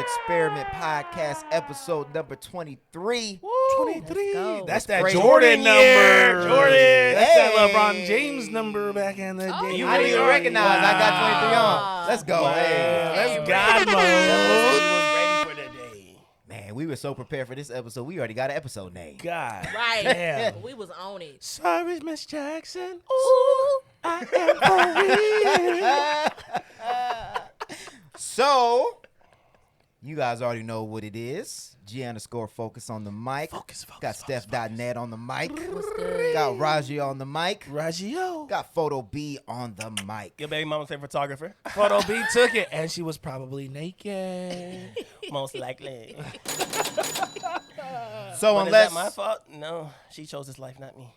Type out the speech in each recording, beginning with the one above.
Experiment Podcast, episode number 23. Woo, 23. That's that crazy. Jordan number. Jordan. That's Hey. that LeBron James number back in the day. I didn't even recognize. I got 23 on. Let's go. Wow. Hey. Let's God mode. ready for the day. Man, we were so prepared for this episode. We already got an episode name. God. Right. Damn. We was on it. Sorry, Miss Jackson. Ooh, I am for real. So, you guys already know what it is. G_focus on the mic. Focus. Got Steph.net on the mic. What's good? Got Rajeo on the mic. Rajeo. Got Photo B on the mic. Your baby mama say photographer. Photo B took it, and she was probably naked. Most likely. So But unless is that my fault? No, she chose this life, not me.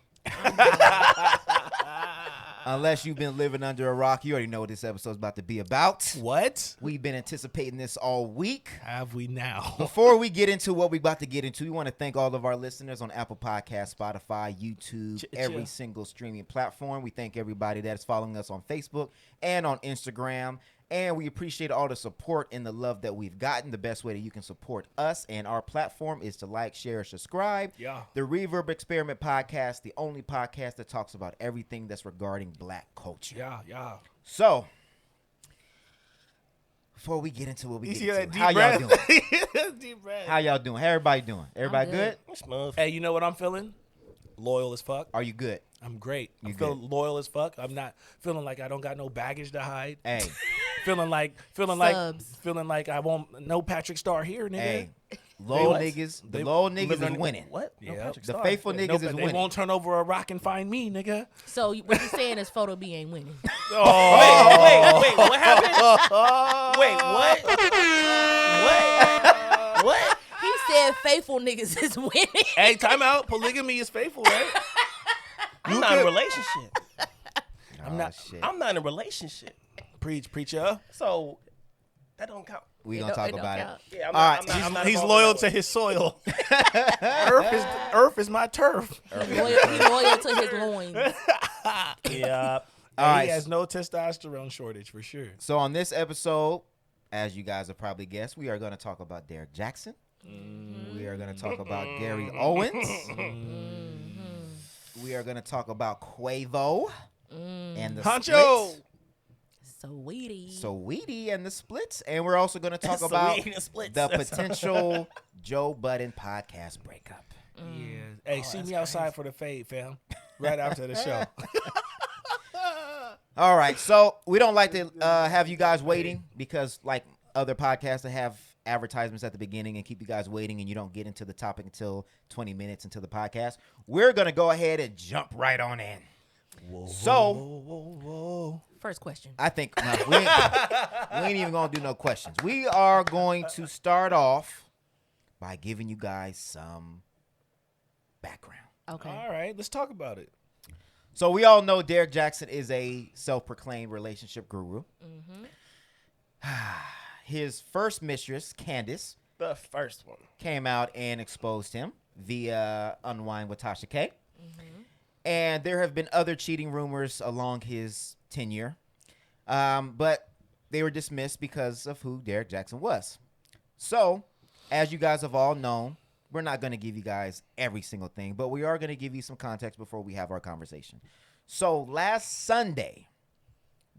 unless you've been living under a rock, you already know what this episode's about to be about. What We've been anticipating this all week. have we now? Before we get into what we're about to get into, we want to thank all of our listeners on Apple Podcasts, Spotify, YouTube, every single streaming platform. We thank everybody that is following us on Facebook and on Instagram. And we appreciate all the support and the love that we've gotten. The best way that you can support us and our platform is to like, share, subscribe. Yeah. The Reverb Experiment Podcast, the only podcast that talks about everything that's regarding black culture. Yeah. So, before we get into what we You get see that into, deep how y'all breath? doing? Deep breath. How y'all doing? How everybody doing? Everybody good? Smooth. Hey, you know what I'm feeling? Loyal as fuck. Are you good? I'm great. I'm You feeling loyal as fuck. I'm not feeling like I don't got no baggage to hide. Hey, feeling like I won't no Patrick Star here, nigga. hey, low what? niggas. The They low niggas living is in- winning. What? No Yeah. Patrick The Star. faithful No, niggas is they winning. won't turn over a rock and find me, nigga. So what you saying is Photo B ain't winning. Oh, Wait, what happened? Wait, what? What? He said faithful niggas is winning. Hey, time out. Polygamy is faithful, right? I'm not in a relationship. I'm not- Shit. I'm not in a relationship. Preacher. So that don't count. We It gonna don't- talk it don't about count. it. Yeah, All right. I'm not He's involved in loyal that to way. his soil. Earth is my turf. He loyal to his loins. Yeah. All right. He has no testosterone shortage for sure. So on this episode, as you guys have probably guessed, we are going to talk about Derrick Jaxn. We are going to talk about Gary Owens. We are going to talk about Quavo and the Honcho. Splits. Saweetie. Saweetie and the Splits. And we're also going to talk about Saweetie and the Splits. the That's- potential Joe Budden podcast breakup. Yeah. Hey, see me outside for the fade, fam. Right after the show. All right, so we don't like to have you guys waiting because, like other podcasts that have advertisements at the beginning and keep you guys waiting and you don't get into the topic until 20 minutes into the podcast, we're going to go ahead and jump right on in. Whoa. First question. I think we ain't even going to do no questions. We are going to start off by giving you guys some background. Okay. All right, let's talk about it. So we all know Derrick Jaxn is a self-proclaimed relationship guru. His first mistress, Candace, The first one. came out and exposed him via Unwind with Tasha K. And there have been other cheating rumors along his tenure, but they were dismissed because of who Derrick Jaxn was. So, as you guys have all known, we're not going to give you guys every single thing, but we are going to give you some context before we have our conversation. So, last Sunday,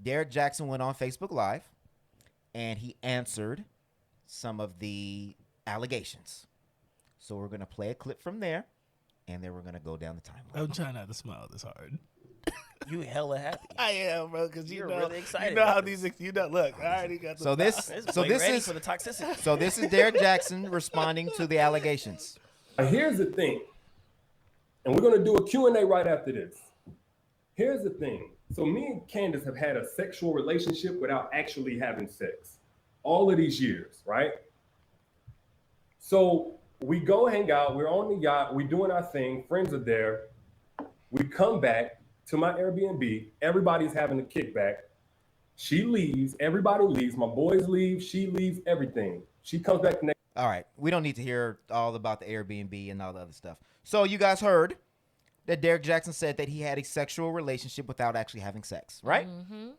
Derrick Jaxn went on Facebook Live, and he answered some of the allegations. So we're going to play a clip from there, and then we're going to go down the timeline. I'm trying not to smile this hard. You hella happy. I am, bro, because You're really excited You know how about these, look, I already got the So this ready is for the toxicity. so this is Derrick Jaxn responding to the allegations. Here's the thing, and we're going to do a Q&A right after this. Here's the thing. So me and Candace have had a sexual relationship without actually having sex all of these years, right? So we go hang out. We're on the yacht. We're doing our thing. Friends are there. We come back to my Airbnb. Everybody's having a kickback. She leaves. Everybody leaves. My boys leave. She leaves. Everything. She comes back the next. All right, we don't need to hear all about the Airbnb and all the other stuff. So you guys heard that Derrick Jaxn said that he had a sexual relationship without actually having sex, right?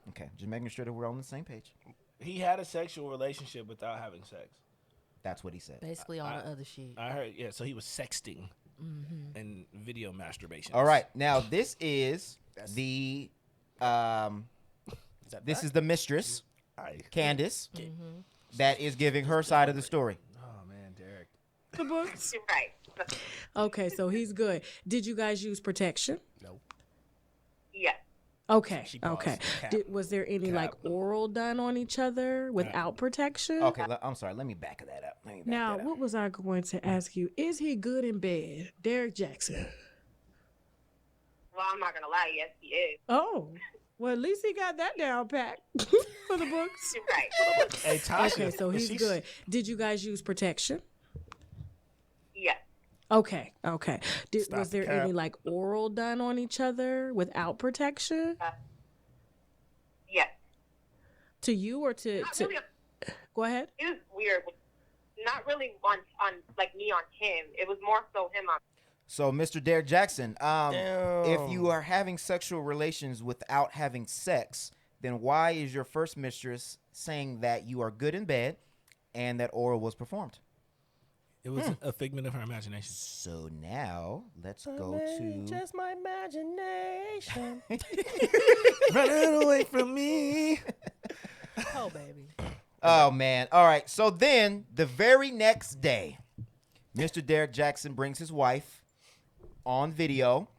Okay, just making sure that we're on the same page. He had a sexual relationship without having sex. That's what he said. Basically all the other shit. I heard, yeah. So he was sexting and video masturbation. All right, now this is the this is the mistress, Candace, that is giving her side of the story. Oh man, Derrick. The books. Right. Okay, so he's good. Did you guys use protection? Nope. Yes. Okay. She paused. Okay. Cap. Was there any like oral done on each other without protection? Okay, I'm sorry. Let me back that up. Now, what was I going to ask you? Is he good in bed, Derrick Jaxn? Well, I'm not gonna lie. Yes, he is. Oh, well, at least he got that down pat for the books. Right. Hey, Tasha. Okay, so he's good. Did you guys use protection? Yes. Okay. Stop Was the there cap. any like oral done on each other without protection? Yes. To you or to? Not really. Go ahead. It was weird. Not really on like me on him. It was more so him on. So, Mr. Derrick Jaxn, if you are having sexual relations without having sex, then why is your first mistress saying that you are good in bed and that oral was performed? It was a figment of her imagination. So now let's go to Just my imagination. Running away from me. Oh, baby. Oh man. All right. So then the very next day, Mr. Derrick Jaxn brings his wife on video,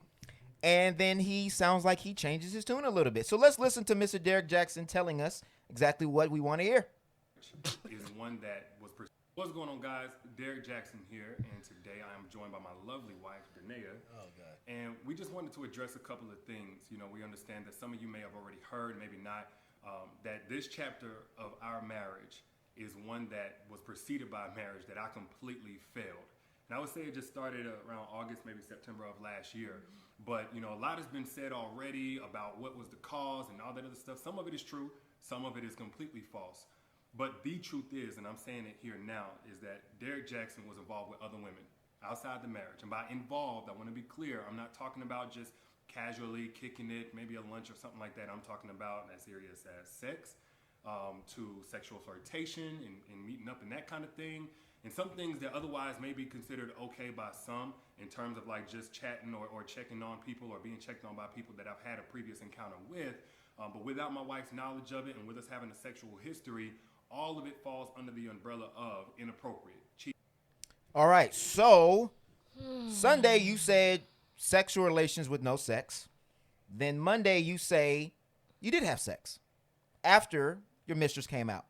and then he sounds like he changes his tune a little bit. So let's listen to Mr. Derrick Jaxn telling us exactly what we want to hear. Is one that was what's going on, guys? Derrick Jaxn here, and today I am joined by my lovely wife, Danae. Oh God! And we just wanted to address a couple of things. You know, we understand that some of you may have already heard, maybe not, that this chapter of our marriage is one that was preceded by a marriage that I completely failed. And I would say it just started around August, maybe September of last year. But, you know, a lot has been said already about what was the cause and all that other stuff. Some of it is true. Some of it is completely false. But the truth is, and I'm saying it here now, is that Derrick Jaxn was involved with other women outside the marriage. And by involved, I want to be clear, I'm not talking about just casually kicking it, maybe a lunch or something like that. I'm talking about as serious as sex, to sexual flirtation and meeting up and that kind of thing. And some things that otherwise may be considered okay by some in terms of like just chatting or checking on people or being checked on by people that I've had a previous encounter with. But without my wife's knowledge of it and with us having a sexual history, all of it falls under the umbrella of inappropriate. All right. So Sunday you said sexual relations with no sex. Then Monday you say you did have sex after your mistress came out.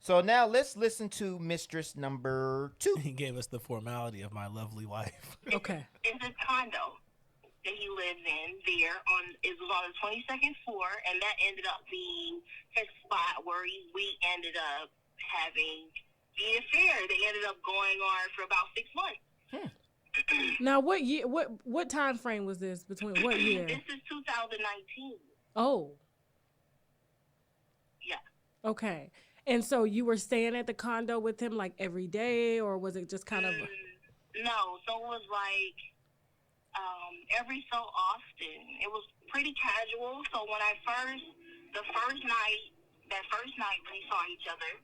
So now let's listen to mistress number 2. He gave us the formality of my lovely wife. Okay. In this condo that he lives in there it was on the 22nd floor, and that ended up being his spot where we ended up having the affair. They ended up going on for about 6 months. Now, what year? What time frame was this? Between what year? This is 2019. Oh. Yeah. Okay. And so you were staying at the condo with him like every day, or was it just kind of? No, so it was like every so often. It was pretty casual. So when that first night we saw each other,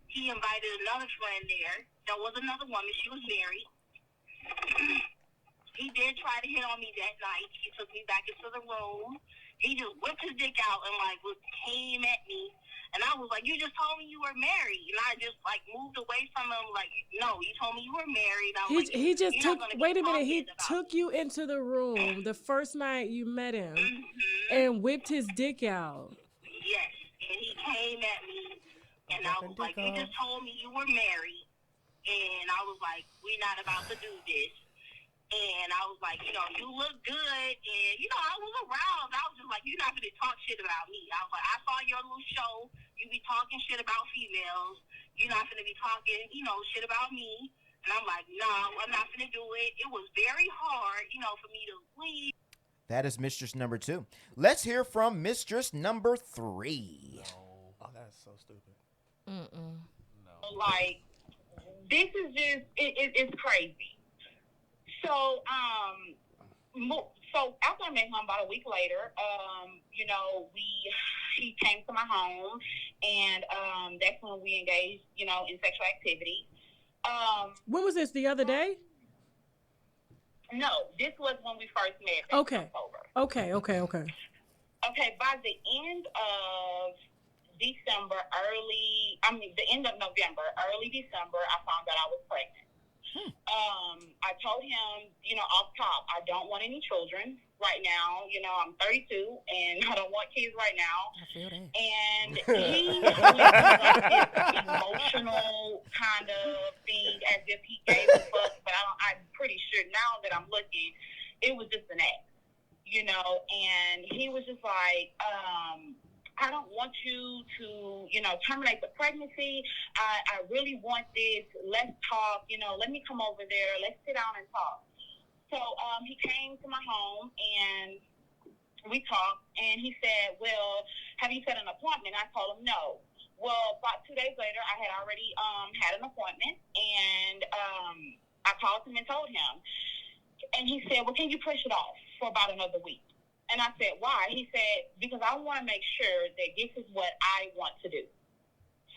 he invited another friend there. There was another woman. She was married. He did try to hit on me that night. He took me back into the room. He just whipped his dick out and came at me. And I was like, you just told me you were married. And I just moved away from him like, no, you told me you were married. I was He just "You're took. not gonna Wait a keep minute. talking He about took me." you into the room the first night you met him Mhm. and whipped his dick out. Yes. And he came at me. And I was like, you just told me you were married. And I was like, we're not about to do this. And I was like, you look good. And, I was aroused. I was just like, you're not going to talk shit about me. I was like, I saw your little show. You be talking shit about females. You're not going to be talking, shit about me. And I'm like, no, I'm not going to do it. It was very hard, for me to leave. That is mistress number 2. Let's hear from mistress number 3. Oh, that's so stupid. Like, this is just, it's crazy. So, after I met him about a week later, he came to my home, and that's when we engaged, in sexual activity. When was this? The other day? No, this was when we first met. Okay. Okay. Okay, by the end of December, the end of November, early December, I found out I was pregnant. I told him, off top, I don't want any children right now. I'm 32 and I don't want kids right now. I feel that. And he went through like this emotional kind of thing as if he gave a fuck, but I'm pretty sure now that I'm looking, it was just an act, and he was just like, I don't want you to, terminate the pregnancy. I really want this. Let's talk. Let me come over there. Let's sit down and talk. So he came to my home and we talked. And he said, well, have you set an appointment? I told him no. Well, about 2 days later, I had already had an appointment. And I called him and told him. And he said, well, can you push it off for about another week? And I said, why? He said, because I want to make sure that this is what I want to do.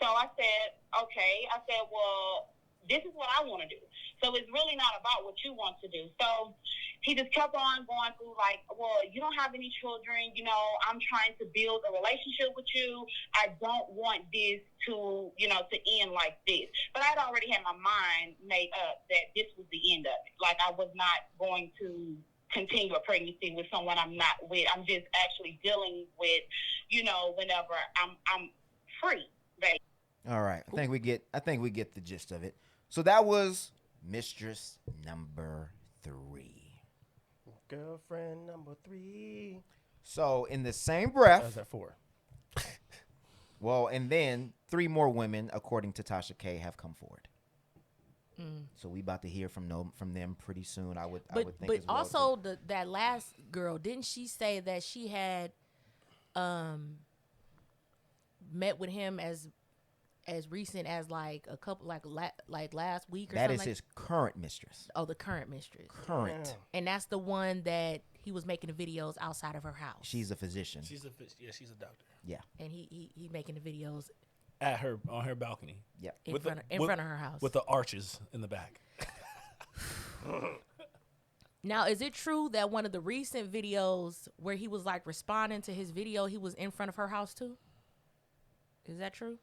So I said, okay. I said, well, this is what I want to do. So it's really not about what you want to do. So he just kept on going through like, well, you don't have any children. I'm trying to build a relationship with you. I don't want this to, to end like this. But I'd already had my mind made up that this was the end of it. Like I was not going to continue a pregnancy with someone I'm not with. I'm just actually dealing with, whenever I'm free, baby. All right. I think we get the gist of it. So that was mistress number 3. Girlfriend number 3. So in the same breath. That was at 4. Well, and then 3 more women, according to Tasha K, have come forward. So we about to hear from them pretty soon. I would think. But as well, also that last girl, didn't she say that she had met with him as recent as like a couple like last week or that something? That is his current mistress. Oh, the current mistress. Current. Yeah. And that's the one that he was making the videos outside of her house. She's a physician. She's a doctor. Yeah. And he making the videos On her balcony. Yeah. in front of her house with the arches in the back. Now, is it true that one of the recent videos where he was like responding to his video, he was in front of her house too? Is that true?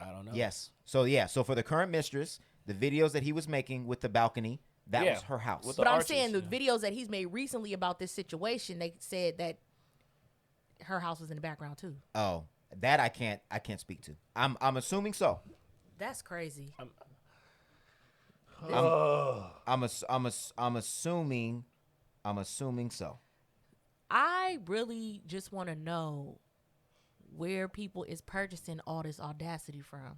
I don't know. Yes. So for the current mistress, the videos that he was making with the balcony, that was her house. With But the I'm arches, saying the videos that he's made recently about this situation, they said that her house was in the background too. Oh, that I can't speak to. I'm assuming so. That's crazy. I'm assuming so. I really just want to know where people is purchasing all this audacity from.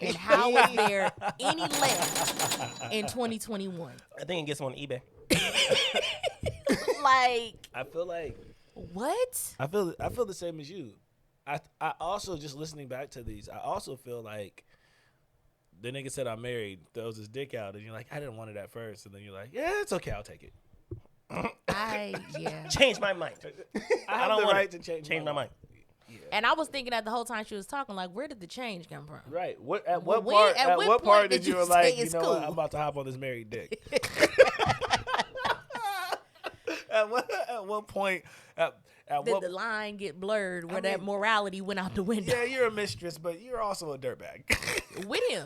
And how is there any left in 2021? I think it gets on eBay. Like, I feel like what? I feel the same as you. I also, just listening back to these, I also feel like the nigga said I'm married, throws his dick out, and you're like, I didn't want it at first, and then you're like, yeah, it's okay, I'll take it. Yeah. Change my mind. I have don't the want right to to change my mind. Yeah. And I was thinking that the whole time she was talking, like, where did the change come from? Right. What When- part? at At what what point part did did you you were say like, it's you know what, cool? I'm about to hop on this married dick? At what point? Did the line get blurred where that morality went out the window? Yeah, you're a mistress, but you're also a dirtbag. With him.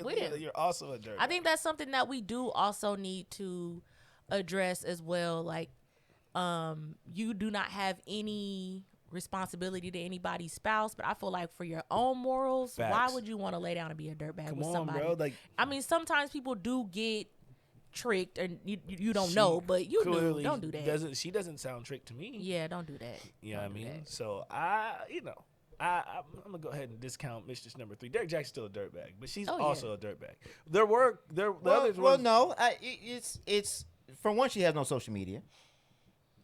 With him. You're also a dirtbag. I think that's something that we do also need to address as well. Like, you do not have any responsibility to anybody's spouse, but I feel like for your own morals, Facts. why would you want to lay down and be a dirtbag Come with on, somebody? bro. Like, I mean, sometimes people do get tricked, and you don't know, but you clearly do. Don't do that. She doesn't sound tricked to me. Yeah, don't do that. You know what I Don't do mean? that. So I'm gonna go ahead and discount mistress number 3. Derrick Jaxn's still a dirtbag, but she's Oh, yeah. also a dirtbag. The others Well, were, no, it's for one, she has no social media,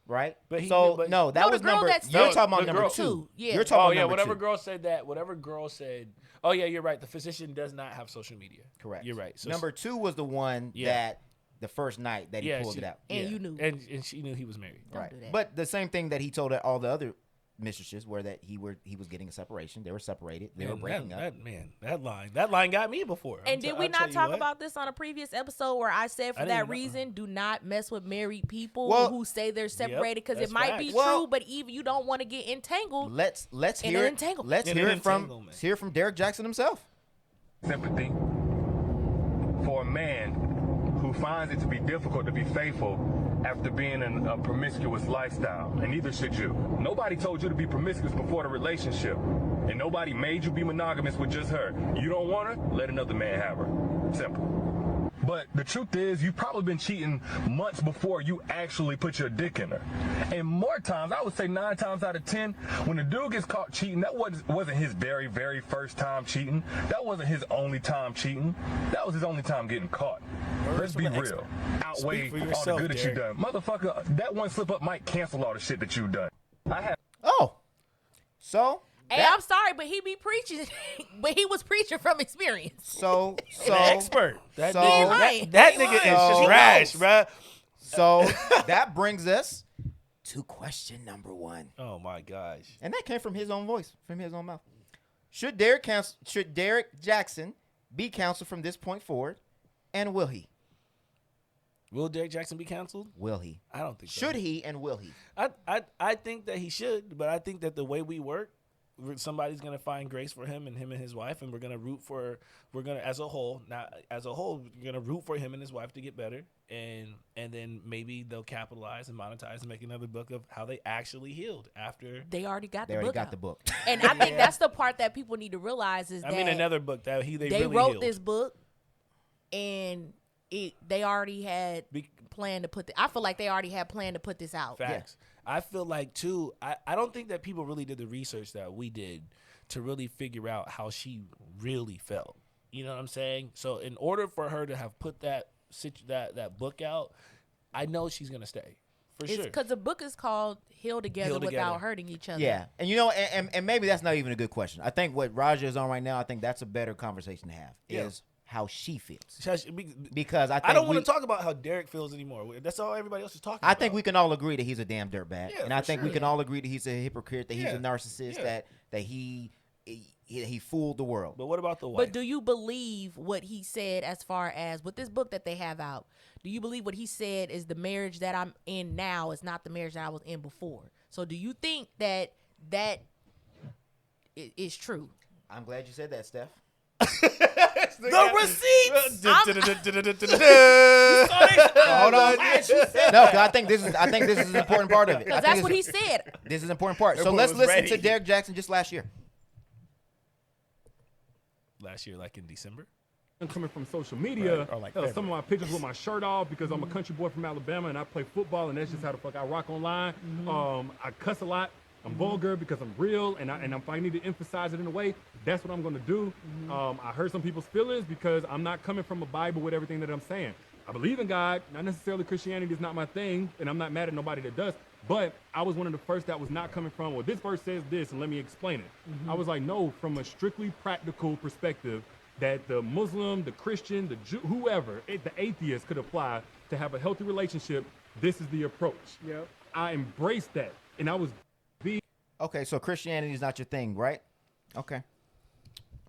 right? But he- so but- no, that No, the was girl number. that's- You're No, talking about the number girl- 2. Yeah. You're talking Oh about yeah, number whatever 2. girl said that. Whatever girl said. Oh yeah, you're right. The physician does not have social media. Correct. You're right. So Number 2 was the one Yeah. that the first night that he pulled it out. And you knew. and she knew he was married. Don't Right. do that. But the same thing that he told all the other mistresses were that he was getting a separation. They were separated. They were breaking up. That line got me before. And did we not talk about this on a previous episode where I said for that reason, do not mess with married people who say they're separated because it might be true, but even you don't want to get entangled. Let's hear it. Let's hear it from Derrick Jaxn himself. Sympathy for a man who finds it to be difficult to be faithful after being in a promiscuous lifestyle, and neither should you. Nobody told you to be promiscuous before the relationship, and nobody made you be monogamous with just her. You don't want her? Let another man have her. Simple. But the truth is, you've probably been cheating months before you actually put your dick in her. And more times, I would say 9 times out of 10, when the dude gets caught cheating, that wasn't his very, very first time cheating. That wasn't his only time cheating. That was his only time getting caught. Let's be real. Outweigh all the good that you've done. Motherfucker, that one slip up might cancel all the shit that you've done. Hey, I'm sorry, but he be preaching, but he was preaching from experience. So an expert. That nigga is just trash, bro. So that brings us to question number 1. Oh my gosh! And that came from his own voice, from his own mouth. Should Derrick Jaxn be canceled from this point forward, and will he? Will Derrick Jaxn be canceled? Will he? I don't think so. Should he, and will he? I think that he should, but I think that the way we work, somebody's gonna find grace for him and his wife, and we're gonna as a whole, we're gonna root for him and his wife to get better, and then maybe they'll capitalize and monetize and make another book of how they actually healed after they already got the book. And I think that's the part that people need to realize is another book that they really wrote healed. this book, and they already had planned to put. I feel like they already had planned to put this out. Facts. Yeah. I feel like too. I don't think that people really did the research that we did to really figure out how she really felt. You know what I'm saying? So in order for her to have put that book out, I know she's gonna stay for sure. Because the book is called "Heal Together Without Hurting Each Other." Yeah, and you know, and maybe that's not even a good question. I think what Rajeo is on right now, I think that's a better conversation to have. Is how she feels. Because I don't want to talk about how Derrick feels anymore. That's all everybody else is talking about. I think we can all agree that he's a damn dirtbag. Yeah, and I think we can all agree that he's a hypocrite, that he's a narcissist, that he fooled the world. But what about the wife? But do you believe what he said as far as with this book that they have out? Do you believe what he said is the marriage that I'm in now is not the marriage that I was in before? So do you think that is true? I'm glad you said that, Steph. The receipts. Hold on. No, because I think this is an important part of it. Because that's what he said. This is an important part. So let's listen to Derrick Jaxn just last year. Last year, like in December. I'm coming from social media. Or like some of my pictures with my shirt off because I'm a country boy from Alabama and I play football and that's just how the fuck I rock online. I cuss a lot. I'm vulgar because I'm real, and if I need to emphasize it in a way, that's what I'm going to do. I hurt some people's feelings because I'm not coming from a Bible with everything that I'm saying. I believe in God, not necessarily Christianity is not my thing, and I'm not mad at nobody that does, but I was one of the first that was not coming from, well, this verse says this, and let me explain it. I was like, no, from a strictly practical perspective, that the Muslim, the Christian, the Jew, whoever, the atheist could apply to have a healthy relationship, this is the approach. Yep. I embraced that, and I was Okay, so Christianity is not your thing, right? Okay.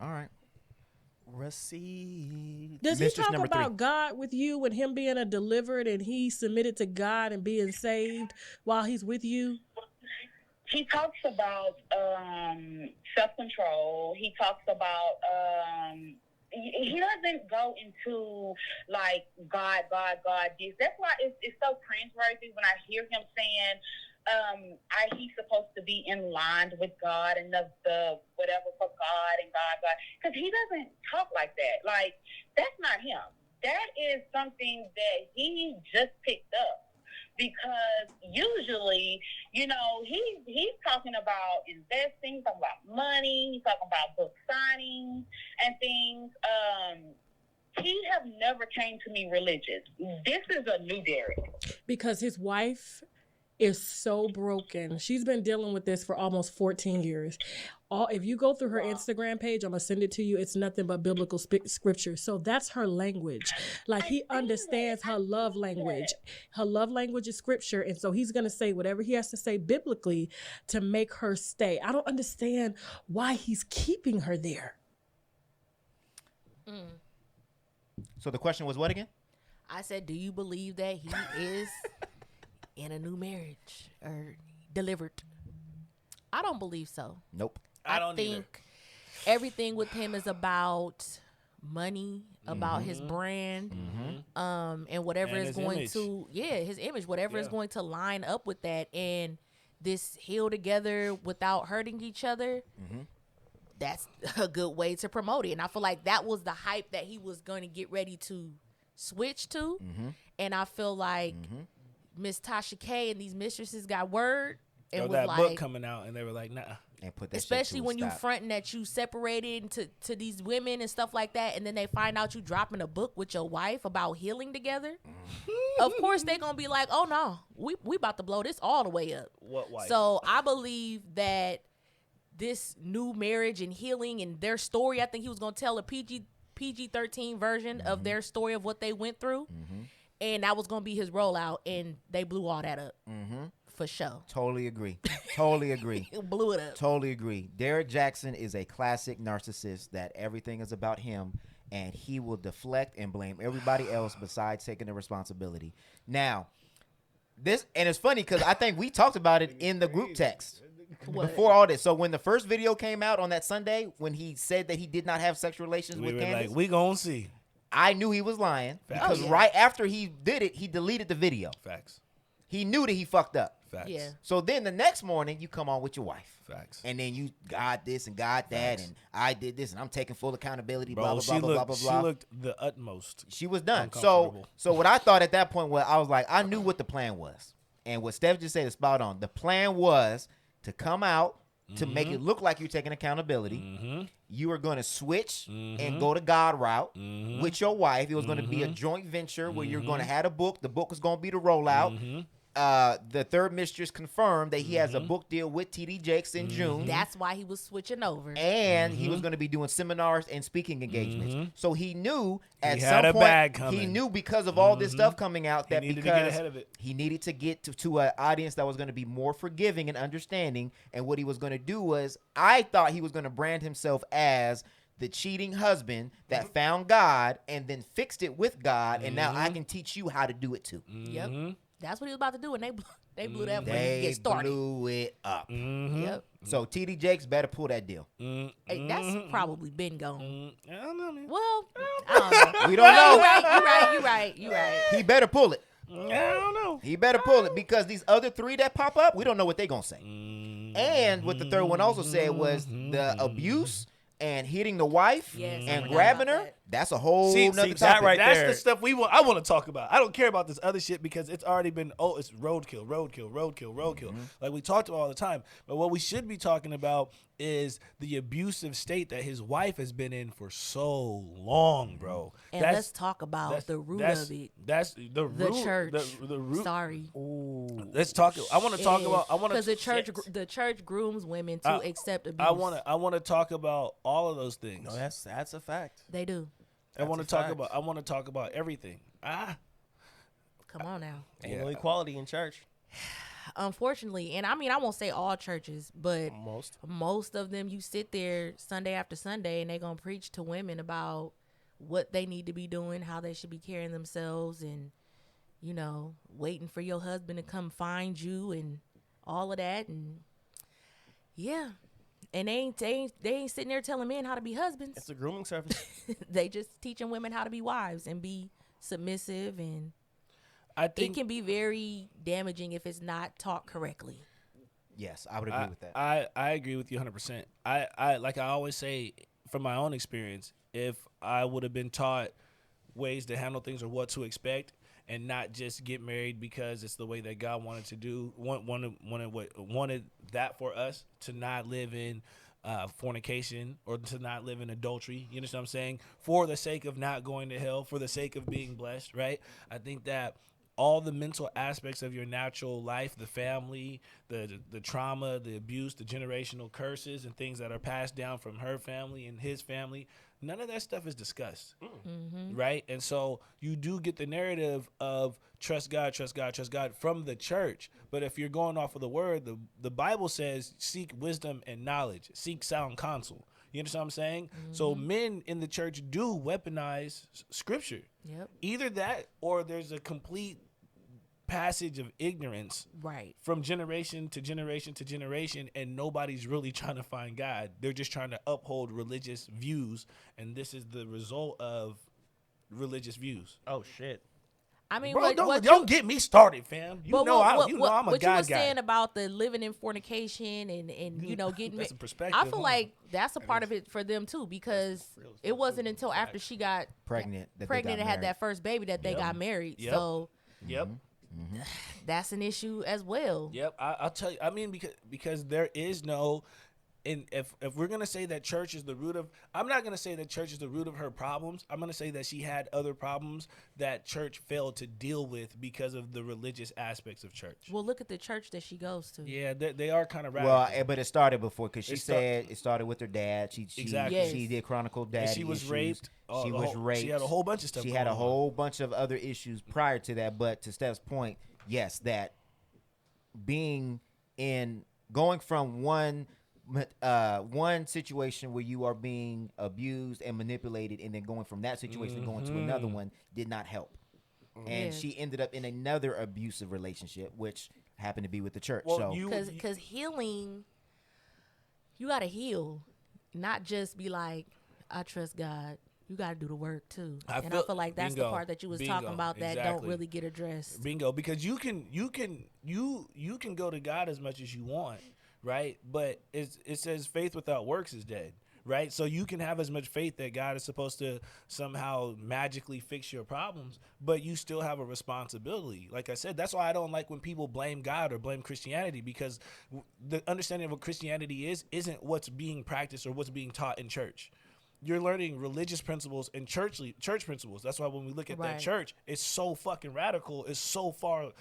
All right. Receipt. Does he talk about God with you and him being a delivered and he submitted to God and being saved while he's with you? He talks about self-control. He talks about he doesn't go into like God this. That's why it's so cringeworthy when I hear him saying he's supposed to be in line with God and the whatever for God and God. Because he doesn't talk like that. Like, that's not him. That is something that he just picked up. Because usually, you know, he's talking about investing, he's talking about money, he's talking about book signings and things. He have never came to me religious. This is a new Derrick. Because his wife is so broken. She's been dealing with this for almost 14 years. If you go through her Instagram page, I'm gonna send it to you. It's nothing but biblical scripture. So that's her language. Like, he understands her love language. Her love language is scripture, and so he's gonna say whatever he has to say biblically to make her stay. I don't understand why he's keeping her there. So the question was what again? I said, do you believe that he is in a new marriage or delivered? I don't believe so. Nope. I don't think everything with him is about money, about his brand, and whatever And is his going image. to, his image, whatever is going to line up with that. And this heal together without hurting each other, that's a good way to promote it. And I feel like that was the hype that he was going to get ready to switch to. And I feel like Miss Tasha K and these mistresses got word and Or was that like, book coming out, and they were like, nah. And put that especially shit to when a you stop. fronting that you separated to these women and stuff like that, and then they find out you dropping a book with your wife about healing together. Of course they gonna be like, oh no, we about to blow this all the way up. What wife? So I believe that this new marriage and healing and their story, I think he was gonna tell a PG-13 version of their story of what they went through, and that was gonna be his rollout, and they blew all that up. For sure. Totally agree. Totally agree. Blew it up. Totally agree. Derrick Jaxn is a classic narcissist that everything is about him, and he will deflect and blame everybody else besides taking the responsibility. Now, this, and it's funny because I think we talked about it in the group text before all this. So when the first video came out on that Sunday, when he said that he did not have sexual relations We with were Candace, like, we gonna see. I knew he was lying because yeah. right after he did it, he deleted the video. Facts. He knew that he fucked up. Facts. Yeah. So then the next morning, you come on with your wife. Facts. And then you got this and got that, and I did this, and I'm taking full accountability, Bro, blah, blah, she blah, blah, looked, blah, she blah. looked the utmost. She was done. uncomfortable. So what I thought at that point was, I was like, I knew what the plan was. And what Steph just said is spot on. The plan was to come out, to make it look like you're taking accountability. You were going to switch and go to God route with your wife. It was going to be a joint venture where you're going to have a book. The book was going to be the rollout. The third mistress confirmed that he has a book deal with TD Jakes in June. That's why he was switching over. And he was going to be doing seminars and speaking engagements. So he knew at He some had a point, bag coming. he knew because of all this stuff coming out that needed to because get ahead of it. he needed to get to an audience that was going to be more forgiving and understanding. And what he was going to do was, I thought he was going to brand himself as the cheating husband that found God and then fixed it with God. And now I can teach you how to do it too. Yep. That's what he was about to do, and they blew that before he They get started. blew it up. Yep. So TD Jakes better pull that deal. Hey, that's probably been gone. I don't know, man. Well, I don't know. We don't know. You right. He better pull it. I don't know. He better pull it because these other three that pop up, we don't know what they gonna say. And what the third one also said was the abuse and hitting the wife Yes, I and forgot grabbing about her. that. That's a whole See, nother that topic. right That's there. the stuff I want to talk about. I don't care about this other shit because it's already been, it's roadkill. Like we talked about all the time. But what we should be talking about is the abusive state that his wife has been in for so long, bro. And let's talk about the root of it. That's the root. The church. The root. Sorry. Let's talk. I want to talk about. I want to because the church grooms women to accept abuse. I want to talk about all of those things. No, that's a fact. They do. I want to That's a talk fact. about. I want to talk about everything. Come on now. Ain't no equality in church. Unfortunately, and I mean, I won't say all churches, but Most. of them, you sit there Sunday after Sunday and they're going to preach to women about what they need to be doing, how they should be carrying themselves, and, you know, waiting for your husband to come find you and all of that. And yeah. And they ain't sitting there telling men how to be husbands. It's a grooming service. They just teaching women how to be wives and be submissive, and I think it can be very damaging if it's not taught correctly. Yes, I would agree with that. I agree with you 100%. I like I always say from my own experience, if I would have been taught ways to handle things or what to expect, and not just get married because it's the way that God wanted to do, wanted that for us, to not live in fornication or to not live in adultery. You understand what I'm saying? For the sake of not going to hell, for the sake of being blessed, right? I think that all the mental aspects of your natural life, the family, the trauma, the abuse, the generational curses and things that are passed down from her family and his family, none of that stuff is discussed, right? And so you do get the narrative of trust God, trust God, trust God from the church. But if you're going off of the word, the Bible says seek wisdom and knowledge, seek sound counsel. You understand what I'm saying? So men in the church do weaponize scripture. Yep. Either that or there's a complete passage of ignorance from generation to generation to generation, and nobody's really trying to find God. They're just trying to uphold religious views, and this is the result of religious views. Oh shit. I mean, Bro, don't get me started, fam. I'm a what God you guy. were saying about the living in fornication and you know getting that's a perspective. I feel like that's a part of it for them too, because it wasn't until after she got pregnant and had that first baby that they got married. Yep. So that's an issue as well. Yep, I'll tell you. I mean, because there is no. And if we're going to say that church is the root of, I'm not going to say that church is the root of her problems. I'm going to say that she had other problems that church failed to deal with because of the religious aspects of church. Well, look at the church that she goes to. Yeah, they are kind of radical. Well, but it started before, because she said it started with her dad. She did chronicle daddy she was issues. raped. She was raped. She had a whole bunch of stuff. She had a whole bunch of other issues prior to that. But to Steph's point, yes, that going from one situation where you are being abused and manipulated, and then going from that situation and going to another one did not help. And she ended up in another abusive relationship, which happened to be with the church. Well, because healing, you got to heal, not just be like, I trust God. You got to do the work too. I feel like that's the part that you was talking about that don't really get addressed. Bingo, because you can go to God as much as you want, right? But it says faith without works is dead, right? So you can have as much faith that God is supposed to somehow magically fix your problems, but you still have a responsibility. Like I said, that's why I don't like when people blame God or blame Christianity, because the understanding of what Christianity isn't what's being practiced or what's being taught in church. You're learning religious principles and church principles. That's why when we look at that church, it's so fucking radical. It's so far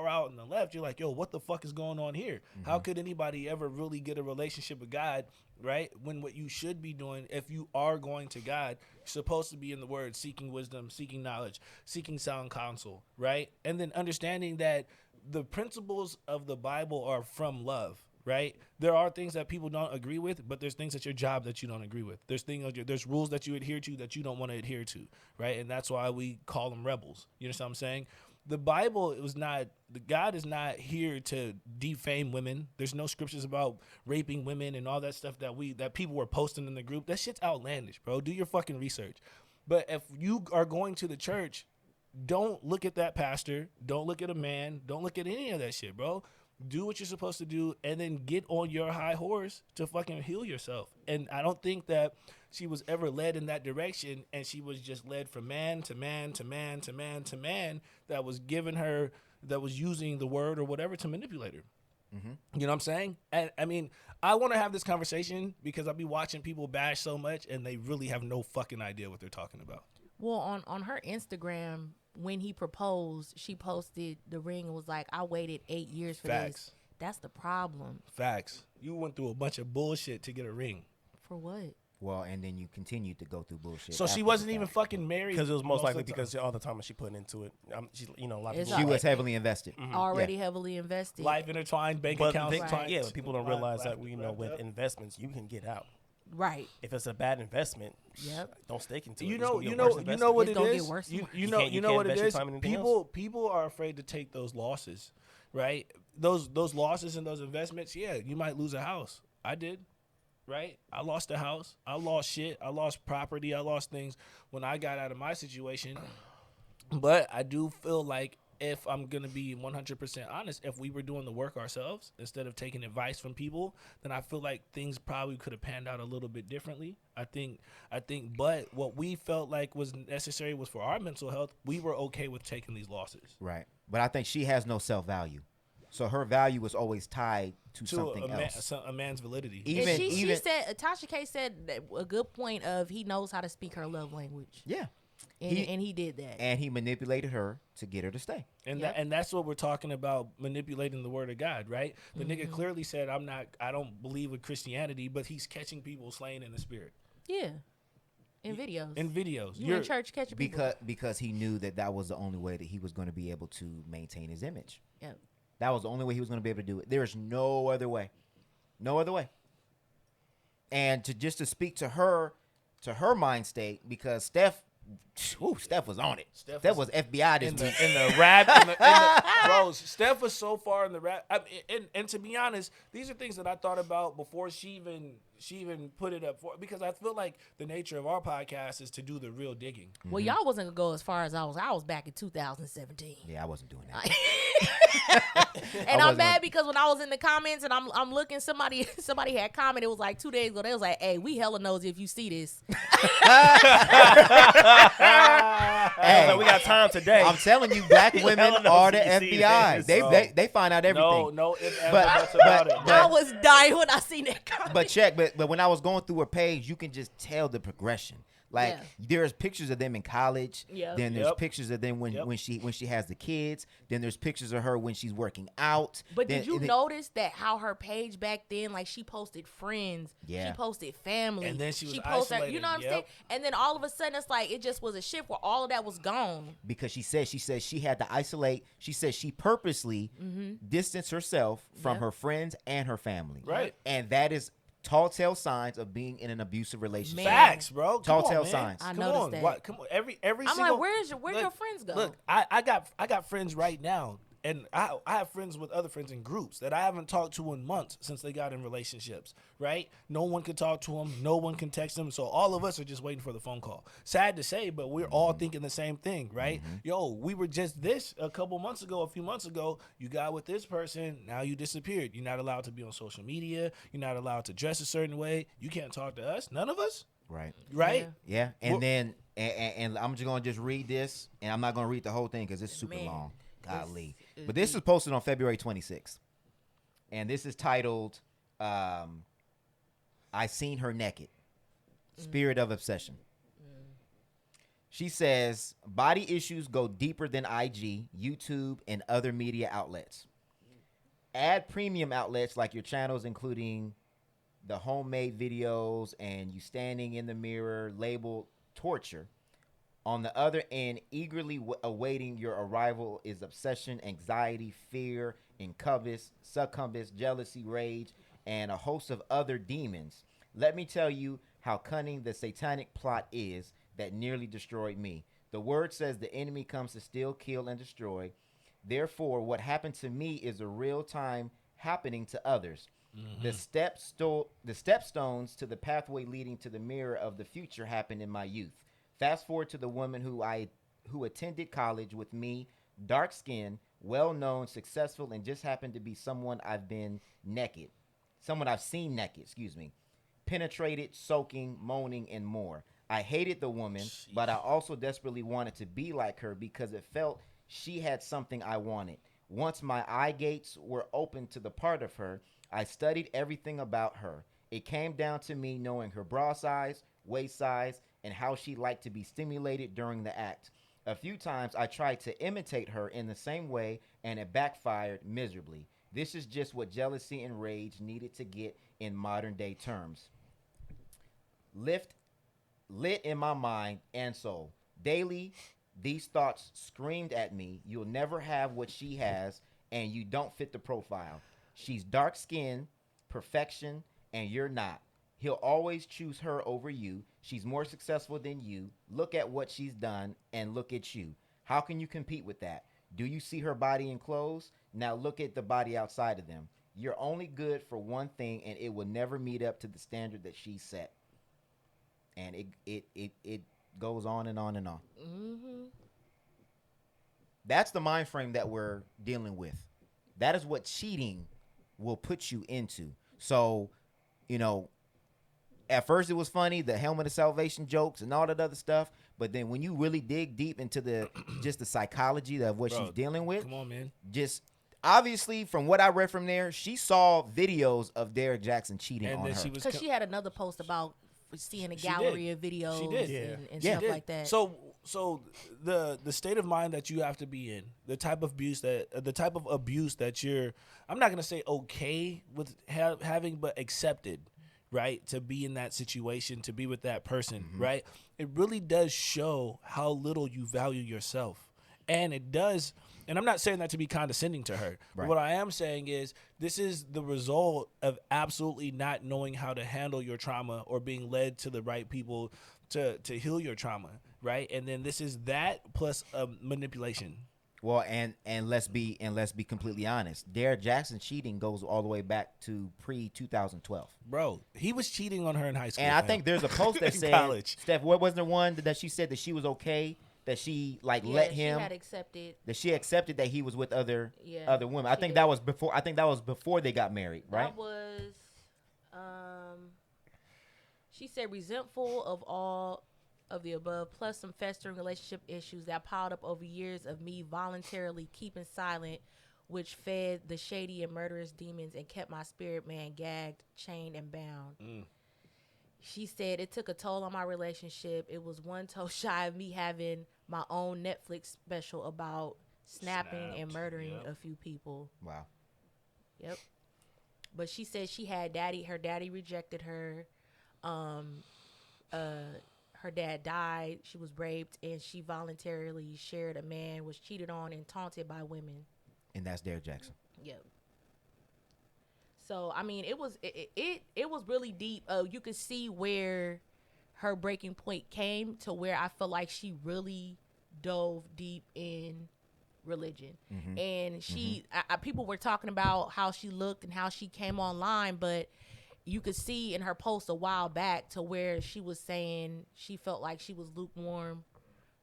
out in the left. You're like, yo, what the fuck is going on here? How could anybody ever really get a relationship with God, right? When what you should be doing, if you are going to God, you're supposed to be in the word, seeking wisdom, seeking knowledge, seeking sound counsel, right? And then understanding that the principles of the Bible are from love. Right? There are things that people don't agree with, but there's things at your job that you don't agree with. There's rules that you adhere to that you don't want to adhere to, right? And that's why we call them rebels. You understand what I'm saying? The Bible God is not here to defame women. There's no scriptures about raping women and all that stuff that people were posting in the group. That shit's outlandish, bro. Do your fucking research. But if you are going to the church, don't look at that pastor. Don't look at a man. Don't look at any of that shit, bro. Do what you're supposed to do, and then get on your high horse to fucking heal yourself. And I don't think that she was ever led in that direction, and she was just led from man to man to man to man to man that was giving her, that was using the word or whatever to manipulate her. You know what I'm saying? And I mean, I want to have this conversation because I'll be watching people bash so much, and they really have no fucking idea what they're talking about. Well, on her Instagram, when he proposed, she posted the ring and was like, I waited 8 years for this. That's the problem. Facts. You went through a bunch of bullshit to get a ring. For what? Well, and then you continued to go through bullshit. So she wasn't even fucking married? Because it was most likely because all the time she put into it. She's, a lot of she was heavily invested. Already heavily invested. Life intertwined, bank accounts. Yeah, but people don't realize that, with investments, you can get out. Right. If it's a bad investment, don't stake into it. You know what it is. You know what it is. People are afraid to take those losses, right? Those losses and those investments. Yeah, you might lose a house. I did, right? I lost a house. I lost shit. I lost property. I lost things when I got out of my situation. But I do feel like, if I'm going to be 100% honest, if we were doing the work ourselves instead of taking advice from people, then I feel like things probably could have panned out a little bit differently. I think, but what we felt like was necessary was for our mental health. We were okay with taking these losses. Right. But I think she has no self-value. So her value was always tied to something else. A man's validity. She said, Tasha K said a good point of he knows how to speak her love language. Yeah. And he did that. And he manipulated her to get her to stay. And and that's what we're talking about, manipulating the word of God, right? The nigga clearly said, I don't believe in Christianity, but he's catching people slain in the spirit. Yeah. In videos. You're in church catching people. Because he knew that was the only way that he was going to be able to maintain his image. Yep. That was the only way he was going to be able to do it. There's no other way. No other way. And to speak to her mind state, because Steph was on it. Steph was FBI this week. In the rap. Bro, Steph was so far in the rap. And to be honest, these are things that I thought about before she even put it up for, because I feel like the nature of our podcast is to do the real digging. Well, y'all wasn't gonna go as far as I was. I was back in 2017. Yeah, I wasn't doing that. And I'm mad because when I was in the comments and I'm looking, somebody had commented. It was like 2 days ago. They was like, "Hey, we hella nosy if you see this." Hey, so we got time today. I'm telling you, black women are the FBI. They find out everything. No, but I was dying when I seen that comment. But when I was going through her page, you can just tell the progression. Like there's pictures of them in college. Yeah. Then there's pictures of them when she has the kids. Then there's pictures of her when she's working out. But did you notice that how her page back then, like she posted friends, she posted family, and then she posted, isolated. You know what I'm saying? And then all of a sudden it's like it just was a shift where all of that was gone. Because she said she had to isolate. She said she purposely distanced herself from her friends and her family. Right. And that is tall tale signs of being in an abusive relationship. Facts, bro. Tall tale signs. I noticed that. Come on. Every I'm single, like, where your friends go? Look, I got friends right now, and I have friends with other friends in groups that I haven't talked to in months since they got in relationships, right? No one can talk to them. No one can text them. So all of us are just waiting for the phone call. Sad to say, but we're all thinking the same thing, right? Yo, we were just this a few months ago. You got with this person. Now you disappeared. You're not allowed to be on social media. You're not allowed to dress a certain way. You can't talk to us. None of us. Right. Right? Yeah. And then I'm just going to just read this, and I'm not going to read the whole thing because it's super long. Golly. But this is posted on February 26th. And this is titled, I Seen Her Naked. Spirit of Obsession. She says, body issues go deeper than IG, YouTube, and other media outlets. Add premium outlets like your channels, including the homemade videos and you standing in the mirror labeled torture. On the other end, eagerly awaiting your arrival is obsession, anxiety, fear, succumbus, jealousy, rage, and a host of other demons. Let me tell you how cunning the satanic plot is that nearly destroyed me. The word says the enemy comes to steal, kill, and destroy. Therefore, what happened to me is a real time happening to others. The stepstones to the pathway leading to the mirror of the future happened in my youth. Fast forward to the woman who attended college with me, dark skinned, well known, successful, and just happened to be someone I've seen naked, penetrated, soaking, moaning, and more. I hated the woman, but I also desperately wanted to be like her because it felt she had something I wanted. Once my eye gates were open to the part of her, I studied everything about her. It came down to me knowing her bra size, waist size, and how she liked to be stimulated during the act. A few times I tried to imitate her in the same way, and it backfired miserably. This is just what jealousy and rage needed to get in modern day terms. Lit in my mind and soul. Daily, these thoughts screamed at me, you'll never have what she has, and you don't fit the profile. She's dark-skinned, perfection, and you're not. He'll always choose her over you. She's more successful than you. Look at what she's done, and look at you. How can you compete with that? Do you see her body and clothes? Now look at the body outside of them. You're only good for one thing, and it will never meet up to the standard that she set. And it goes on and on and on. That's the mind frame that we're dealing with. That is what cheating will put you into. So, at first it was funny, the helmet of salvation jokes and all that other stuff. But then when you really dig deep into the psychology of what she's dealing with, come on, man. Just obviously from what I read from there, she saw videos of Derrick Jaxn cheating on her. Because she had another post about seeing a gallery of videos and stuff like that. So the state of mind that you have to be in, the type of abuse that you're, I'm not gonna say okay with having, but accepted, right? To be in that situation, to be with that person, right? It really does show how little you value yourself, and it does. And I'm not saying that to be condescending to her. But what I am saying is this is the result of absolutely not knowing how to handle your trauma or being led to the right people to heal your trauma, right? And then this is that plus manipulation. Well, and let's be completely honest. Derrick Jaxn cheating goes all the way back to pre-2012. Bro, he was cheating on her in high school. And I think there's a post that said, college. Steph, what was the one that she said that she was okay? That she let him. She had accepted. That she accepted that he was with other women. I think that was before. I think that was before they got married, right? That was. She said resentful of all of the above, plus some festering relationship issues that piled up over years of me voluntarily keeping silent, which fed the shady and murderous demons and kept my spirit man gagged, chained, and bound. She said it took a toll on my relationship. It was one toe shy of me having my own Netflix special about snapping and murdering a few people. Wow. Yep. But she said she had her daddy rejected her. Her dad died. She was raped, and she voluntarily shared a man, was cheated on and taunted by women. And that's Derrick Jaxn. Yep. So I mean, it was really deep. You could see where her breaking point came to, where I feel like she really dove deep in religion, and she people were talking about how she looked and how she came online, but you could see in her post a while back to where she was saying she felt like she was lukewarm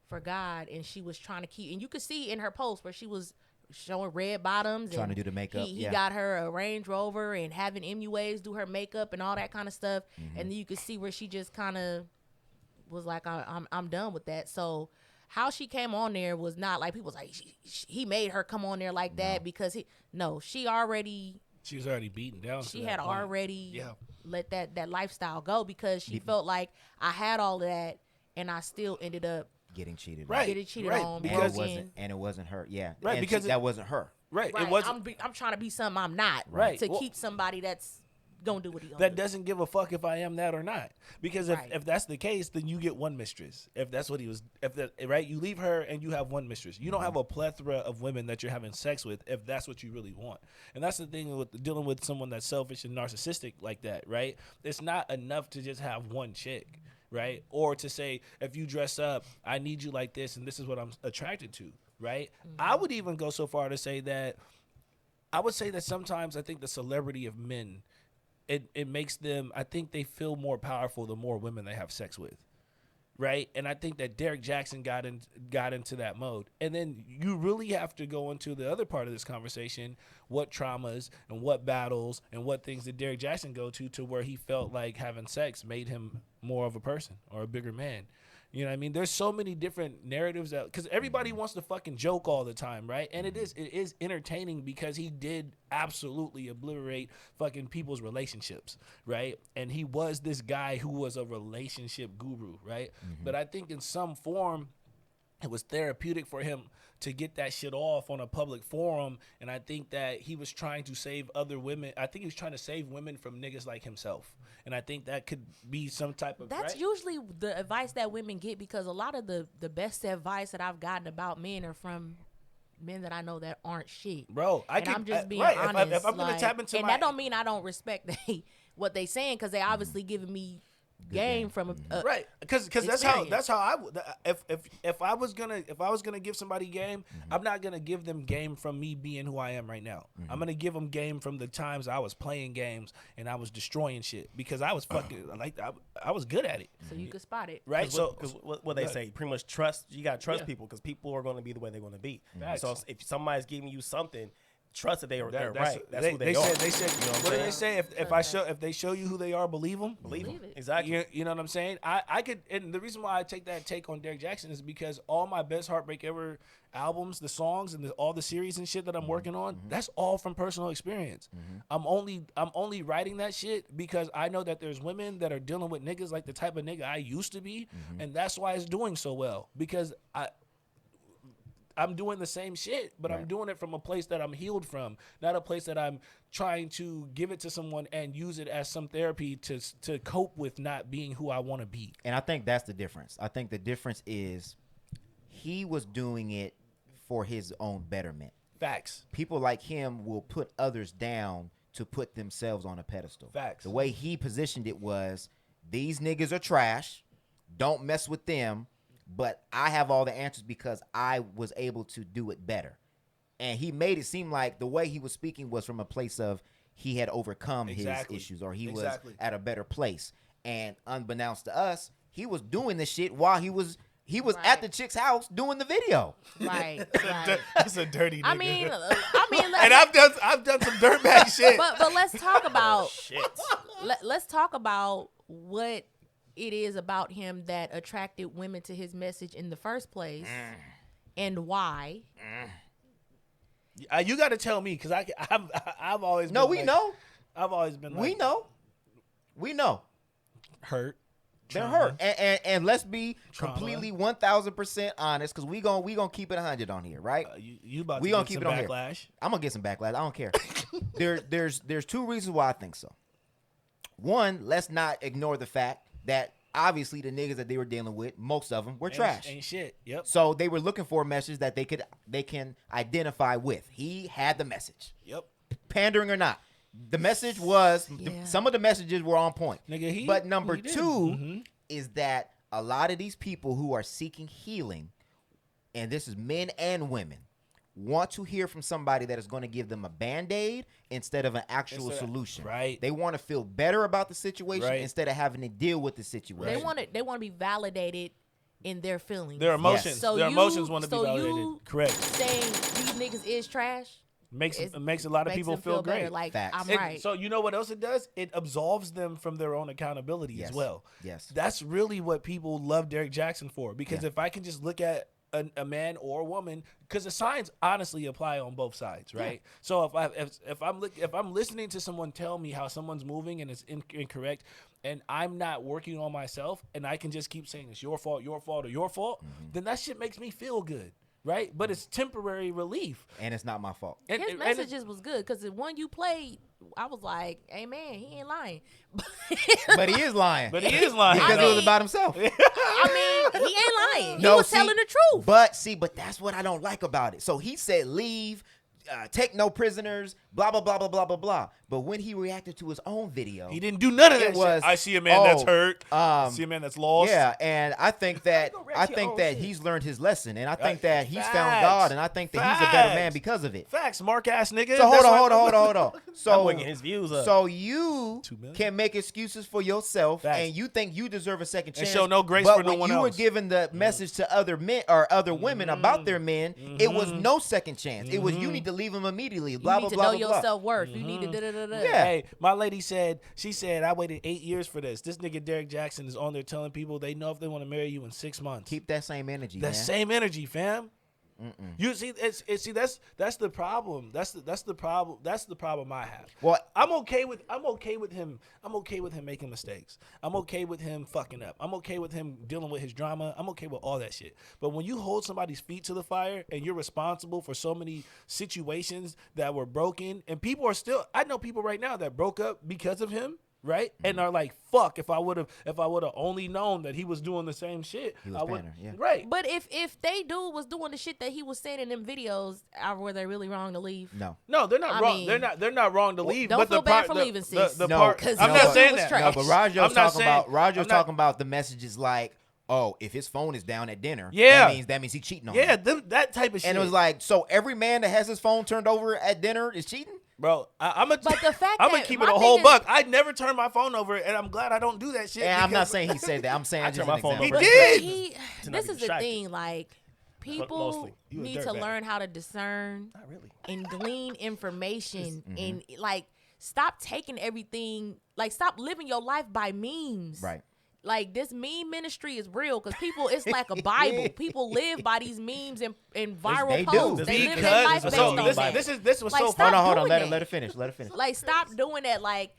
for God, and she was trying to keep. And you could see in her post where she was showing red bottoms, trying to do the makeup. He got her a Range Rover and having MUAs do her makeup and all that kind of stuff. And then you could see where she just kind of was like, I'm done with that. So how she came on there was not like people was like he made her come on there like that, because she was already beaten down. She had already let that lifestyle go, because she felt like I had all of that and I still ended up getting cheated, on, because it wasn't her. Because that wasn't her. It wasn't. I'm trying to be something I'm not. To keep somebody that's gonna do what he that doesn't give a fuck if I am that or not. Because if that's the case, then you get one mistress. If that's what he was, you leave her and you have one mistress. You don't have a plethora of women that you're having sex with if that's what you really want. And that's the thing with dealing with someone that's selfish and narcissistic like that, right? It's not enough to just have one chick. Right? Or to say, if you dress up, I need you like this, and this is what I'm attracted to, right? I would even go so far to say that sometimes I think the celebrity of men, it makes them, I think they feel more powerful the more women they have sex with, right? And I think that Derrick Jaxn got into that mode. And then you really have to go into the other part of this conversation, what traumas and what battles and what things did Derrick Jaxn go to where he felt like having sex made him more of a person or a bigger man. You know what I mean? There's so many different narratives out, because everybody wants to fucking joke all the time, right? And it is entertaining, because he did absolutely obliterate fucking people's relationships, right? And he was this guy who was a relationship guru, right? But I think in some form, it was therapeutic for him to get that shit off on a public forum. And I think that he was trying to save other women. I think he was trying to save women from niggas like himself. And I think that could be some type of... That's usually the advice that women get, because a lot of the best advice that I've gotten about men are from men that I know that aren't shit. Bro, I'm just being honest. If I'm going to tap into that don't mean I don't respect what they saying, because they obviously giving me game from right, because that's how I would. If I was gonna give somebody game, I'm not gonna give them game from me being who I am right now. I'm gonna give them game from the times I was playing games and I was destroying shit, because I was fucking I was good at it. So you could spot it, right? Because what they say, pretty much trust. You gotta trust people, because people are gonna be the way they're gonna be. So if somebody's giving you something, trust that they're That's- right. That's who they said, are. They said, You know what what did I'm they say? If they show you who they are, believe them. Believe Believe them. it. Exactly. You know what I'm saying? I could, and the reason why I take that take on Derrick Jaxn is because all my best Heartbreak Ever albums, the songs, and all the series and shit that I'm working on, that's all from personal experience. I'm only writing that shit because I know that there's women that are dealing with niggas like the type of nigga I used to be, and that's why it's doing so well because I'm doing the same shit, but I'm doing it from a place that I'm healed from, not a place that I'm trying to give it to someone and use it as some therapy to cope with not being who I want to be. And I think that's the difference. I think the difference is he was doing it for his own betterment. Facts. People like him will put others down to put themselves on a pedestal. Facts. The way he positioned it was, these niggas are trash. Don't mess with them. But I have all the answers because I was able to do it better. And he made it seem like the way he was speaking was from a place of he had overcome his issues or he was at a better place. And unbeknownst to us, he was doing this shit while he was at the chick's house doing the video. Right. That's a dirty nigga. I mean, and I've done some dirtbag shit. But let's talk about Shit. let's talk about what it is about him that attracted women to his message in the first place, and why. You got to tell me because I've always No, been we like, know. I've always been like, We know. hurt. They're trauma. hurt. And let's be Trauma. completely 1,000% honest because we gonna keep it 100 on here, right? You about We to gonna get keep some it on here. backlash. I'm gonna get some backlash. I don't care. There's two reasons why I think so. One, let's not ignore the fact that obviously the niggas that they were dealing with, most of them were trash. Ain't shit. Yep. So they were looking for a message that they can identify with. He had the message, Yep. pandering or not. The message was Yeah. some of the messages were on point. Nigga, but number he did. two is that a lot of these people who are seeking healing, and this is men and women, want to hear from somebody that is going to give them a Band-Aid instead of an actual solution. Right. They want to feel better about the situation Right. instead of having to deal with the situation. They want to be validated in their feelings. Their emotions. So Their you- emotions want to be so validated. you Correct. Saying these niggas is trash Makes a lot of makes people them feel better. great. Like Facts. I'm And right. So you know what else it does? It absolves them from their own accountability Yes. as well. Yes. That's really what people love Derrick Jaxn for. Because Yeah. if I can just look at a man or a woman, because the signs honestly apply on both sides, right? So if I'm listening to someone tell me how someone's moving and it's incorrect, and I'm not working on myself, and I can just keep saying it's your fault, or your fault, then that shit makes me feel good. Right, but it's temporary relief. And it's not my fault. And, His and messages was good because the one you played, I was like, "Hey man, he ain't lying." But he is lying. But he is lying. because I it was mean- about himself. I mean, he ain't lying. He No, was see, telling the truth. But that's what I don't like about it. So he said leave, take no prisoners, blah, blah, blah, blah, blah, blah, blah. But when he reacted to his own video, He didn't do none of that It was, shit. I see a man that's oh, hurt. I see a man that's lost. yeah, and I think that Go wreck your own shit. he's learned his lesson, and I think that he's Facts. found God, and I think that he's a better man Facts. because of it. Facts, mark ass nigga. So hold That's on. why- So boy getting his views up. So you 2 million. can make excuses for yourself, Facts. and you think you deserve a second And chance. show no grace but for no when one you were else. giving the message to other men or other women about their men, it was no second chance. It was you need to leave them immediately. You Blah need blah to blah know blah your blah. self worth. You need to da da da da. Yeah. Hey, my lady said, I waited 8 years for this. This nigga Derrick Jaxn is on there telling people they know if they want to marry you in 6 months. Keep that same energy, that man. same energy, fam. You see, that's the problem. That's the problem. That's the problem I have. Well, I'm okay with him. I'm okay with him making mistakes. I'm okay with him fucking up. I'm okay with him dealing with his drama. I'm okay with all that shit. But when you hold somebody's feet to the fire and you're responsible for so many situations that were broken, and people are still, I know people right now that broke up because of him. Right, and are like, "Fuck! If I would have only known that he was doing the same shit, He was I would." pandering, yeah. Right, But if they dude was doing the shit that he was saying in them videos, were they really wrong to leave? No. no, they're not I wrong. mean, they're not wrong to leave. don't but feel the bad part, for the, leaving, the, sis. the No, part, 'cause I'm his not saying was that. trash. No, but Rajo's I'm not talking saying- about I'm not- talking about the messages like, oh, if his phone is down at dinner, Yeah. that means he's cheating on Yeah, me. that type of shit. And it was like, so every man that has his phone turned over at dinner is cheating? bro, I'm But the fact I'm gonna that keep my it a whole thing is- buck. I never turn my phone over, and I'm glad I don't do that shit. And I'm not because- saying he said that. I'm saying I just turn an my phone example. over. He did. He, To not this be is the distracted. thing, like people mostly. You a need to dirtbag. learn how to discern Not really. and glean information and like stop taking everything, like stop living your life by memes. Right. Like this meme ministry is real because people, it's like a Bible. People live by these memes and viral They do. posts. They live their life based on it. This was Like, so stop funny. Hold on. doing Let that. her finish. Let her finish. Like stop doing that. Like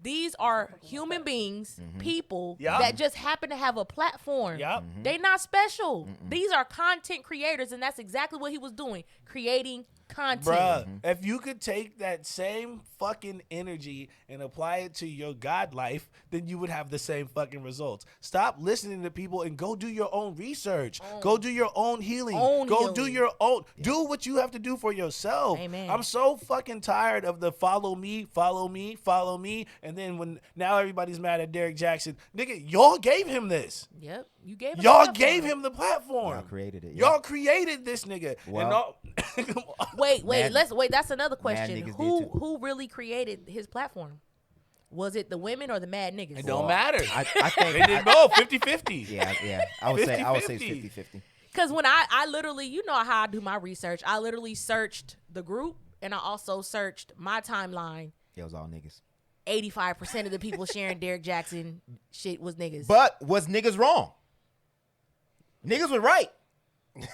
these are human beings, people Yup. that just happen to have a platform. Yup. They not special. These are content creators, and that's exactly what he was doing, creating content. Bruh, if you could take that same fucking energy and apply it to your God life, then you would have the same fucking results. Stop listening to people and go do your own research. Go do your own healing. Go do your own. Do what you have to do for yourself. Amen. I'm so fucking tired of the follow me, follow me, follow me. And then when now everybody's mad at Derrick Jaxn. Nigga, y'all gave him this. Yep, you gave him Y'all the gave platform. him the platform. Y'all created it. Y'all created this nigga. Well, and all, Wait, Mad- that's another question. niggas did Who too. who really created his platform? Was it the women or the mad niggas? it don't matter. I think They did both 50-50. Yeah. I would say 50-50. 50-50. Because when I literally, you know how I do my research. I literally searched the group and I also searched my timeline. It was all niggas. 85% of the people sharing Derrick Jaxn shit was niggas. But was niggas wrong? Niggas were right.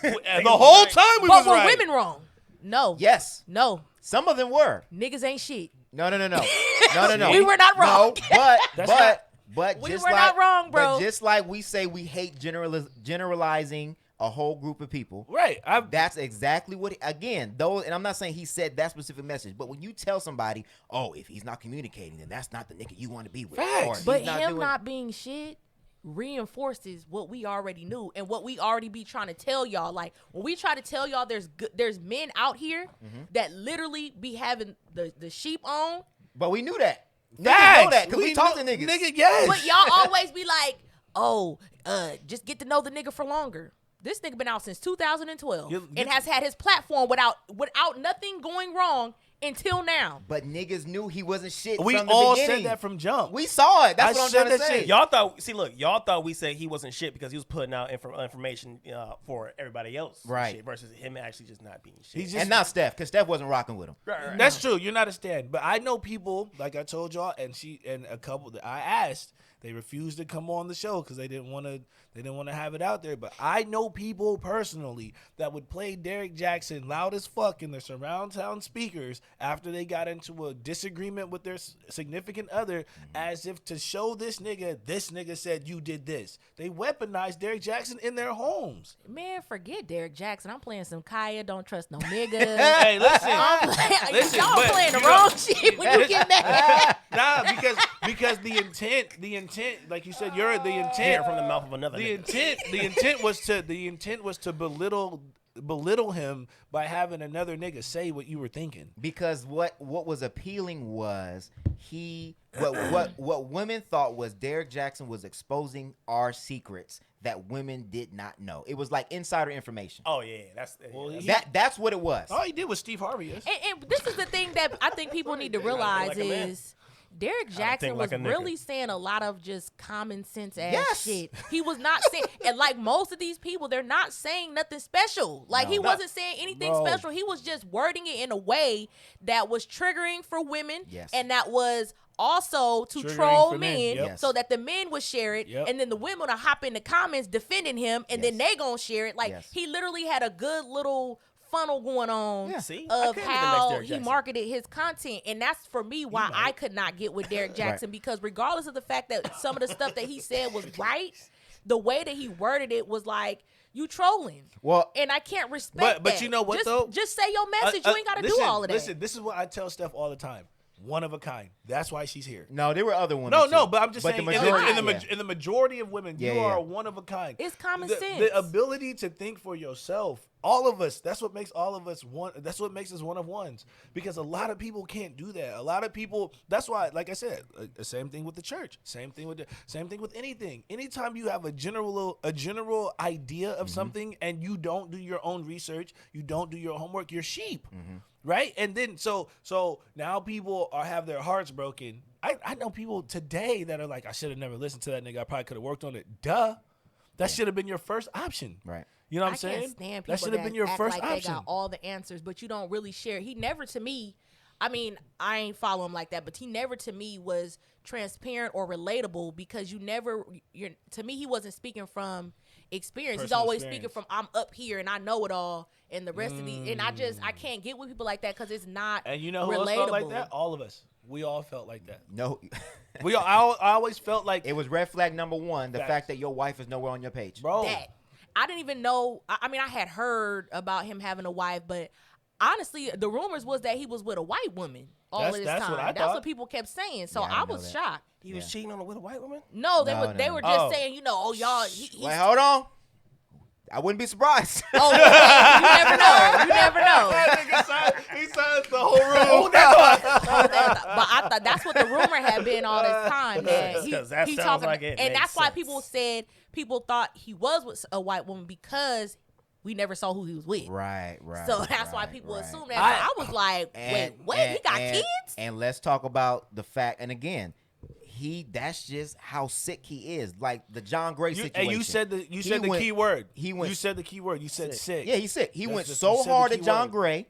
And the whole time we but was were right. women wrong? No. Yes. No. Some of them were. Niggas ain't shit. No. No. We were not wrong. No, That's but We just were like, not wrong, bro. But just like we say we hate generalizing a whole group of people. Right. That's exactly what, again, those, and I'm not saying he said that specific message, but when you tell somebody, oh, if he's not communicating, then that's not the nigga you want to be with. Facts. Or if But he's not him doing- not being shit reinforces what we already knew and what we already be trying to tell y'all. Like when we try to tell y'all there's men out here that literally be having the sheep on. But we knew that. Niggas Facts. know that because we talk to niggas. Nigga, yes. But y'all always be like, oh, just get to know the nigga for longer. This nigga been out since 2012 and has had his platform without nothing going wrong until now. But niggas knew he wasn't shit we from the all beginning. said that from jump. We saw it. That's I what I'm said trying to that say. shit. Y'all thought we said he wasn't shit because he was putting out information for everybody else. Right. Shit, versus him actually just not being shit. He's just And not Steph, because Steph wasn't rocking with him. Right. That's true. You're not a stan, but I know people like I told y'all, and a couple that I asked, they refused to come on the show because they didn't want to have it out there. But I know people personally that would play Derrick Jaxn loud as fuck in their surround sound speakers after they got into a disagreement with their significant other, as if to show this nigga said you did this. They weaponized Derrick Jaxn in their homes. Man, forget Derrick Jaxn. I'm playing some Kaya. Don't trust no nigga. Hey, listen. Listen, y'all but playing the you know- wrong shit when you get mad. Nah, because the intent, like you said, you're the Hear intent from the mouth of another. The nigga. intent was to belittle him by having another nigga say what you were thinking. Because what was appealing was what women thought was Derrick Jaxn was exposing our secrets that women did not know. It was like insider information. Oh yeah, that's That's what it was. All he did was Steve Harvey. Yes. And this is the thing that I think people need to realize like a man. is Derrick Gotta Jaxn think was like a nigga. really saying a lot of just common sense ass Yes. shit. He was not saying, and like most of these people, they're not saying nothing special. Like he wasn't saying anything No. special. He was just wording it in a way that was triggering for women, Yes. and that was also to Triggering troll for men, men, yep. so that the men would share it, Yep. and then the women would hop in the comments defending him, and then Yes. they gonna share it. Like Yes. he literally had a good little funnel going on Yeah. See? I of could've been the next how Derrick he Jaxn. marketed his content, and that's for me why I could not get with Derrick Jaxn, because regardless of the fact that some of the stuff that he said was right, the way that he worded it was like you trolling. Well, And I can't respect But that. you know what, just, though? Just say your message. You ain't got to do all of that. Listen, this is what I tell Steph all the time. One of a kind. That's why she's here. no, there were other women. No, too. but I'm just saying, the majority, in the majority of women, Yeah, you yeah. are one of a kind. It's common the, sense. The ability to think for yourself. All of us. That's what makes all of us one. That's what makes us one of ones. Because a lot of people can't do that. A lot of people. That's why, like I said, the same thing with the church. Same thing with anything. Anytime you have a general idea of something and you don't do your own research, you don't do your homework, you're sheep. Right? And then so now people have their hearts broken. I know people today that are like, I should have never listened to that nigga. I probably could have worked on it. Duh. That should have been your first option. Right. You know what I'm I saying? can't stand people That should have been your act first like option. They got all the answers, but you don't really share. He never to me. I mean, I ain't follow him like that, but he never to me was transparent or relatable because to me he wasn't speaking from experience. He's Personal always experience. speaking from I'm up here and I know it all, and the rest of the and I can't get with people like that because it's not And you know who relatable. else felt like that? All of us. We all felt like that. No. I always felt like, It was red flag number one, the Facts. fact that your wife is nowhere on your page. bro. That I didn't even know. I mean, I had heard about him having a wife, but honestly, the rumors was that he was with a white woman all of this That's time. what I That's thought. what people kept saying. So Yeah, I I didn't know was that. shocked. He was cheating with a white woman. No, they No, were no, they no. were just Oh. saying, oh y'all. Wait, hold on. I wouldn't be surprised. Oh, you never know. You never know. He signs the whole room. But I thought that's what the rumor had been all this time. That Because that he sounds talking, like it and makes that's why sense. people thought he was with a white woman because we never saw who he was with. Right. So that's why right, people right. assume that. So I was like, And- wait, and- he got and- kids? And let's talk about the fact. And again, that's just how sick he is. Like the John Gray situation. And you said the went- key word. he went- You said the key word. You said sick. Yeah, he's sick. He That's went just- so you said the hard key at John word. Gray,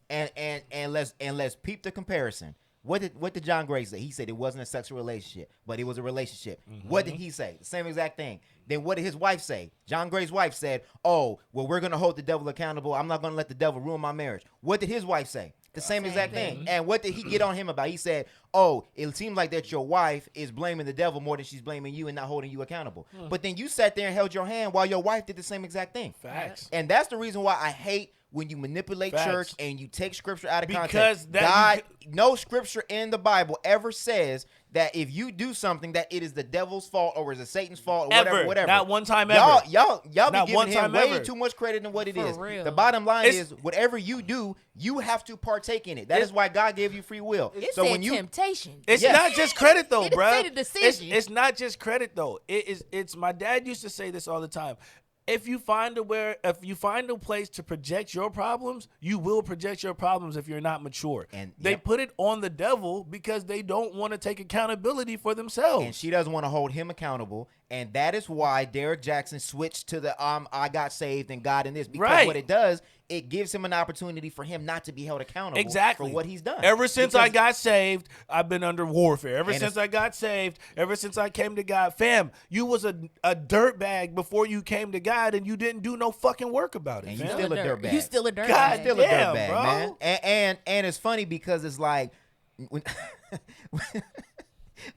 and let's peep the comparison. What did John Gray say? He said it wasn't a sexual relationship, but it was a relationship. What did he say? The same exact thing. Then what did his wife say? John Gray's wife said, "Oh, well, we're gonna hold the devil accountable. I'm not gonna let the devil ruin my marriage." What did his wife say? The same exact thing. And what did he get on him about? He said, "Oh, it seems like that your wife is blaming the devil more than she's blaming you and not holding you accountable." But then you sat there and held your hand while your wife did the same exact thing. Facts. And that's the reason why I hate when you manipulate Facts. church and you take scripture out of Because context. that- No scripture in the Bible ever says that if you do something that it is the devil's fault or is it Satan's fault or Ever. whatever. Not one time Y'all ever. be Not one giving him time way ever. too much credit than what it For is. real. The bottom line It's- is whatever you do, you have to partake in it. That is why God gave you free will. It So said when you temptation. It's Yes. not just credit though, It didn't bruh. say the decision. It's not just credit though. It's my dad used to say this all the time. If you find a place to project your problems, you will project your problems if you're not mature. And- they yep. put it on the devil because they don't want to take accountability for themselves. and she doesn't want to hold him accountable, and that is why Derrick Jaxn switched to the I got saved and God in this, because Right. what it does, it gives him an opportunity for him not to be held accountable Exactly. for what he's done. Ever since I Because- got saved, I've been under warfare. Ever And since it's- I got saved, ever since I came to God, fam, you was a dirtbag before you came to God, and you didn't do no fucking work about it. And you fam. still a dirtbag. You still a dirtbag. God still a damn, dirtbag, bro. man. And it's funny because it's like when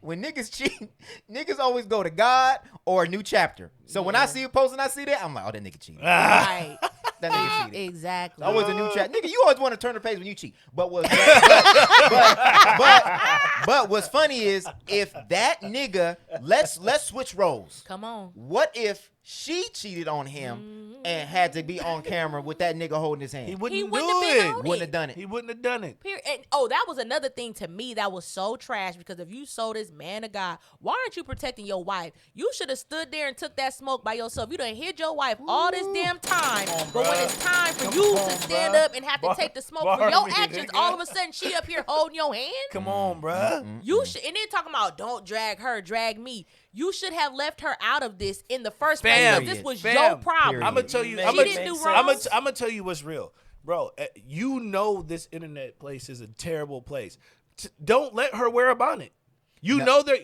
when niggas cheat, niggas always go to God or a new chapter. So when I see a post and I see that, I'm like, oh, that nigga cheated. Right. That nigga cheated. Exactly. Always a new chat. Nigga, you always want to turn the page when you cheat. But what's but what's funny is if that nigga, let's switch roles. Come on. What if she cheated on him and had to be on camera with that nigga holding his hand? He wouldn't, He do wouldn't have been it. on Wouldn't have done it. He wouldn't have done it. Period. And, that was another thing to me that was so trash because if you sold this man of God, why aren't you protecting your wife? You should have stood there and took that smoke by yourself. You done hid your wife all this damn time, but when it's time for you to stand up and have to take the smoke for your Barbie, actions, nigga. all of a sudden she up here holding your hand. Come on, bruh. You should, and then talking about don't drag her, drag me. You should have left her out of this in the first place. Fam, Because this was fam, your problem. I'm gonna tell you. She I'm didn't do wrong. gonna tell you what's real, bro. You know this internet place is a terrible place. Don't let her wear a bonnet. You know that.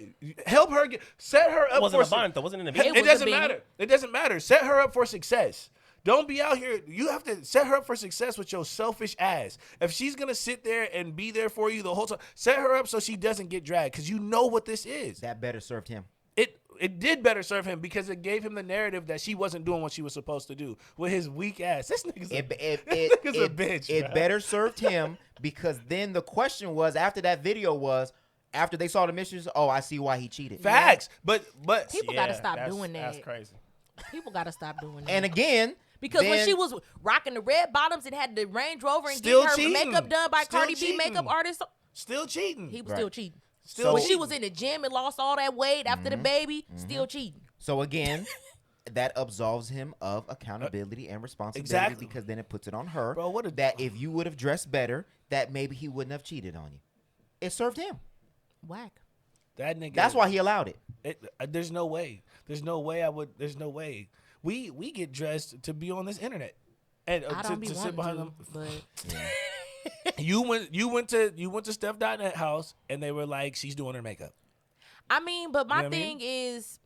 Help her set her up. It wasn't for a bonnet though. Wasn't in the It video. was It doesn't a beanie. matter. It doesn't matter. Set her up for success. Don't be out here. You have to set her up for success with your selfish ass. If she's gonna sit there and be there for you the whole time, set her up so she doesn't get dragged. Because you know what this is. That better served him. It did better serve him because it gave him the narrative that she wasn't doing what she was supposed to do with his weak ass. This nigga's It a bitch. It bro. better served him because then the question was after that video was after they saw the missions. Oh, I see why he cheated. Facts, but People gotta stop that's- doing that. That's crazy. People gotta stop doing that. And again, because when then- she was rocking the red bottoms and had the Range Rover and Still getting her cheating. makeup done by Still Cardi B cheating. makeup artist, still cheating. he was Right. still cheating. Still When she cheating. was in the gym and lost all that weight after the baby, still cheating. So again, that absolves him of accountability and responsibility Exactly. because then it puts it on her Bro, what a- that if you would have dressed better, that maybe he wouldn't have cheated on you. It served him. Whack. That nigga. That's why he allowed it. There's no way. There's no way I would. There's no way. We get dressed to be on this internet, and I don't be to sit wanting behind to, them. but You went to Steph.net house, and they were like, she's doing her makeup. I mean, but my You know what I thing is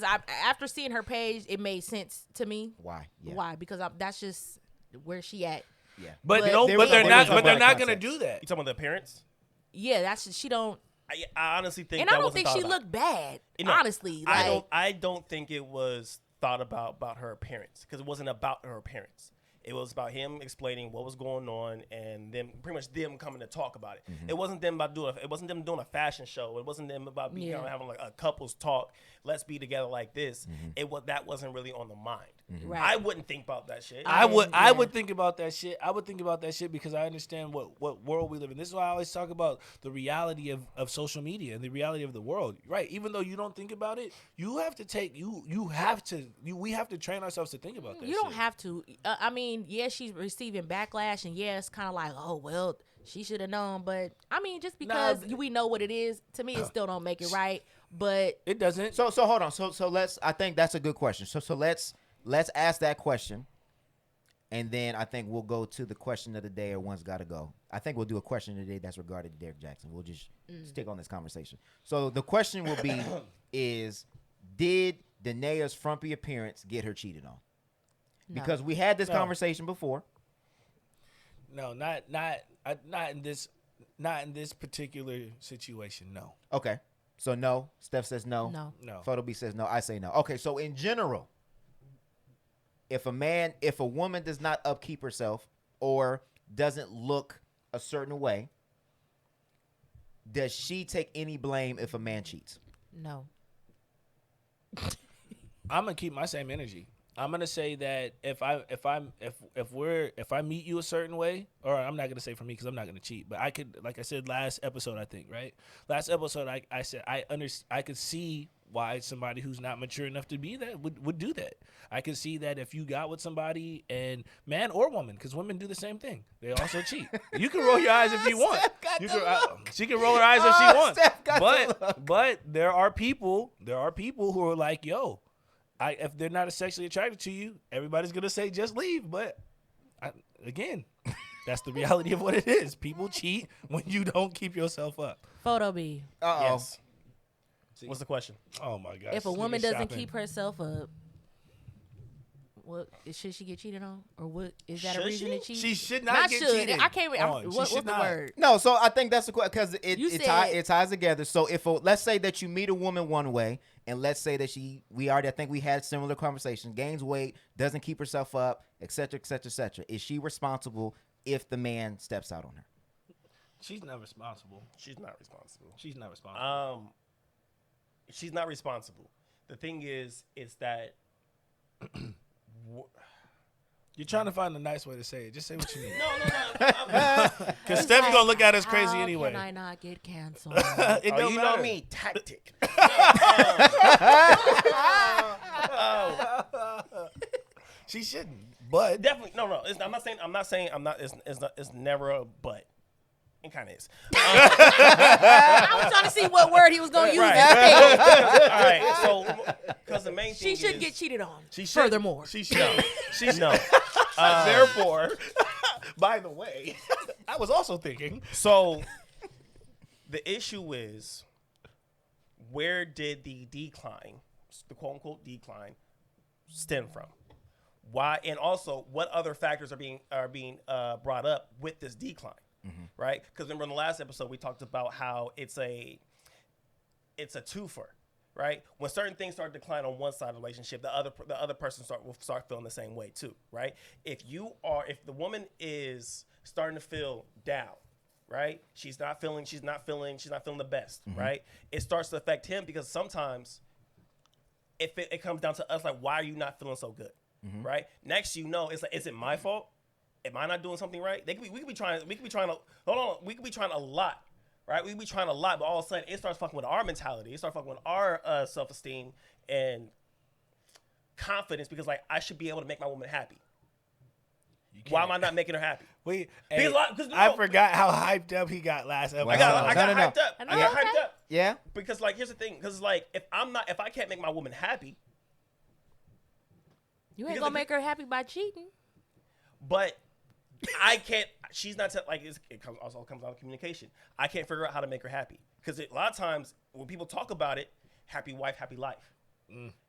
I after seeing her page, it made sense to me. Why? Yeah. Why? Because that's just where she at. Yeah. But But no, there but was- they're there not. was a But they're lot not of gonna context. do that. You talking about the appearance? Yeah, that's she don't. I honestly think And that I don't wasn't think she thought about. looked bad. No, Honestly, like I don't think it was thought about her appearance, because it wasn't about her appearance. It was about him explaining what was going on, and them pretty much them coming to talk about it. It wasn't them doing a fashion show. It wasn't them about Yeah. having like a couples talk. Let's be together like this. That wasn't really on the mind. Right. I wouldn't think about that shit. I yeah. would think about that shit. I would think about that shit because I understand what world we live in. This is why I always talk about the reality of social media and the reality of the world. Right. Even though you don't think about it, you have to we have to train ourselves to think about that. you don't shit. have to. I mean, yeah, she's receiving backlash, and yeah, it's kind of like, oh well, she should have known. But I mean, just because we know what it is, to me, it still don't make it right. But It doesn't. So hold on. So let's. I think that's a good question. So let's ask that question, and then I think we'll go to the question of the day. Everyone's got to go. I think we'll do a question of the day that's regarded to Derrick Jaxn. We'll just stick on this conversation. So the question will be: is did Danae's frumpy appearance get her cheated on? no. Because we had this No. conversation before. No, not in this particular situation. No. Okay. So no. Steph says no. No. Photo B says no. I say no. Okay. So in general, if a woman does not upkeep herself or doesn't look a certain way, does she take any blame if a man cheats? no. I'm gonna keep my same energy. I'm gonna say that if I meet you a certain way, or I'm not gonna say for me because I'm not gonna cheat, but I could, like I said last episode, I think, right? Last episode, I said I could see why somebody who's not mature enough to be that would do that. I could see that if you got with somebody, and man or woman, because women do the same thing, they also cheat. You can roll your eyes if you want. She can roll her eyes if she wants. Steph got the look. But there are people who are like, yo, if they're not sexually attracted to you, everybody's gonna say just leave. But again, that's the reality of what it is. People cheat when you don't keep yourself up. Photo B. Uh-oh. Yes. What's the question? Oh my gosh. If a woman doesn't keep herself up, what should she get cheated on, or what is that a Should reason she? to cheat? She should not Not get should. cheated I can't. on. She What's the should not. word? No, so I think that's the question because You it said- ties together. So let's say that you meet a woman one way, and let's say that I think we had similar conversations, gains weight, doesn't keep herself up, et cetera, et cetera, et cetera. Is she responsible if the man steps out on her? She's not responsible. She's not responsible. She's not responsible. She's not responsible. The thing is that You're trying to find a nice way to say it. Just say what you mean. no. Because Steph's gonna look at us crazy How anyway. can I not get canceled? It don't you matter. know me, tactic. She shouldn't. But Definitely, no. I'm not saying. It's never a but. It kind of is. I was trying to see what word he was gonna use. Right. instead. All right. So, because the main She thing should is, get cheated on. She should. Furthermore, She should. No. therefore, by the way, I was also thinking. So, the issue is, where did the decline, the quote unquote decline, stem from? Why, and also what other factors are being brought up with this decline, right? Because remember in the last episode we talked about how it's a twofer, right? When certain things start to decline on one side of the relationship, the other person will start feeling the same way too, right? If the woman is starting to feel down, right? She's not feeling the best, right? It starts to affect him because sometimes if it comes down to us, like, why are you not feeling so good? Right? Next, it's like, is it my fault? Am I not doing something right? We could be trying a lot, right? We could be trying a lot, but all of a sudden it starts fucking with our mentality. It starts fucking with our self-esteem and confidence because, like, I should be able to make my woman happy. Why am I not making her happy? Wait, Because I forgot how hyped up he got last episode. I got hyped up. I got hyped up. Yeah. Because like, here's the thing. Because like, if I can't make my woman happy, You ain't gonna make her happy by cheating. but I can't. She's not also comes out of communication. I can't figure out how to make her happy because a lot of times when people talk about it, happy wife, happy life,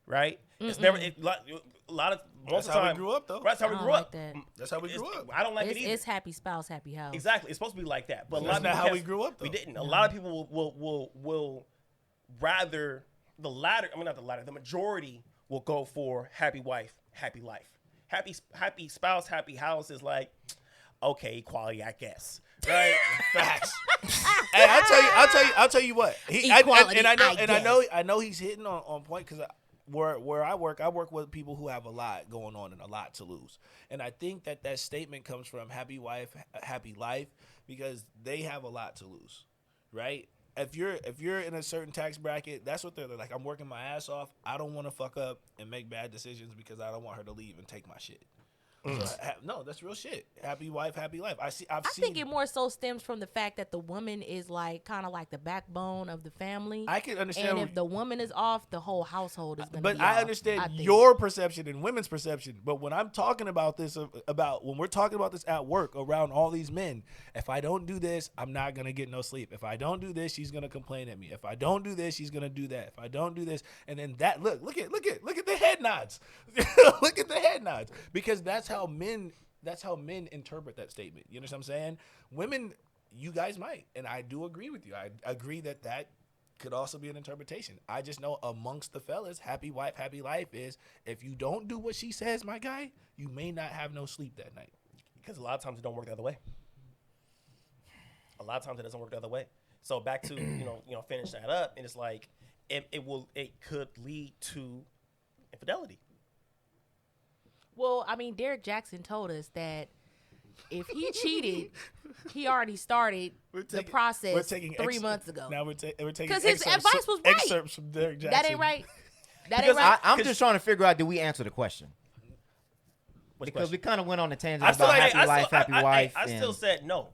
right? It's never a lot of most That's of the how we time. grew up, though. Right, that's how we I grew don't up. like that. That's how we grew up. I don't like it either. It's happy spouse, happy house. Exactly, it's supposed to be like that. But a lot That's of not people how we can't- grew up, though. We didn't. A lot of people will rather the latter. I mean, not the latter. The majority will go for happy wife, happy life. Happy spouse, happy house is like, okay, equality, I guess. Right? Facts. Hey, I'll tell you what. Equality, I know he's hitting on point because where I work with people who have a lot going on and a lot to lose. And I think that statement comes from happy wife, happy life because they have a lot to lose, right? If you're in a certain tax bracket, that's what they're like. I'm working my ass off. I don't want to fuck up and make bad decisions because I don't want her to leave and take my shit. So, no, that's real shit. Happy wife, happy life. I think it more so stems from the fact that the woman is like kind of like the backbone of the family. I can understand. And if the woman is off, the whole household is going to But be I off, understand I think. your perception and women's perception. But when I'm talking about this, when we're talking about this at work around all these men, if I don't do this, I'm not going to get no sleep. If I don't do this, she's going to complain at me. If I don't do this, she's going to do that. If I don't do this, and then that, look at the head nods. Look at the head nods. Because that's how men interpret that statement. You know what I'm saying? Women, you guys might, and I do agree with you. I agree that could also be an interpretation. I just know amongst the fellas, happy wife, happy life is if you don't do what she says, my guy, you may not have no sleep that night. Because a lot of times it don't work the other way. A lot of times it doesn't work the other way. So back to finish that up, and it's like it could lead to infidelity. Well, I mean, Derrick Jaxn told us that if he cheated, he already started the process 3 months ago. Now we're taking because his advice was right. Excerpts from Derrick Jaxn. That ain't right. That ain't right. I'm just trying to figure out, do we answer the question? Because we kind of went on a tangent about happy life, happy wife. I still said no.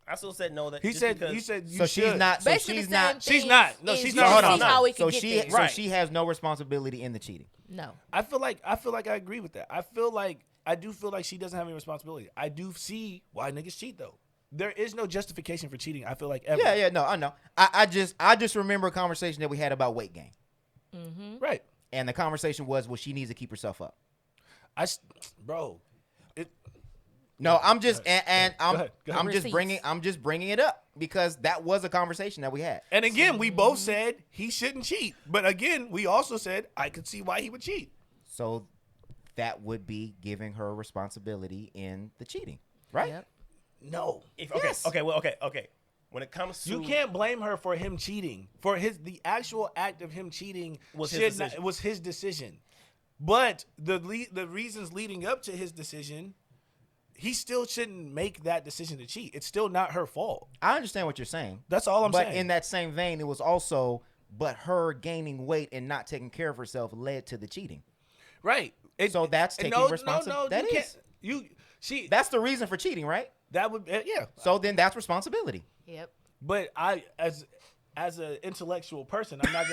I still said no. That you said you so should. She's not. So she's not. She's not. No, she's not. Hold on. How So she has no responsibility in the cheating. No. I feel like I agree with that. I do feel like she doesn't have any responsibility. I do see why niggas cheat though. There is no justification for cheating. I feel like ever. Yeah, no, I know. I just remember a conversation that we had about weight gain. Mm-hmm. Right. And the conversation was, well, she needs to keep herself up. No, I'm just I'm just bringing it up because that was a conversation that we had. And again, we both said he shouldn't cheat, but again, we also said I could see why he would cheat. So that would be giving her responsibility in the cheating, right? Yep. No. Okay. When it comes to, you can't blame her for him cheating. For the actual act of him cheating was his decision. But the reasons leading up to his decision, he still shouldn't make that decision to cheat. It's still not her fault. I understand what you're saying. That's all I'm saying. But in that same vein, it was also, but her gaining weight and not taking care of herself led to the cheating. Right. So that's taking responsibility. That's the reason for cheating, right? That would, yeah. So then that's responsibility. Yep. But as an intellectual person, I'm not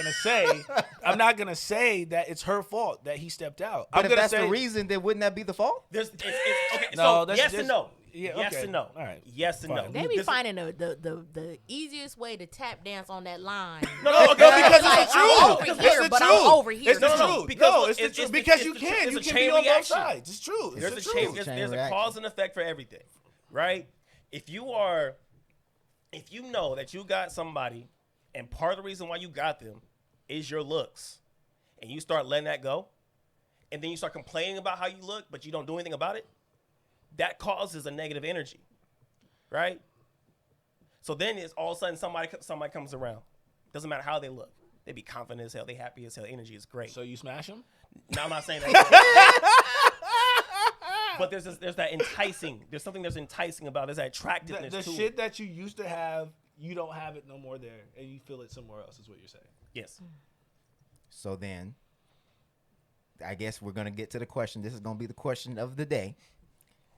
gonna say that it's her fault that he stepped out. But if that's the reason, then wouldn't that be the fault? Yes and no. Yeah, yes okay. and no. All right. Yes and no. They be finding the easiest way to tap dance on that line. No, because like, it's the truth. I'm over here, but I'm over here. It's the truth. Because it's the truth. Because you can be on both sides. It's true. There's a cause and effect for everything, right? If you know that you got somebody, and part of the reason why you got them is your looks, and you start letting that go, and then you start complaining about how you look, but you don't do anything about it, that causes a negative energy, right? So then it's all of a sudden somebody comes around. Doesn't matter how they look. They be confident as hell. They happy as hell. Energy is great. So you smash them? No, I'm not saying that. But there's that enticing. There's something that's enticing about it. There's that attractiveness the to shit that you used to have, you don't have it no more there, and you feel it somewhere else is what you're saying. Yes. So then, I guess we're going to get to the question. This is going to be the question of the day.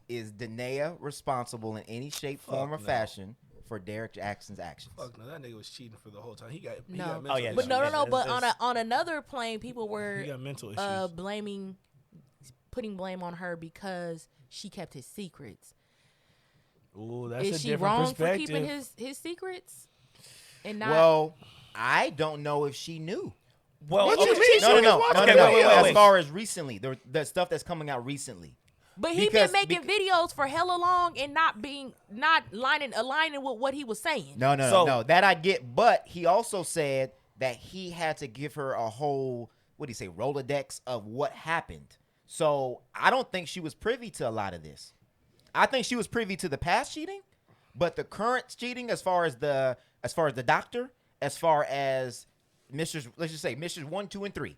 is Danae responsible in any shape, form, or fashion for Derrick Jaxn's actions? Fuck no, that nigga was cheating for the whole time. He got No. mental Oh, yeah, But issues. no. But on another plane, people He were got mental issues. putting blame on her because she kept his secrets. Ooh, that's Is a she different wrong for perspective. keeping his secrets? And not Well, I don't know if she knew. Well, What you okay. mean? No. Okay, wait. As far as recently, the stuff that's coming out recently. But he Because- been making videos for hella long and not aligning with what he was saying. No. That I get. But he also said that he had to give her a whole, what do you say, Rolodex of what happened. So I don't think she was privy to a lot of this. I think she was privy to the past cheating, but the current cheating, as far as the doctor, as far as Mrs. Let's just say Mrs. 1, 2, and 3.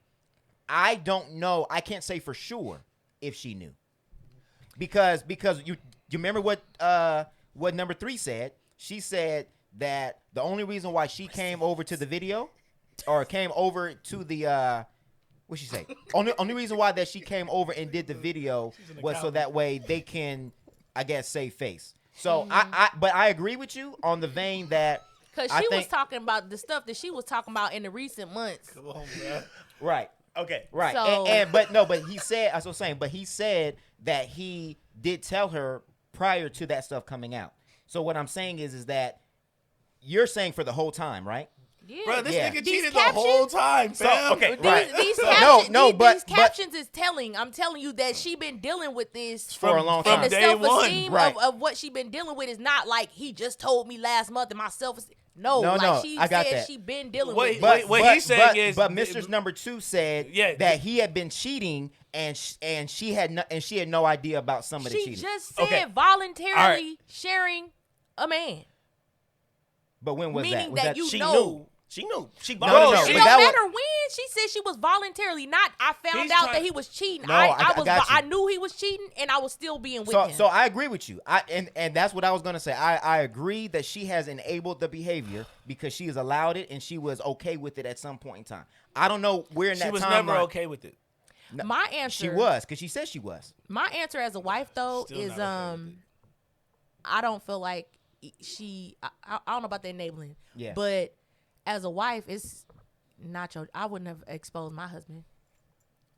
I don't know. I can't say for sure if she knew. Because you remember what number 3 said? She said that the only reason why she came over to the video, or came over to the what'd she say? only reason why that she came over and did the video was so that way they can, I guess, save face. So but I agree with you on the vein that Because she was talking about the stuff that she was talking about in the recent months. Come on, bro. right. Okay. Right. So- But he said, as I was saying, but he said that he did tell her prior to that stuff coming out. So what I'm saying is that you're saying for the whole time, right? Yeah. Bro, this Yeah. nigga These cheated the whole time, So, fam. okay, These, right. these So- captions, but these captions is telling. I'm telling you that she been dealing with this for a long from time. and the day one. self-esteem Right. of what she been dealing with is not like he just told me last month and my self-esteem. No, No, like she I got said that. she been dealing Wait, with wait, this. wait. He's saying is- but Mistress number 2 said Yeah, that he had been cheating and she had no idea about some of the She cheating. just said Okay. voluntarily All right. sharing a man. But when was Meaning that? Was that you She know. knew. She knew. She No, volunteered. no, It but don't that matter when. She said she was voluntarily. Not I found He's out trying- that he was cheating. No, I I got you. I knew he was cheating and I was still being with him. So I agree with you. And that's what I was gonna say. I agree that she has enabled the behavior because she has allowed it and she was okay with it at some point in time. I don't know where in She that was timeline. never okay with it. my answer, She was, because she said she was. my answer as a wife though Still is not okay with it. I don't feel like she. I don't know about the enabling. Yeah. But as a wife, it's not your. I wouldn't have exposed my husband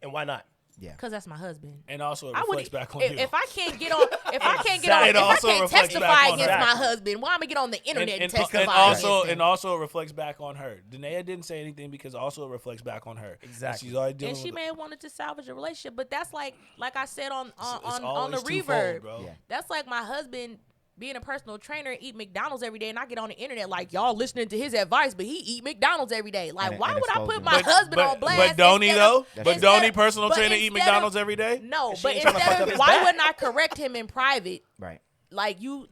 And why not? Yeah. because that's my husband. And also, it I reflects would back on if, you. if I can't get on if I can't get on It if I also can't reflects testify back on against her. my husband, why am I get on the internet and, testify and also against him? it reflects back on her. Danae didn't say anything because also it reflects back on her. Exactly. She's already dealing And she with may have wanted to salvage a relationship, but that's like I said on It's on the always twofold, reverb. bro. Yeah. That's like my husband being a personal trainer and eat McDonald's every day, and I get on the internet like y'all listening to his advice, but he eat McDonald's every day. Like, And- why and would I expose put him. my husband on blast? But don't he instead though? of- But instead don't he of- personal but trainer eat instead of- McDonald's every day? No, She but ain't tryna fuck instead up of his why back. wouldn't I correct him in private? Right. Like you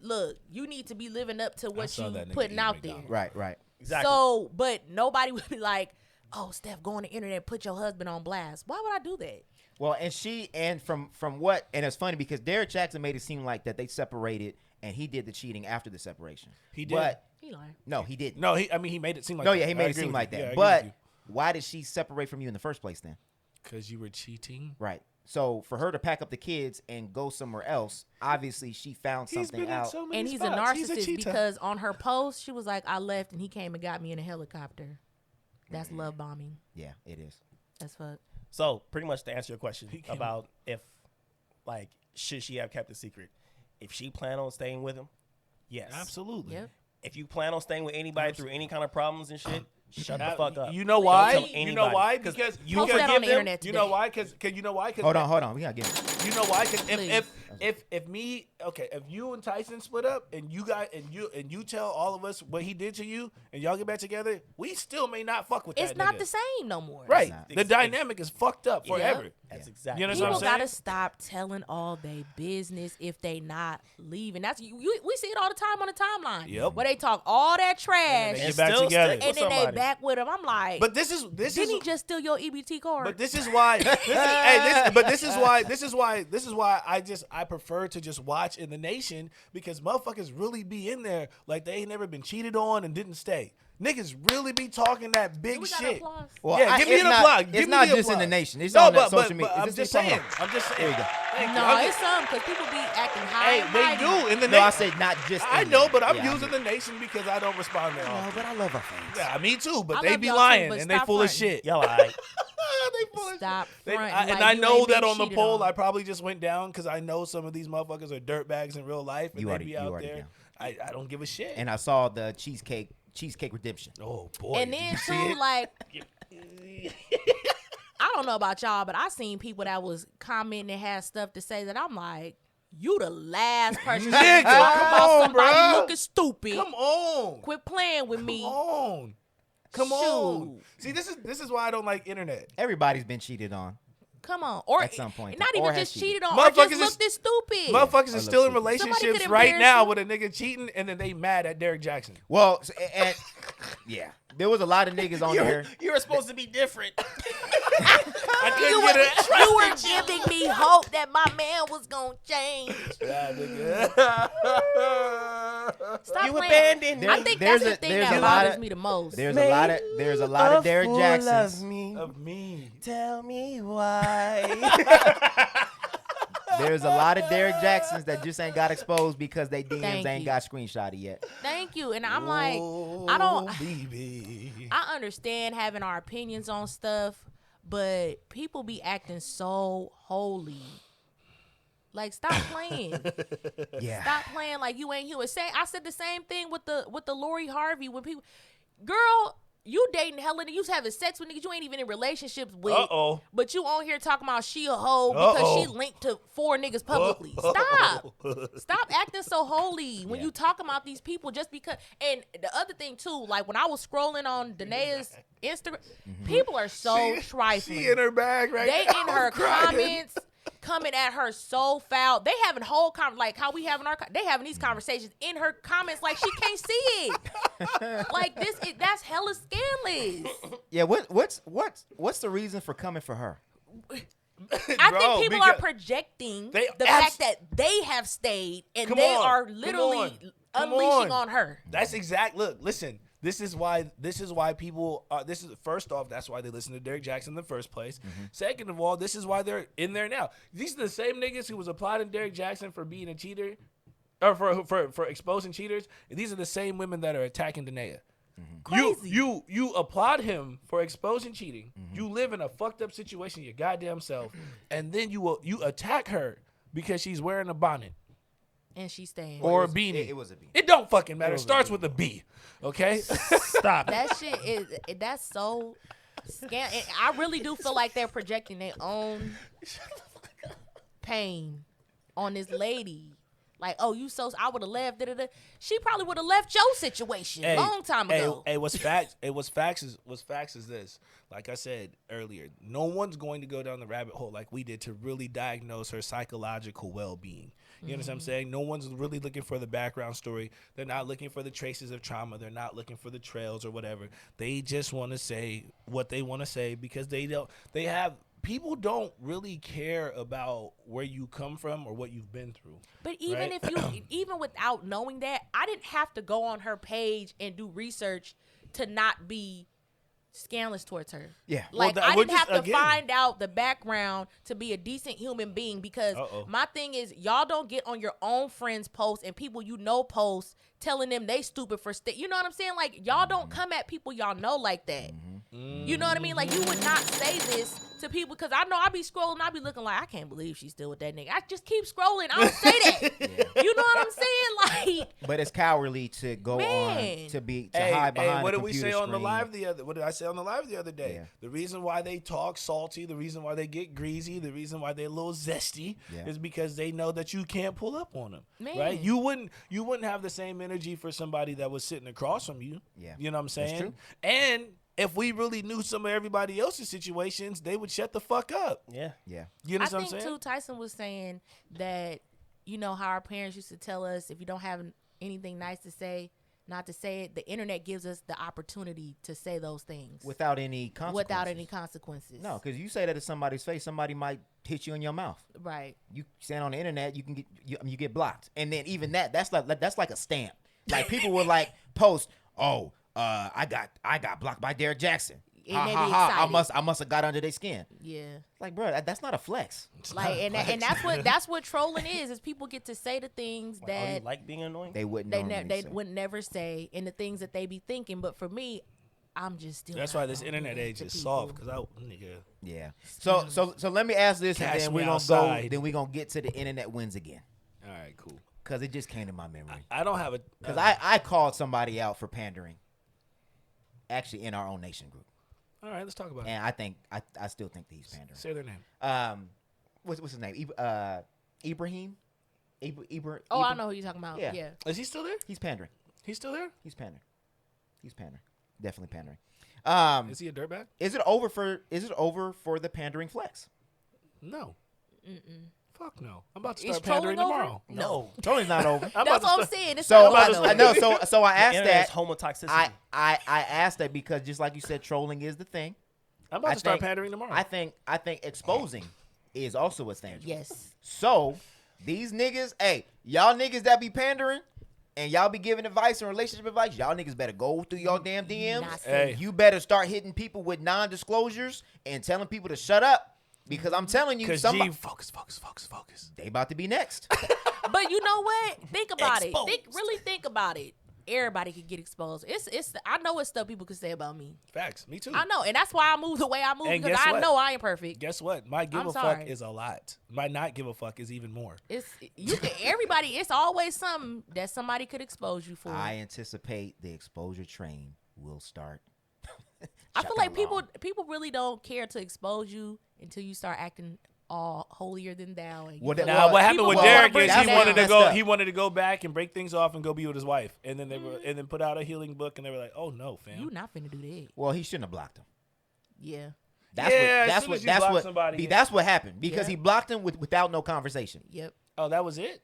need to be living up to what saw you that nigga putting eat out there. McDonald's. Right. Exactly. So, but nobody would be like, "Oh, Steph, go on the internet, and put your husband on blast." Why would I do that? Well, and from what, and it's funny because Derrick Jaxn made it seem like that they separated and he did the cheating after the separation. He did. But He lying. no, he didn't. No, he made it seem like No, that. yeah, he I made it agree seem with like you. that. Yeah, I agree But with you. why did she separate from you in the first place then? Because you were cheating. Right. So for her to pack up the kids and go somewhere else, obviously she found He's something been in out. so many And he's a spots. He's narcissist cheater. because on her post, she was like, "I left and he came and got me in a helicopter." That's love bombing. Yeah, it is. That's fuck. So pretty much to answer your question He can- about if, like, should she have kept it secret? If she planned on staying with him, yes. Absolutely. Yep. If you plan on staying with anybody through any kind of problems and shit, shut the fuck up. You know why? Don't tell You know why? anybody. Because you Post can that give on the them. internet you today. know why? Because you know why? Hold on. We gotta get it. You know why? Because Please. if me, okay, if you and Tyson split up and you tell all of us what he did to you and y'all get back together, we still may not fuck with that. It's not nigga. the same no more. Right. not. The dynamic is fucked up forever. That's exactly. You know what People I'm saying? gotta stop telling all they business if they not leaving. That's we see it all the time on the timeline. Yep. Where they talk all that trash They And get back still together. stick and with then they somebody. back with them. I'm like, But this is didn't he just steal your EBT card? But this is why. This is why I prefer to just watch in the nation because motherfuckers really be in there like they ain't never been cheated on and didn't stay. Niggas really be talking that big we got shit. applause? Well, Yeah, give me it's an not- applause. It's Give me not the just in the applause. nation. It's No, on but social media. I'm It's just just saying. online. I'm just saying. There you go. No, it's some because people be acting high. Hey, they do in the No, I nation. said not just. I in know, there. but I'm Yeah, I using know. the nation because I don't respond that No, often. but I love our fans. Yeah, me too. But I they love be y'all too, lying but and they stop full of fronting. shit. Yo, I. They full of Stop They- fronting and like I you know ain't that been on the cheated poll, on. I probably just went down because I know some of these motherfuckers are dirtbags in real life, and You they already- be you out already there. down. I don't give a shit. And I saw the cheesecake redemption. Oh boy! And did then you see too, it? like, I don't know about y'all, but I seen people that was commenting and had stuff to say that I'm like, you the last person to Nigga, talk come about on, somebody bruh. looking stupid. Come on, Quit playing with me. Come on, come on. Shoot. See, this is why I don't like internet. Everybody's been cheated on. Come on. Or At some point, not or even has just cheated. cheated on, or Motherfuckers just is- looked this stupid. Motherfuckers Or are still in look stupid. Somebody relationships could right embarrass now you. with a nigga cheating, and then they mad at Derrick Jaxn. Well, and yeah, there was a lot of niggas on there. You were supposed to be different. I couldn't You get were, it. you were giving me hope that my man was gonna change. Yeah, nigga. Stop You playing. abandoned I me. think There's that's a- the thing there's that a lot bothers of- me the most. There's a lot of Derrick Jacksons. Of me. Tell me why. There's a lot of Derrick Jacksons that just ain't got exposed because they DMs Thank ain't you. got screenshotted yet. Thank you. And I'm like, I don't. Oh, baby. I understand having our opinions on stuff, but people be acting so holy. Like, stop playing. Yeah. Stop playing like you ain't human. I said the same thing with the Lori Harvey when people, girl, you dating hella niggas, you having sex with niggas you ain't even in relationships with. Uh-oh. But you on here talking about she a hoe because she linked to 4 niggas publicly. Stop. Stop acting so holy when Yeah. you talk about these people just because. And the other thing too, like when I was scrolling on Danae's Instagram, people are so trifling. She in her bag right They now. in her I'm crying. comments coming at her so foul. They having whole like how we having they having these conversations in her comments like she can't see it. Like that's hella scandalous. Yeah, what's the reason for coming for her? I Bro, think people are because projecting they the fact that they have stayed and Come they on, are come literally on, come unleashing on. on her. That's exact. Look, listen. This is why people. This is first off. That's why they listen to Derrick Jaxn in the first place. Second of all, this is why they're in there now. These are the same niggas who was applauding Derrick Jaxn for being a cheater, or for exposing cheaters. And these are the same women that are attacking Danae. Crazy. You applaud him for exposing cheating. You live in a fucked up situation your goddamn self, and then you attack her because she's wearing a bonnet. And she's staying. Or a beanie. It was a beanie. It don't fucking matter. It starts with a B. Okay? Stop. That shit is that's so scam. And I really do feel like they're projecting their own pain on this lady. Like, oh, you so I would have left. Da-da-da. She probably would have left your situation long time ago. Hey, what's facts is this. Like I said earlier, no one's going to go down the rabbit hole like we did to really diagnose her psychological well-being. You understand what I'm saying? No one's really looking for the background story. They're not looking for the traces of trauma. They're not looking for the trails or whatever. They just want to say what they want to say because people don't really care about where you come from or what you've been through. But even right? if you, even without knowing that, I didn't have to go on her page and do research to not be scandalous towards her. Yeah. Like, Well, I we're didn't have just- to again- find out the background to be a decent human being because my thing is y'all don't get on your own friends' posts and people you know posts telling them they stupid for you know what I'm saying? Like, y'all don't come at people y'all know like that. You know what I mean? Like, you would not say this to people because I know I be scrolling, I be looking like, I can't believe she's still with that nigga. I just keep scrolling. I don't say that. You know what I'm saying? Like, But it's cowardly to go Man. on to hide behind what a did we say computer on the screen. live what did I say on the live the other day? Yeah. The reason why they talk salty, the reason why they get greasy, the reason why they're a little zesty Yeah. is because they know that you can't pull up on them. Man. Right? You wouldn't have the same energy for somebody that was sitting across from you. Yeah. You know what I'm That's saying? true. And if we really knew some of everybody else's situations, they would shut the fuck up. Yeah. Yeah. You know I what I'm think saying? too, Tyson was saying that, you know, how our parents used to tell us if you don't have anything nice to say, not to say it. The internet gives us the opportunity to say those things Without any consequences. No, because you say that to somebody's face, somebody might hit you in your mouth. Right. You stand on the internet, you get blocked, and then even that's like a stamp. Like people will like post, I got blocked by Derrick Jaxn. it Ha may ha be ha! excited. I must have got under their skin. Yeah. Like, bro, that's not a flex. Like and that's what trolling is people get to say the things Like, oh, you that like being annoying? They wouldn't. they normally they say. would never say and the things that they be thinking. But for me, I'm just still. That's not why this gonna do internet that age to is people. soft. Cause nigga. Yeah. So let me ask this, and Catch then me we're gonna outside. go. Then we're gonna get to the internet wins again, All right, cool. because it just came to my memory. I don't have a. Because I called somebody out for pandering. Actually, in our own nation group, All right, let's talk about it. and I think I still think that he's pandering. Say their name. What's his name? Ibrahim. Oh, I know who you're talking about. Yeah. Yeah. Is he still there? He's pandering. He's still there? He's pandering. He's pandering. Definitely pandering. Is he a dirtbag? Is it over for the pandering flex? No. Fuck no. I'm about to Is start trolling pandering over? tomorrow. No. Trolling's not over. I'm That's about to what I'm start- saying. It's So not over. I know. So I asked Internet is that. homotoxicity. I asked that because just like you said, trolling is the thing. I'm about I to start think- pandering tomorrow. I think exposing is also a thing. Yes. So these niggas, hey, y'all niggas that be pandering and y'all be giving advice and relationship advice, y'all niggas better go through your damn DMs. Not Hey. You better start hitting people with non-disclosures and telling people to shut up. Because I'm telling you, Because somebody, focus. they about to be next. But you know what? Think about it. Exposed. Really think about it. Everybody could get exposed. It's. I know it's stuff people could say about me. Facts. Me too. I know, and that's why I move the way I move And because guess I what? know I ain't perfect. Guess what? My give I'm a fuck sorry. is a lot. My not give a fuck is even more. It's you can everybody. It's always something that somebody could expose you for. I anticipate the exposure train will start. I feel like chugging along. people really don't care to expose you until you start acting all holier than thou. And you What feel the- Now, Well, what happened people with wanna Derrick break is you he down. wanted to Messed go. up. He wanted to go back and break things off and go be with his wife, and then and then put out a healing book, and they were like, "Oh no, fam." you not finna do that. Well, he shouldn't have blocked him. Yeah. That's Yeah, what. as That's soon what. as you That's block what. somebody- That's what happened because Yeah. he blocked him without no conversation. Yep. Oh, that was it.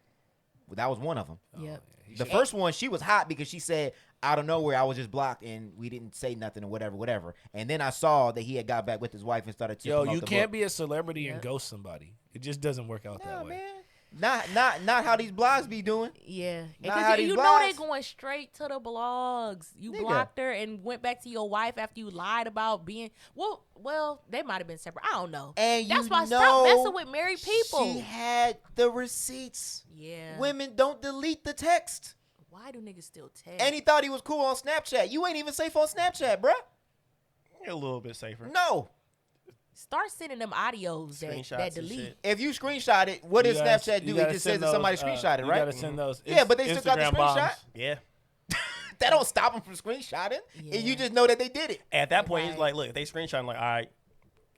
Well, that was one of them. Yep. The first one, she was hot because she said out of nowhere I was just blocked and we didn't say nothing or whatever. And then I saw that he had got back with his wife and started. tipping Yo, off you the can't book. be a celebrity and Yep. ghost somebody. It just doesn't work out that Nah, way. man. Not how these blogs be doing. Yeah. Not how Because these you know they blogs- going straight to the blogs. You Nigga. blocked her and went back to your wife after you lied about being well, they might have been separate. I don't know. And That's you why know stop messing with married people. She had the receipts. Yeah. Women don't delete the text. Why do niggas still text? And he thought he was cool on Snapchat. You ain't even safe on Snapchat, bruh. You're a little bit safer. No. Start sending them audios Screenshots that and delete. shit. If you screenshot it, what You does gotta- Snapchat you do? It gotta just send says that somebody those, screenshot it, You right? gotta send those. Yeah, but they still got the Instagram bombs. screenshot. Yeah. That don't stop them from screenshotting. Yeah. And you just know that they did it. At that point, he's Right. like, look, if they screenshot, I'm like, all right,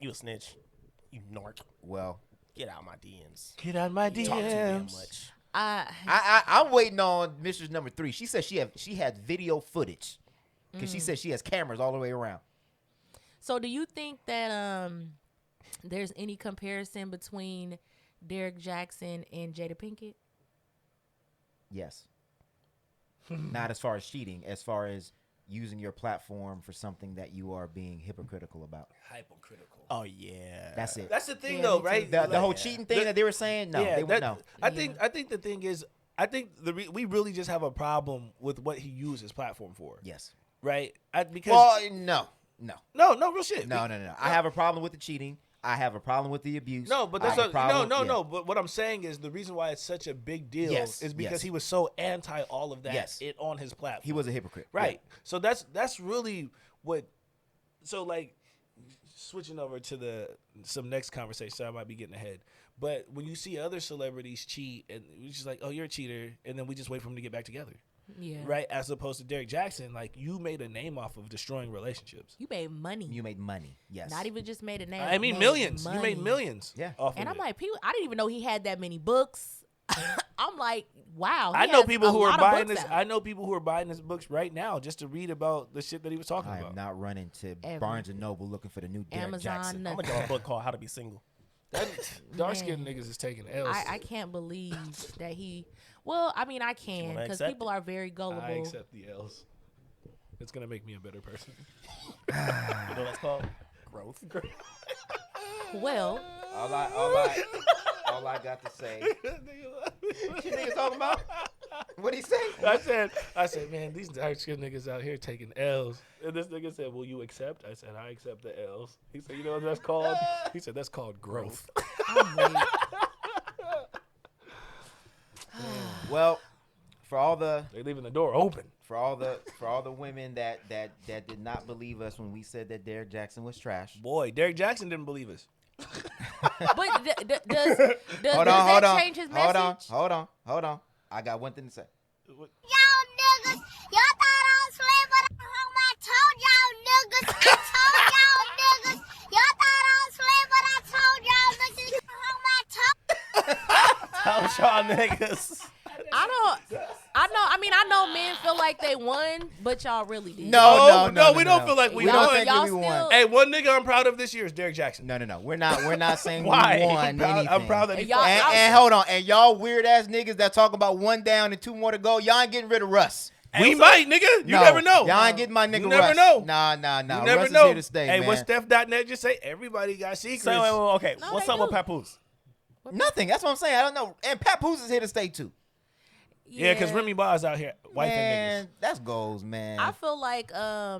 you a snitch. You narc. Well, Get out my DMs. Get out my Talk too damn DMs. much. I'm waiting on Mistress number 3. She said she had video footage because she said she has cameras all the way around. So do you think that there's any comparison between Derrick Jaxn and Jada Pinkett? Yes. Not as far as cheating, as far as using your platform for something that you are being hypocritical about. Hypocritical. Oh, yeah. That's it. That's the thing, Yeah, though, me too. right? The whole Like, cheating thing the- that they were saying, no, yeah, they would no. I think the thing is, I think we really just have a problem with what he used his platform for, Yes. right? Because Well, no. no, real shit. No. I have a problem with the cheating. I have a problem with the abuse. No, but I that's have a problem- yeah. no. But what I'm saying is the reason why it's such a big deal Yes, is because yes. he was so anti all of that Yes. on his platform. He was a hypocrite. right. So that's really what. So like switching over to some next conversation. So I might be getting ahead. But when you see other celebrities cheat, and we're just like, oh, you're a cheater, and then we just wait for them to get back together, Yeah. right? As opposed to Derrick Jaxn, like you made a name off of destroying relationships. You made money. You made money. Yes. Not even just made a name. I mean made millions. You money. made millions. Yeah. Off And of I'm it. like, people. I didn't even know he had that many books. I'm like, wow. I he know has people a who are lot of buying books this. out. I know people who are buying his books right now just to read about the shit that he was talking I about. am not running to Ever. Barnes and Noble looking for the new Derrick Amazon, Jackson. I'm going to draw a book called How to Be Single. That dark skinned niggas is taking L's. I can't believe that he. Well, I mean, I can wanna because accept people are very gullible. I accept the L's. It's gonna make me a better person. You know what that's called? Growth. Well, All I got to say. What you niggas talking about? What'd he say? I said, man, these dark skinned niggas out here taking L's. And this nigga said, will you accept? I said, I accept the L's. He said, you know what that's called? He said, that's called growth. Well, for all the They leaving the door open. for all the women that did not believe us when we said that Derrick Jaxn was trash. Boy, Derrick Jaxn didn't believe us. But does that change his message? Hold on. I got one thing to say. Y'all niggas, y'all thought I was slim, but I'm home. I told y'all niggas. I told y'all niggas. Y'all thought I was slim, but I told y'all niggas. I'm home. I told Tell y'all niggas. I know men feel like they won, but y'all really did. No, we don't feel like we don't won. think Y'all we won. still- Hey, one nigga I'm proud of this year is Derrick Jaxn. No. We're not saying Why? we won anything. I'm proud that he Y'all- And hold on. And y'all weird ass niggas that talk about 1 down and 2 more to go, y'all ain't getting rid of Russ. We might, nigga. You never know. Y'all ain't getting my nigga You never Russ. know. Nah. You never Russ know. is here to stay, Hey, man. what Steph.net just say? Everybody got secrets. So, okay, No, what's they up with do. Papoose? Nothing. That's what I'm saying. I don't know. And Papoose is here to stay too. Yeah, because Remy Ma's out here wifing Man, that's goals, man. I feel like I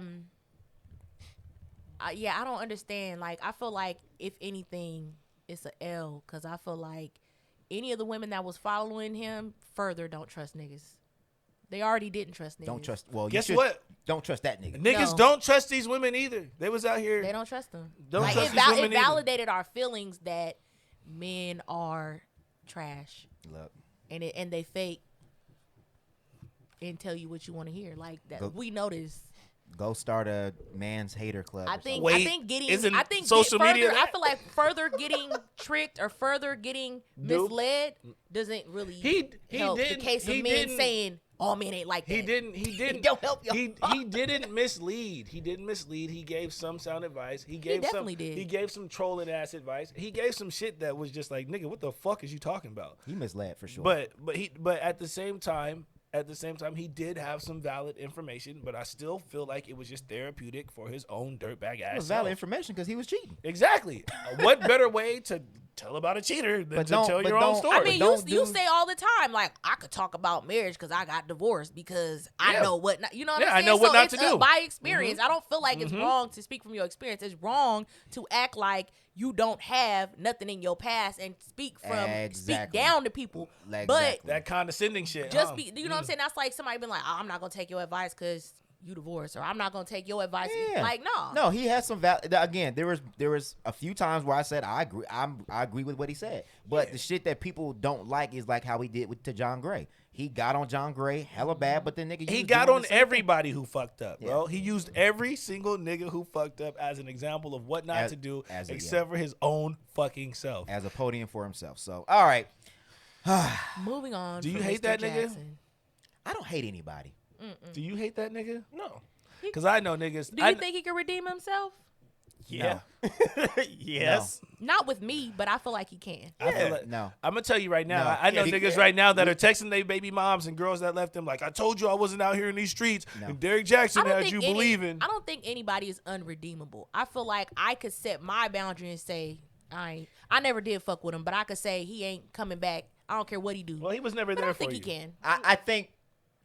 don't understand. Like, I feel like if anything, it's a L, because I feel like any of the women that was following him further don't trust niggas. They already didn't trust niggas. Don't trust. Well, Guess you should, what? Don't trust that nigga. niggas. No. Don't trust these women either. They was out here. They don't trust them. Don't Like, trust it, these women it either. validated our feelings that men are trash Look, and they fake and tell you what you want to hear. Like that, Go- we notice. go start a man's hater club. I or think Wait, I think getting isn't I think social further, media I that? feel like further getting tricked or further getting Nope. misled doesn't really He help the didn't- case of he men didn't- saying all men ain't like that. He didn't. Don't help y'all. He didn't mislead. He didn't mislead. He gave some sound advice. He gave definitely did. He gave some trolling ass advice. He gave some shit that was just like, nigga, what the fuck is you talking about? He misled for sure. But at the same time, he did have some valid information. But I still feel like it was just therapeutic for his own dirtbag ass. it was valid self. information because he was cheating. Exactly. What better way to tell about a cheater than But to don't- tell but your own don't- story? I mean, don't you do- say all the time, like, I could talk about marriage because I got divorced because I Yeah. know what not, you know what Yeah, I'm I saying? know what So not it's to do. by experience. I don't feel like it's wrong to speak from your experience. It's wrong to act like you don't have nothing in your past and speak Exactly. down to people. Exactly. But that condescending shit. just huh? be, you know what I'm saying? That's like somebody being like, oh, I'm not gonna take your advice because you divorced, or I'm not gonna take your advice. Yeah. Like, no. No, he has some again, there was a few times where I said I agree. I agree with what he said. But the shit that people don't like is like how he did to John Gray. He got on John Gray hella bad, but then nigga, He was got doing on the same thing. everybody who fucked up, bro. Yeah. He used every single nigga who fucked up as an example of what not to do, except for his own fucking self. as a podium for himself. So, all right, Moving on. Do you from hate Mr. that nigga? Jackson. I don't hate anybody. Do you hate that nigga? No. Because I know niggas. Do you think he can redeem himself? Yeah. Yes. Not with me, but I feel like he can. I feel like, No. I'm gonna tell you right now. No. I know Yeah, niggas right now that are texting their baby moms and girls that left them like, I told you I wasn't out here in these streets. No. And Derrick Jaxn had you any- believing. I don't think anybody is unredeemable. I feel like I could set my boundary and say, I never did fuck with him, but I could say he ain't coming back. I don't care what he do. Well, he was never But there I for think you. he can. I think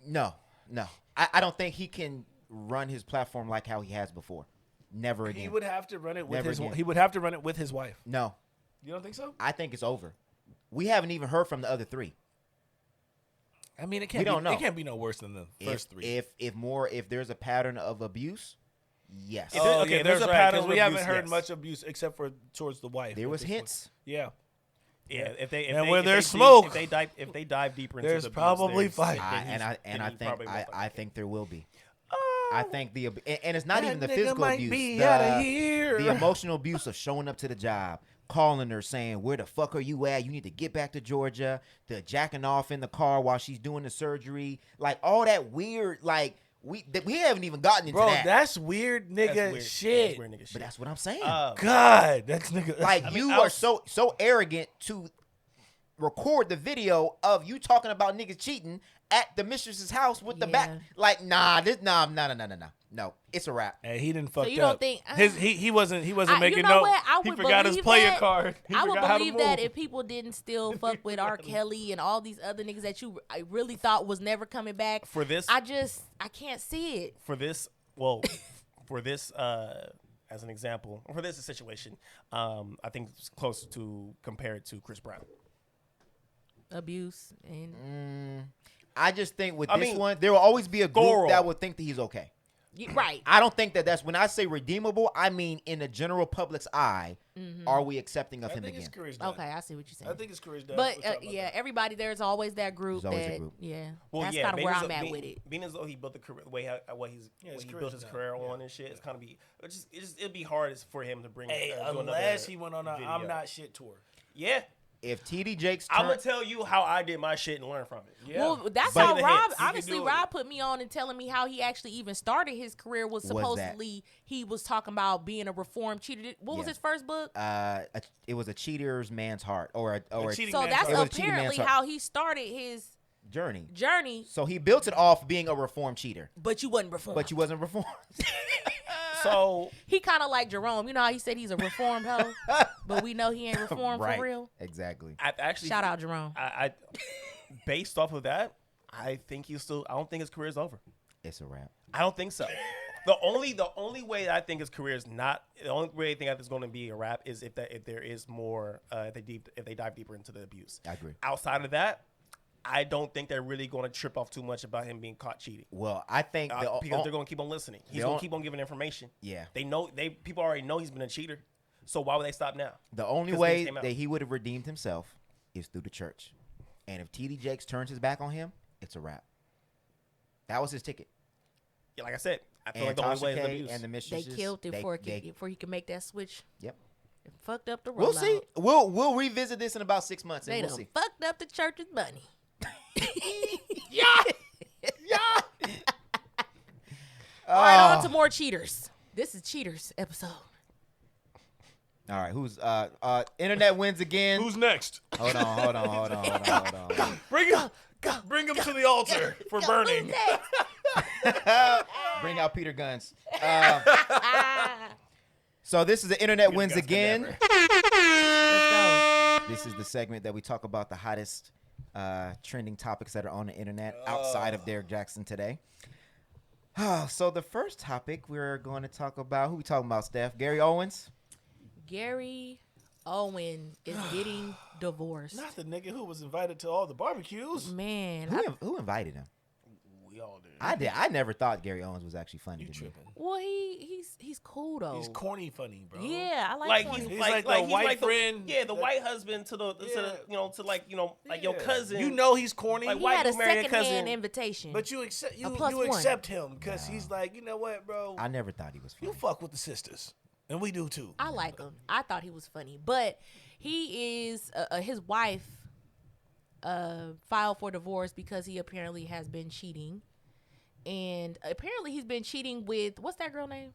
no. I don't think he can run his platform like how he has before. Never again. He would have to run it with Never his. again. He would have to run it with his wife. No, You don't think so? I think it's over. We haven't even heard from the other three. I mean, it We can't. don't know. It can't be no worse than the first three. If there's a pattern of abuse, yes. If there- Oh, okay, yeah, there's there's a right, pattern 'cause of we haven't abuse, heard yes. much abuse except for towards the wife. There at was this point. hints. Yeah. Yeah, if they And if where they, there's if smoke, they dive deeper into there's the abuse, probably there's- fight. then I he probably will think fight. I think there will be. I think and it's not that even the nigga physical might abuse. be The, outta here. the emotional abuse of showing up to the job, calling her saying, "Where the fuck are you at? You need to get back to Georgia." The jacking off in the car while she's doing the surgery, like all that weird. Like we haven't even gotten into Bro, that. that's weird nigga That's weird. shit. That's weird nigga shit. But that's what I'm saying. God, that's nigga. Like I mean, you I are was- so arrogant to record the video of you talking about niggas cheating at the mistress's house with the back. Like, no. It's a wrap. Hey, he didn't fuck up. So you don't think he wasn't making you know note. what? I He would forgot his believe player that. card. I would believe that if people didn't still fuck with R. Kelly and all these other niggas that I really thought was never coming back. For this, I can't see it. For this, as an example, for this situation, I think it's close to compare it to Chris Brown. Abuse and I just think with this one, there will always be a group that will think that he's okay. Right. I don't think that's when I say redeemable, I mean in the general public's eye, are we accepting of him again? Okay, I see what you're saying. I think his career's done. But everybody, there's always that group. There's always a group. Yeah. Well, that's kind of where I'm at with it. Being as though he built the career, the way what he built his career on and shit, it's kind of it'd be hard for him to bring. Unless he went on a I'm Not Shit tour. Yeah. If TD Jakes, I'm gonna tell you how I did my shit and learn from it. Yeah. Well, that's how Rob. Honestly, Rob put me on and telling me how he actually even started his career was supposedly he was talking about being a reformed cheater. What was his first book? It was A Cheater's Man's Heart, or so that's apparently how he started his journey. So he built it off being a reformed cheater. But you wasn't reformed. So he kind of like Jerome. You know how he said he's a reformed hoe, but we know he ain't reformed for real. Exactly. Shout out Jerome. I based off of that, I think I don't think his career is over. It's a wrap. I don't think so. The only way that I think his career is not, the only way I think that it's going to be a wrap is if there is more if they dive deeper into the abuse. I agree. Outside of that, I don't think they're really going to trip off too much about him being caught cheating. Well, I think because they're going to keep on listening. He's going to keep on giving information. Yeah. People already know he's been a cheater. So why would they stop now? The only way that he would have redeemed himself is through the church. And if TD Jakes turns his back on him, it's a wrap. That was his ticket. Yeah, like I said, I feel like the only way is abuse. And the mistresses, they killed it before he could make that switch. Yep. It fucked up the rollout. We'll see. We'll revisit this in about 6 months. They we'll done see. fucked up the church's money. Yeah. All right, on to more cheaters. This is Cheaters episode. All right, who's internet wins again? Who's next? Hold on. Bring him to the altar for burning. Bring out Peter Guns. So this is the internet wins again. Let's go. This is the segment that we talk about the hottest trending topics that are on the internet outside of Derrick Jaxn today. So the first topic we're going to talk about, who we talking about, Steph? Gary Owens? Gary Owens is getting divorced. Not the nigga who was invited to all the barbecues. Man. Who invited him? We all did. I did. I never thought Gary Owens was actually funny to me. Well, he's cool though. He's corny funny, bro. Yeah, I like corny. He's like the white friend. The white husband to your cousin. You know he's corny. Like he white had a married secondhand cousin. invitation. But you accept him because he's like, you know what, bro? I never thought he was funny. You fuck with the sisters. And we do too. I like him. I thought he was funny. But he is, his wife filed for divorce because he apparently has been cheating. And apparently he's been cheating with, what's that girl name?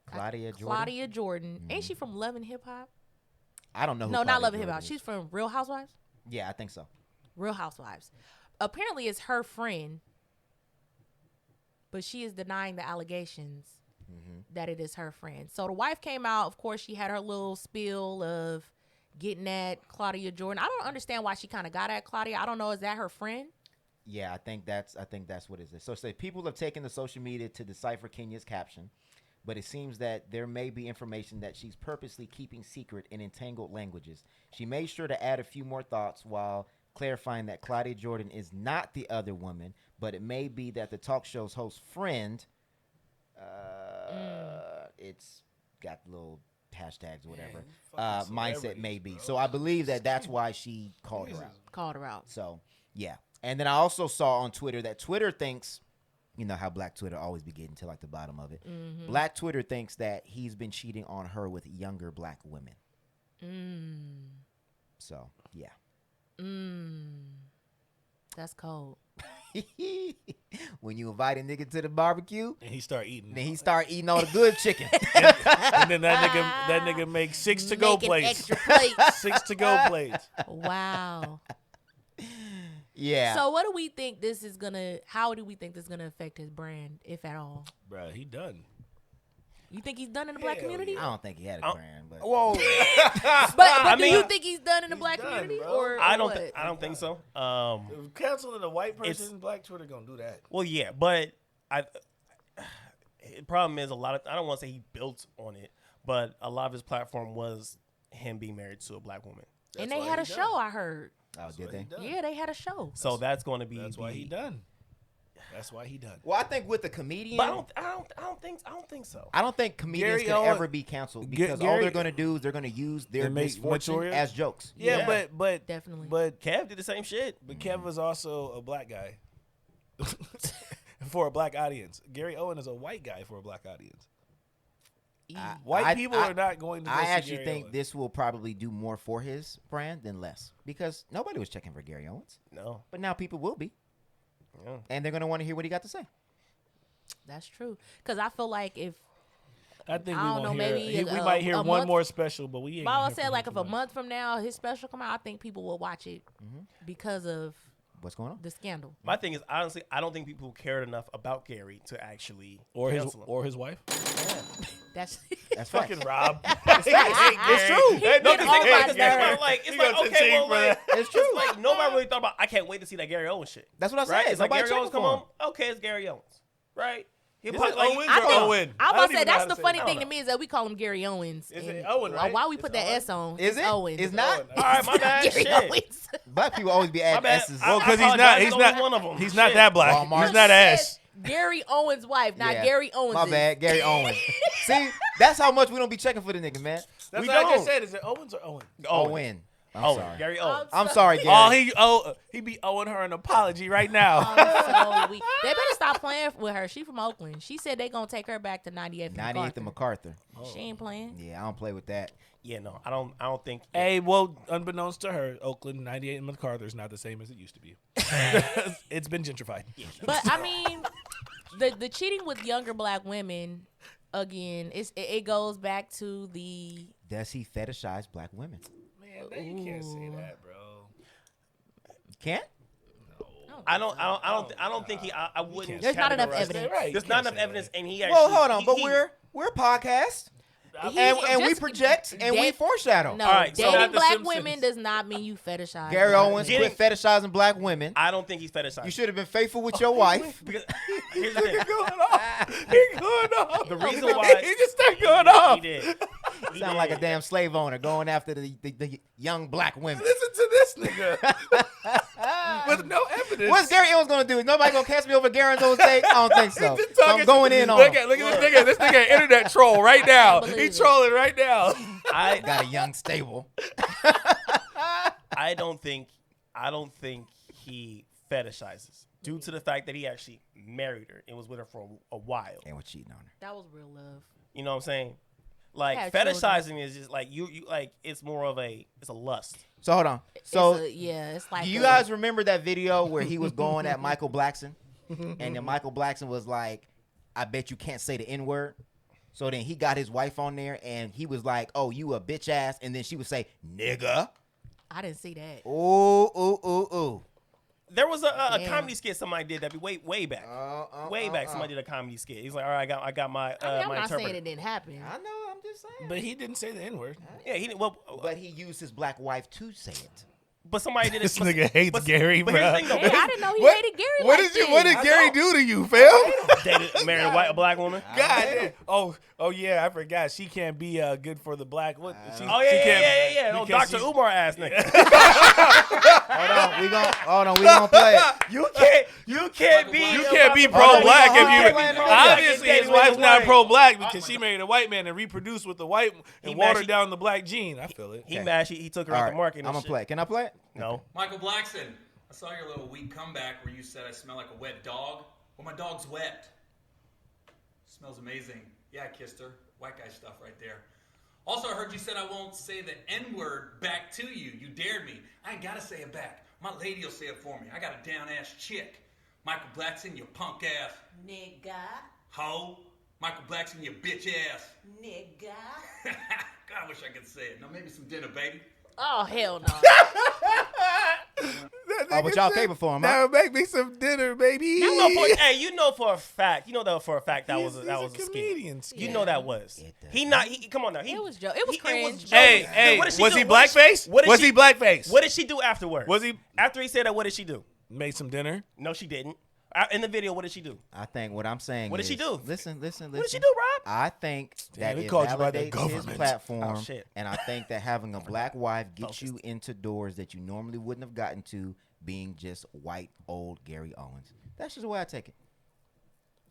Claudia Jordan. Claudia Jordan. Mm-hmm. Ain't she from Love and Hip Hop? I don't know who No, Claudia not Love and Jordan Hip Hop. is. She's from Real Housewives? Yeah, I think so. Real Housewives. Apparently it's her friend. But she is denying the allegations that it is her friend. So the wife came out. Of course, she had her little spiel of getting at Claudia Jordan. I don't understand why she kind of got at Claudia. I don't know. Is that her friend? Yeah, I think that's what it is. So say people have taken to social media to decipher Kenya's caption, but it seems that there may be information that she's purposely keeping secret in entangled languages. She made sure to add a few more thoughts while clarifying that Claudia Jordan is not the other woman, but it may be that the talk show's host friend, it's got little hashtags or whatever, mindset may be. So I believe that's why she called her out. So, yeah. And then I also saw on Twitter that Twitter thinks, you know how Black Twitter always be getting to like the bottom of it. Mm-hmm. Black Twitter thinks that he's been cheating on her with younger black women. So, yeah. That's cold. When you invite a nigga to the barbecue, and he start eating, then he start eating all the good chicken, and then that nigga makes 6 to-go plates. Extra plates. 6 to-go plates. Wow. Yeah. So what do we think this is gonna? How do we think this is gonna affect his brand, if at all? Bruh, he done. You think he's done in the black community? I don't think he had a brand, but Whoa. But do mean, you think he's done in the black done, community, bro. or I don't. what? I don't think so. Canceling a white It's- person, black Twitter gonna do that. Well, yeah, but the problem is a lot of. I don't want to say he built on it, but a lot of his platform was him being married to a black woman. And That's they why had a he show. done. I heard. oh, did they? Done. Yeah, they had a show. So that's going to be. That's why he done. That's why he done. Well, I think with the comedian, But I don't think so. I don't think comedians Gary can Owen- ever be canceled because all Gary- they're going to do is they're going to use their And make misfortune Victoria- as jokes. Yeah, Yeah. but Definitely. But Kev did the same shit. Kev was also a black guy for a black audience. Gary Owen is a white guy for a black audience. White people are not going to. Go I see actually Gary think Owen. this will probably do more for his brand than less because nobody was checking for Gary Owens, No. but now people will be, Yeah. and they're going to want to hear what he got to say. That's true. Because I feel like if I think I we don't won't know, hear. maybe We a- might hear a one month- more special, but we ain't. gonna Baba hear said, from like him if a too much. month from now his special come out, I think people will watch it because of What's going on? the scandal. My thing is, honestly, I don't think people cared enough about Gary to actually or his cancel him. or his wife. That's That's Fucking facts. Rob. It's true. He did all my It's nerves. like, He goes to okay, cheat well, for like, that. It's true. it's like nobody really thought about. I can't wait to see that Gary Owens shit. That's what I said. Right? It's like Nobody Gary Owens checking come for home. him. Okay, it's Gary Owens. Right? He'll Is probably, it like, Owens I or think Owen? I'm I about don't to say even know that's how the to funny say it. thing to me is that we call him Gary Owens. Is it And Owen, right? Why we It's put that Owen? S on? Is it? Owens. It's not. Owen. All right, my bad. Gary Shit. Owens. Black people always be My adding bad. S's. I- Well, because I he's apologize. not. He's Only not one of them. He's not Shit. that black. Walmart. He's not Ash. Gary Owens' wife, not Yeah. Gary Owens. My bad, Gary Owens. See, that's how much we don't be checking for the nigga, man. That's We what I just don't. said. Is it Owens or Owen? Owen. I'm Oh, sorry. Gary Owens. I'm sorry, Gary. He be owing her an apology right now. So they better stop playing with her. She from Oakland. She said they gonna take her back to 98th. 98th and MacArthur. She ain't playing. Yeah, I don't play with that. Yeah, no, I don't think. Hey, well, unbeknownst to her, Oakland 98 and MacArthur is not the same as it used to be. It's been gentrified. But I mean, the cheating with younger black women, again, it goes back to the. Does he fetishize black women? Man, you can't say that, bro. Can't? I don't think he. I wouldn't. There's not enough categorize evidence. that. Right, There's you not can't enough say evidence, and he actually. Well, hold on, he- but he- we're a podcast, He- and we just- project and we date- foreshadow. No, All right, so dating not The black Simpsons. women does not mean you fetishize. Gary black Owens women. quit fetishizing black women. I don't think he's fetishized. You should have been faithful with your wife. Because here's the thing. He going off. The reason why He just started going off. he did. He Sound did. like a damn slave owner going after the young black women. Listen to this nigga. With no evidence. What's Gary Owens gonna do? Is nobody gonna cast me over Gary Owens' take? I don't think so. Just So talking I'm going to- in on look him. at this nigga. This nigga internet troll right now. believe He's it. trolling right now. I Got a young stable. don't think he fetishizes due to the fact that he actually married her and was with her for a while. And we're cheating on her. That was real love. You know what I'm saying? Like Yeah, fetishizing is just like you like it's more of a lust. So hold on. So It's like do you guys remember that video where he was going at Michael Blackson? And then Michael Blackson was like, I bet you can't say the N-word. So then he got his wife on there and he was like, oh, you a bitch ass. And then she would say, nigga. I didn't see that. Ooh, ooh, ooh, ooh. There was a Damn. comedy skit somebody did that way back. Way back somebody did a comedy skit. He's like, all right, I got my I mean, I'm my not saying interpreter. it didn't happen. I know, I'm just saying. But he didn't say the N-word. Yeah, he didn't. Well, But he used his black wife to say it. but somebody did it. This nigga hates Gary, But here's the bro. thing, though. Hey, I didn't know he What- hated Gary What like did you? What this. did Gary do to you, fam? Dated, married a black woman. God damn. Oh yeah, I forgot. She can't be good for the black. What? She, Oh she can't, yeah. No, because Dr. she- Umar ass nigga. Hold on, we gonna play it. You can't be. You can't be Hold on, pro-black hold on, if hold on, you. hold on. Obviously, his wife's not pro-black because she married a white man and reproduced with the white and He watered mashed- down the black gene. I feel it. He mad. He took her All out right, the market. I'm and gonna shit. play it. Can I play it? No. Michael Blackson, I saw your little weak comeback where you said I smell like a wet dog. Well, my dog's wet. Smells amazing. Yeah, I kissed her. White guy stuff right there. Also, I heard you said I won't say the N-word back to you. You dared me. I ain't gotta say it back. My lady will say it for me. I got a down-ass chick. Michael Blackson, you punk ass. Nigga, Ho. Michael Blackson, you bitch ass. nigga. God, I wish I could say it. Now maybe some dinner, baby. Oh hell no. That Oh, but y'all came before him, huh? Now make me some dinner, baby. You know for a fact that was a comedian. scheme. You know that was. He come on now. It was Joe. It was cringe. Hey, What did she was do? he blackface? Was he blackface? What did she do afterwards? Was he after he said that? What did she do? made some dinner? No, she didn't. In the video, what did she do? I think what I'm saying. What did she do? Listen. What did she do, Rob? I think that they it called you by the validates his government. platform, Oh, shit. and I think that having a black wife gets you into doors that you normally wouldn't have gotten to, being just white old Gary Owens. That's just the way I take it.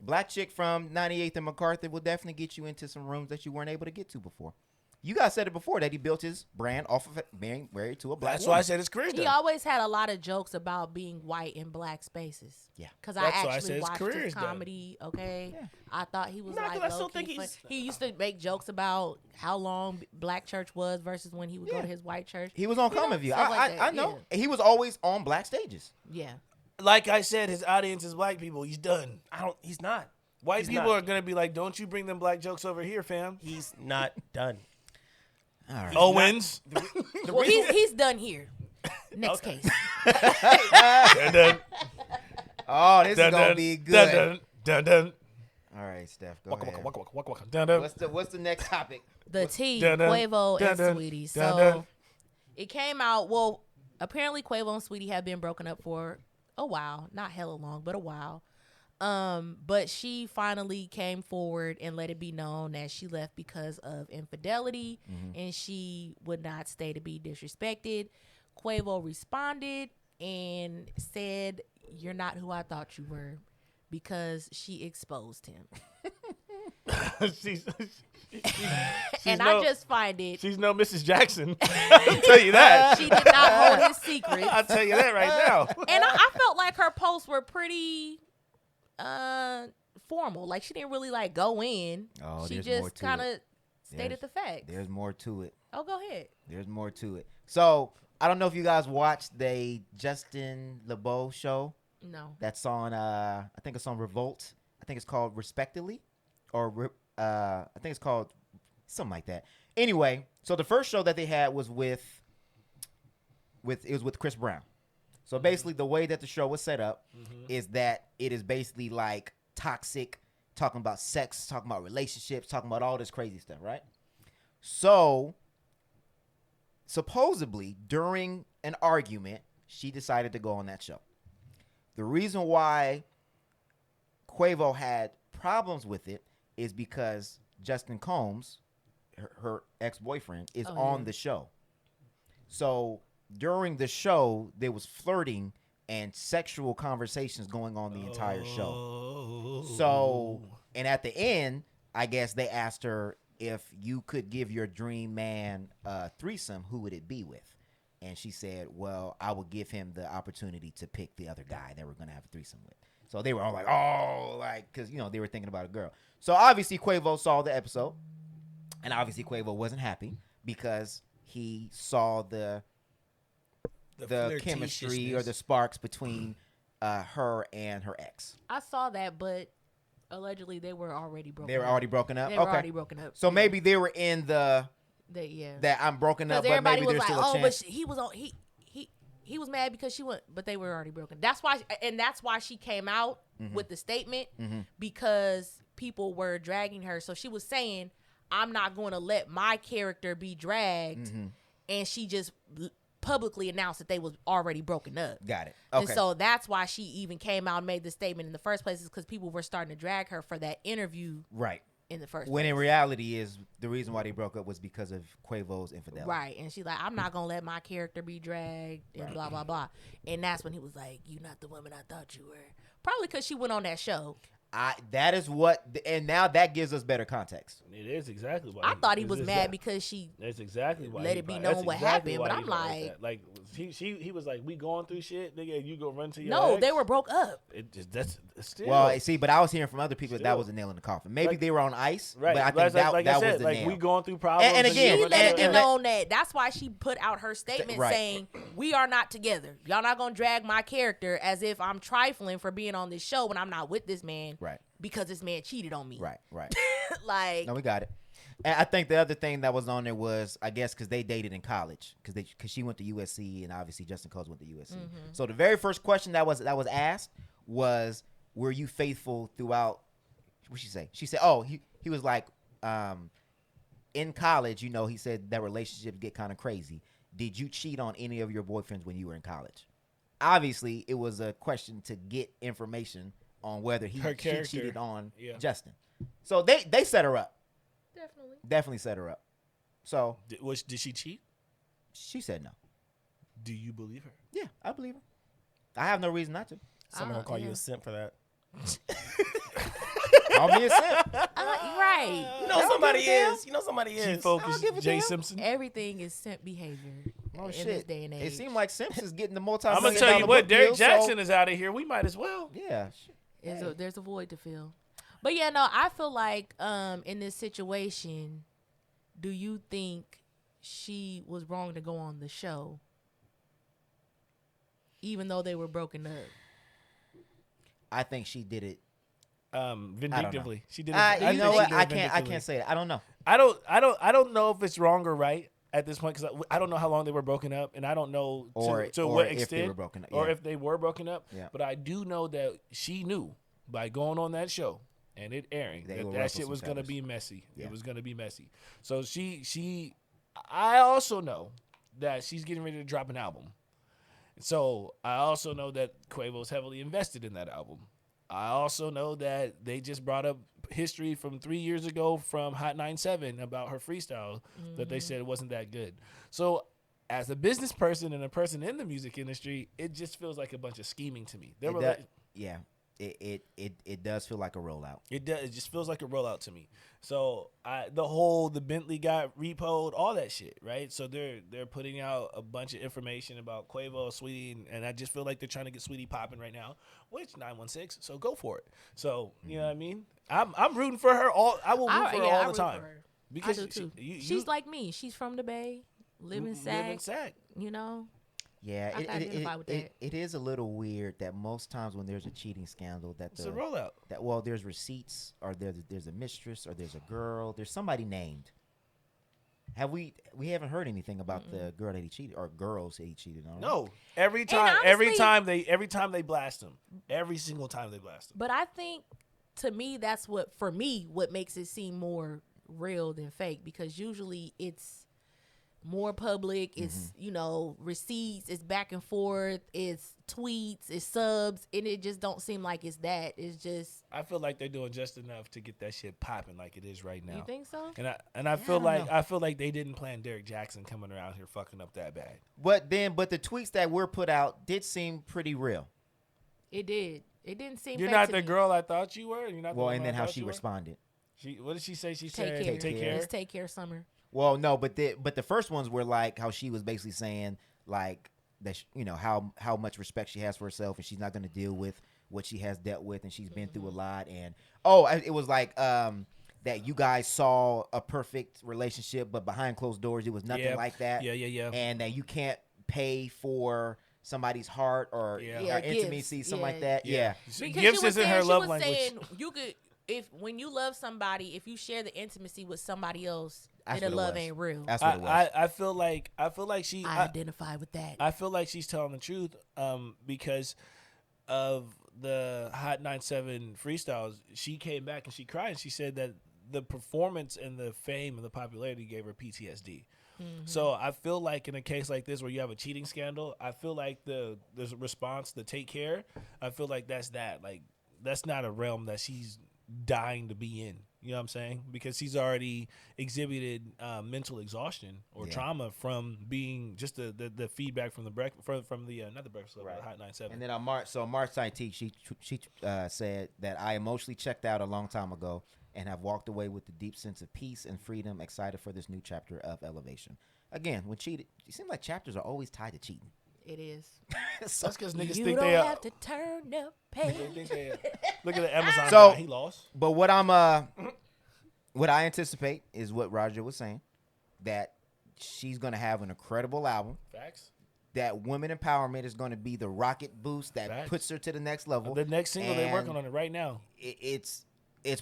Black chick from 98th and MacArthur will definitely get you into some rooms that you weren't able to get to before. You guys said it before that he built his brand off of being married to a black That's woman. why I said it's cringe. He always had a lot of jokes about being white in black spaces. Yeah. Because I That's why I actually said his watched career his is done. comedy, okay? Yeah. I thought he was Nah, 'cause I like still low-key think fun. he's- He used to make jokes about how long black church was versus when he would go to his white church. He was on Common View. stuff like I that, know. He was always on black stages. Yeah. Like I said, his audience is black people. He's done. He's not. White He's people not. are gonna be like, "Don't you bring them black jokes over here, fam." He's not done. All right. Owens. Well, he's done here. Next case. Dun, dun, Oh, this is dun, gonna dun, be good. dun, dun, dun. All right, Steph, go Waka, ahead. waka, waka, waka, waka, dun, dun. What's the next topic? The T, Dun, dun, Quavo dun, and dun, Saweetie. dun, So dun. it came out. Well, apparently Quavo and Saweetie have been broken up for a while, not hella long, but a while. But she finally came forward and let it be known that she left because of infidelity, and she would not stay to be disrespected. Quavo responded and said, "You're not who I thought you were," because she exposed him. she's And no- I just find it. She's no Mrs. Jackson. I'll tell you that. She did not hold his secrets. I'll tell you that right now. And I felt like her posts were pretty formal. Like she didn't really like go in. Oh, she there's more just to kind it. of stated the facts. There's more to it. Oh, go ahead. There's more to it. So I don't know if you guys watched the Justin LeBeau show. No. That's on. I think it's on Revolt. I think it's called Respectfully, or I think it's called something like that. Anyway, so the first show that they had was with Chris Brown. So basically, the way that the show was set up is that it is basically like toxic, talking about sex, talking about relationships, talking about all this crazy stuff, right? So supposedly, during an argument, she decided to go on that show. The reason why Quavo had problems with it is because Justin Combs, her ex-boyfriend, is on the show. So during the show, there was flirting and sexual conversations going on the entire show. So, and at the end, I guess they asked her, if you could give your dream man a threesome, who would it be with? And she said, well, I would give him the opportunity to pick the other guy that we're going to have a threesome with. So they were all like, oh, like, because, they were thinking about a girl. So obviously Quavo saw the episode, and obviously Quavo wasn't happy because he saw the chemistry or the sparks between her and her ex. I saw that, but allegedly they were already broken up. They were already broken up? They were already broken up. So maybe they were in that I'm broken up, but everybody maybe was there's like, still a chance. but he was on he was mad because she went, but they were already broken. That's why she came out with the statement, because people were dragging her. So she was saying, I'm not going to let my character be dragged, and she just publicly announced that they was already broken up. Got it. Okay. And so that's why she even came out and made the statement in the first place, is because people were starting to drag her for that interview. Right. In the first when place. in reality is the reason why they broke up was because of Quavo's infidelity. Right. And she's like, I'm not going to let my character be dragged and blah, blah, blah. And that's when he was like, you're not the woman I thought you were. Probably because she went on that show. That is what, and now that gives us better context. It is exactly why. I thought he was mad because she That's exactly why. let it be known what happened, but I'm like, he was like, we going through shit, nigga, and you go run to your no, ex? they were broke up. It just that's still. Well, see, but I was hearing from other people that Still. was a nail in the coffin. Maybe Like- they were on ice, right. but I think like that I said, was the like nail. we going through problems. And again, She let it be and- known that that's why she put out her statement Right. saying, we are not together. Y'all not going to drag my character as if I'm trifling for being on this show when I'm not with this man. Right. Because this man cheated on me. Right. Like, No, we got it. And I think the other thing that was on there was, I guess, because they dated in college, because she went to USC and obviously Justin Coles went to USC. So the very first question that was asked was, were you faithful throughout? What'd she say? She said, oh, he was like, in college, you know, he said that relationships get kind of crazy. Did you cheat on any of your boyfriends when you were in college? Obviously, it was a question to get information on whether she cheated on Justin. So they set her up. Definitely set her up. So Did she cheat? She said no. Do you believe her? Yeah, I believe her. I have no reason not to. Someone will call you a simp for that. Call me a simp. Right. You know somebody is. You know somebody She is. focused. give a Jay damn. Simpson. Everything is simp behavior Oh in shit! this day and age. It seemed like Simps is getting the multi. I'm gonna tell you what, Derrick Jaxn is out of here. We might as well. Yeah. There's a void to fill. But yeah, no, I feel like in this situation, do you think she was wrong to go on the show, even though they were broken up? I think she did it. Vindictively. She did it. You know what? I can't vindictively. say that. I don't know. I don't know if it's wrong or right at this point, because I don't know how long they were broken up, and I don't know to what if extent they were broken up, or if they were broken up. Yeah. But I do know that she knew by going on that show and it airing that shit was gonna be messy. Yeah. It was gonna be messy. So I also know that she's getting ready to drop an album. So I also know that Quavo's heavily invested in that album. I also know that they just brought up history from 3 years ago from Hot 97 about her freestyle that they said wasn't that good. So as a business person and a person in the music industry, it just feels like a bunch of scheming to me. Yeah. It does feel like a rollout. It does. It just feels like a rollout to me. So the Bentley got repoed, all that shit, right? So they're putting out a bunch of information about Quavo, Saweetie, and I just feel like they're trying to get Saweetie popping right now, which 916. So go for it. So you know what I mean? I'm rooting for her. I will root for her all the time because I do too. She's like me. She's from the Bay, live in Sac. You know. Yeah, I can identify with that. it is a little weird that most times when there's a cheating scandal it's a rollout. There's receipts, or there's a mistress, or there's a girl, there's somebody named. We haven't heard anything about the girl that he cheated or girls that he cheated on. No, every time they blast him, every single time they blast him. But I think to me that's what makes it seem more real than fake, because usually it's more public. It's receipts, it's back and forth, it's tweets, it's subs, and it just don't seem like it's that. It's just, I feel like they're doing just enough to get that shit popping like it is right now. You think so? And I feel like they didn't plan Derrick Jaxn coming around here fucking up that bad. But the tweets that were put out did seem pretty real. It did. It didn't seem. You're fake not to the me. girl I thought you were. You're not. Well, and then how she responded. What did she say? She Take said, care. "Take care." It's take care, Summer. Well, no, but the first ones were like how she was basically saying like that, how much respect she has for herself, and she's not going to deal with what she has dealt with, and she's been through a lot. And it was like that you guys saw a perfect relationship, but behind closed doors it was nothing like that. Yeah. And that you can't pay for somebody's heart or intimacy, something like that. Yeah. Because Gifts isn't her love language. Saying you could, when you love somebody, if you share the intimacy with somebody else, then the love ain't real. That's what it was. I feel like she. I identify with that. I feel like she's telling the truth, because of the Hot 97 freestyles. She came back and she cried and she said that the performance and the fame and the popularity gave her PTSD. So I feel like in a case like this where you have a cheating scandal, I feel like the response, the take care, I feel like that's not a realm that she's dying to be in. You know what I'm saying? Because she's already exhibited mental exhaustion or trauma from being just the feedback from the not the breakfast, right. Hot 97. And then on March 19th, she said that I emotionally checked out a long time ago and have walked away with a deep sense of peace and freedom, excited for this new chapter of elevation. Again, when cheated, it seems like chapters are always tied to cheating. It is. That's because niggas you think don't they are. have to turn the page. Look at the Amazon guy. He lost. But what I anticipate is what Rajeo was saying, that she's going to have an incredible album. Facts. That women empowerment is going to be the rocket boost that puts her to the next level. The next single they're working on it right now. It's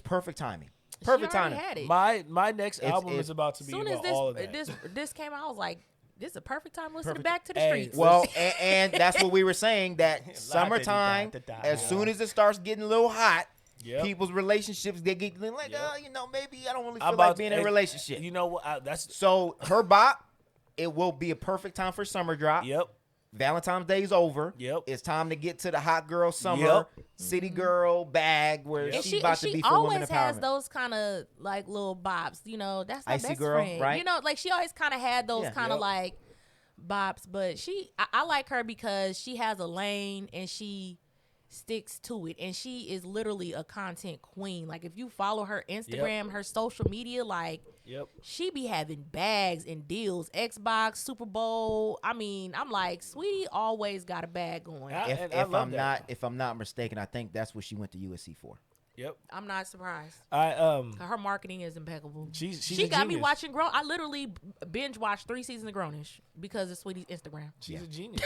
perfect timing. Perfect She already timing. had it. My next album is about to be Soon about as all of that. this came out, I was like, this is a perfect time to listen to Perfect. Back to the Hey, Streets. Well, and that's what we were saying, that summertime, La-da-dee-da-da-da. as soon as it starts getting a little hot, Yep. people's relationships, they get like, Yep. maybe I don't really I'm feel like about being to- in a relationship. You know what? That's So her bop, it will be a perfect time for summer drop. yep. Valentine's Day's over. Yep. It's time to get to the hot girl summer, Yep. city girl bag where and she's about to be for women always has empowerment. those kind of like little bops. You know, that's my Icy best girl, friend. right? You know, like she always kind of had those Yeah. kind of Yep. like bops. But I like her because she has a lane and she sticks to it, and she is literally a content queen. Like if you follow her Instagram, her social media, like Yep. she be having bags and deals, Xbox, Super Bowl. I mean, I'm like, Saweetie always got a bag going. And I love that. if I'm not mistaken, I think that's what she went to USC for. Yep. I'm not surprised. Her Her marketing is impeccable. she's She a got me genius. watching Grown. I literally binge watched 3 seasons of Grownish because of Sweetie's Instagram. She's a genius.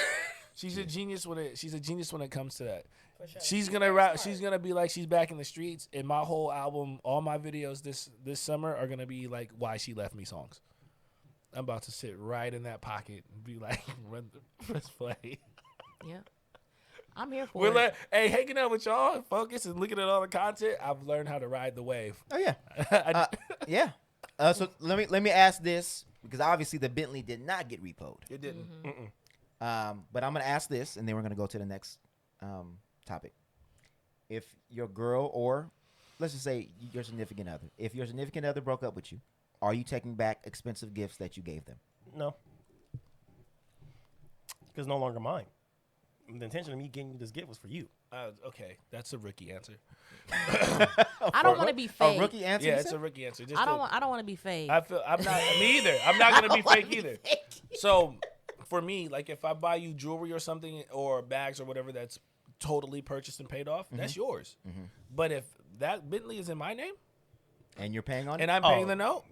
She's a genius when it comes to that. She's gonna rap. She's gonna be like she's back in the streets. And my whole album, all my videos this summer are gonna be like why she left me songs. I'm about to sit right in that pocket and be like, press play. Yeah, I'm here for We're it. like, hey, hanging out with y'all, and focus and looking at all the content. I've learned how to ride the wave. Oh yeah, I- yeah. So let me ask this, because obviously the Bentley did not get repoed. It didn't. But I'm gonna ask this, and then we're gonna go to the next topic. If your girl, or let's just say your significant other, if your significant other broke up with you, are you taking back expensive gifts that you gave them? No. Because no longer mine. The intention of me getting you this gift was for you. Okay, that's a rookie answer. I don't want to be fake. A rookie answer? Yeah, you it's said? a rookie answer. Just I don't want to be fake. I feel I'm not me either. I'm not gonna be fake either. So for me, like if I buy you jewelry or something or bags or whatever that's totally purchased and paid off, that's yours. But if that Bentley is in my name And you're paying on it? and I'm paying the note,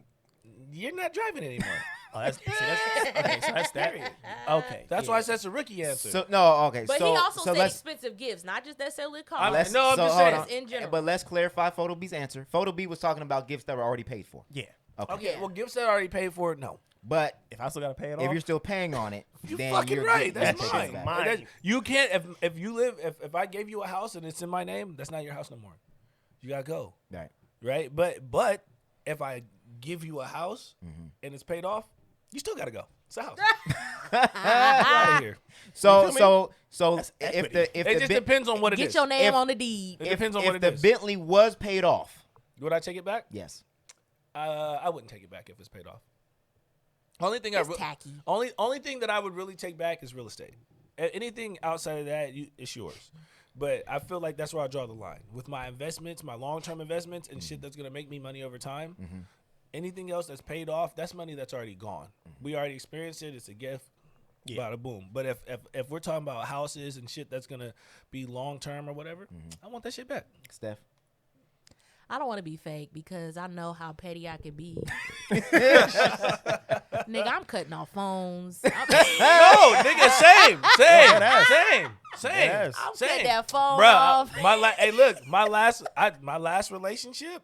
you're not driving anymore. Oh, that's okay. So that's that. Okay. That's why I said it's a rookie answer. So no, okay. but so, he also so said let's expensive gifts, not just necessarily I'm- cost. no, I'm so just hold saying. on. in general. But let's clarify Photo B's answer. Photo B was talking about gifts that were already paid for. Yeah. Okay, Yeah. well, gifts that I already paid for, no. But If I still gotta pay it off, if you're still paying on it, You then fucking you're right. getting That's that mine. shit back. Mine. That's- you can't if you live if I gave you a house and it's in my name, that's not your house no more. You gotta go. Right. Right? But if I give you a house and it's paid off, you still gotta go. It's a house. Get out of here. So You feel me? if the It just depends on what it Get is. your name If- on the deed. It depends on if what it the is. Bentley was paid off, Would I take it back? yes. I wouldn't take it back if it's paid off. Only thing It's tacky. only thing that I would really take back is real estate. Anything outside of that, it's yours. But I feel like that's where I draw the line with my investments, my long-term investments, and shit that's gonna make me money over time. Anything else that's paid off, that's money that's already gone. We already experienced it. It's a gift. Bada boom. But if we're talking about houses and shit that's gonna be long-term or whatever, I want that shit back. Steph. I don't want to be fake because I know how petty I can be. Nigga, I'm cutting off phones. No, nigga, same. Yes. I'm cutting that phone Bruh, off. hey, look, my last relationship,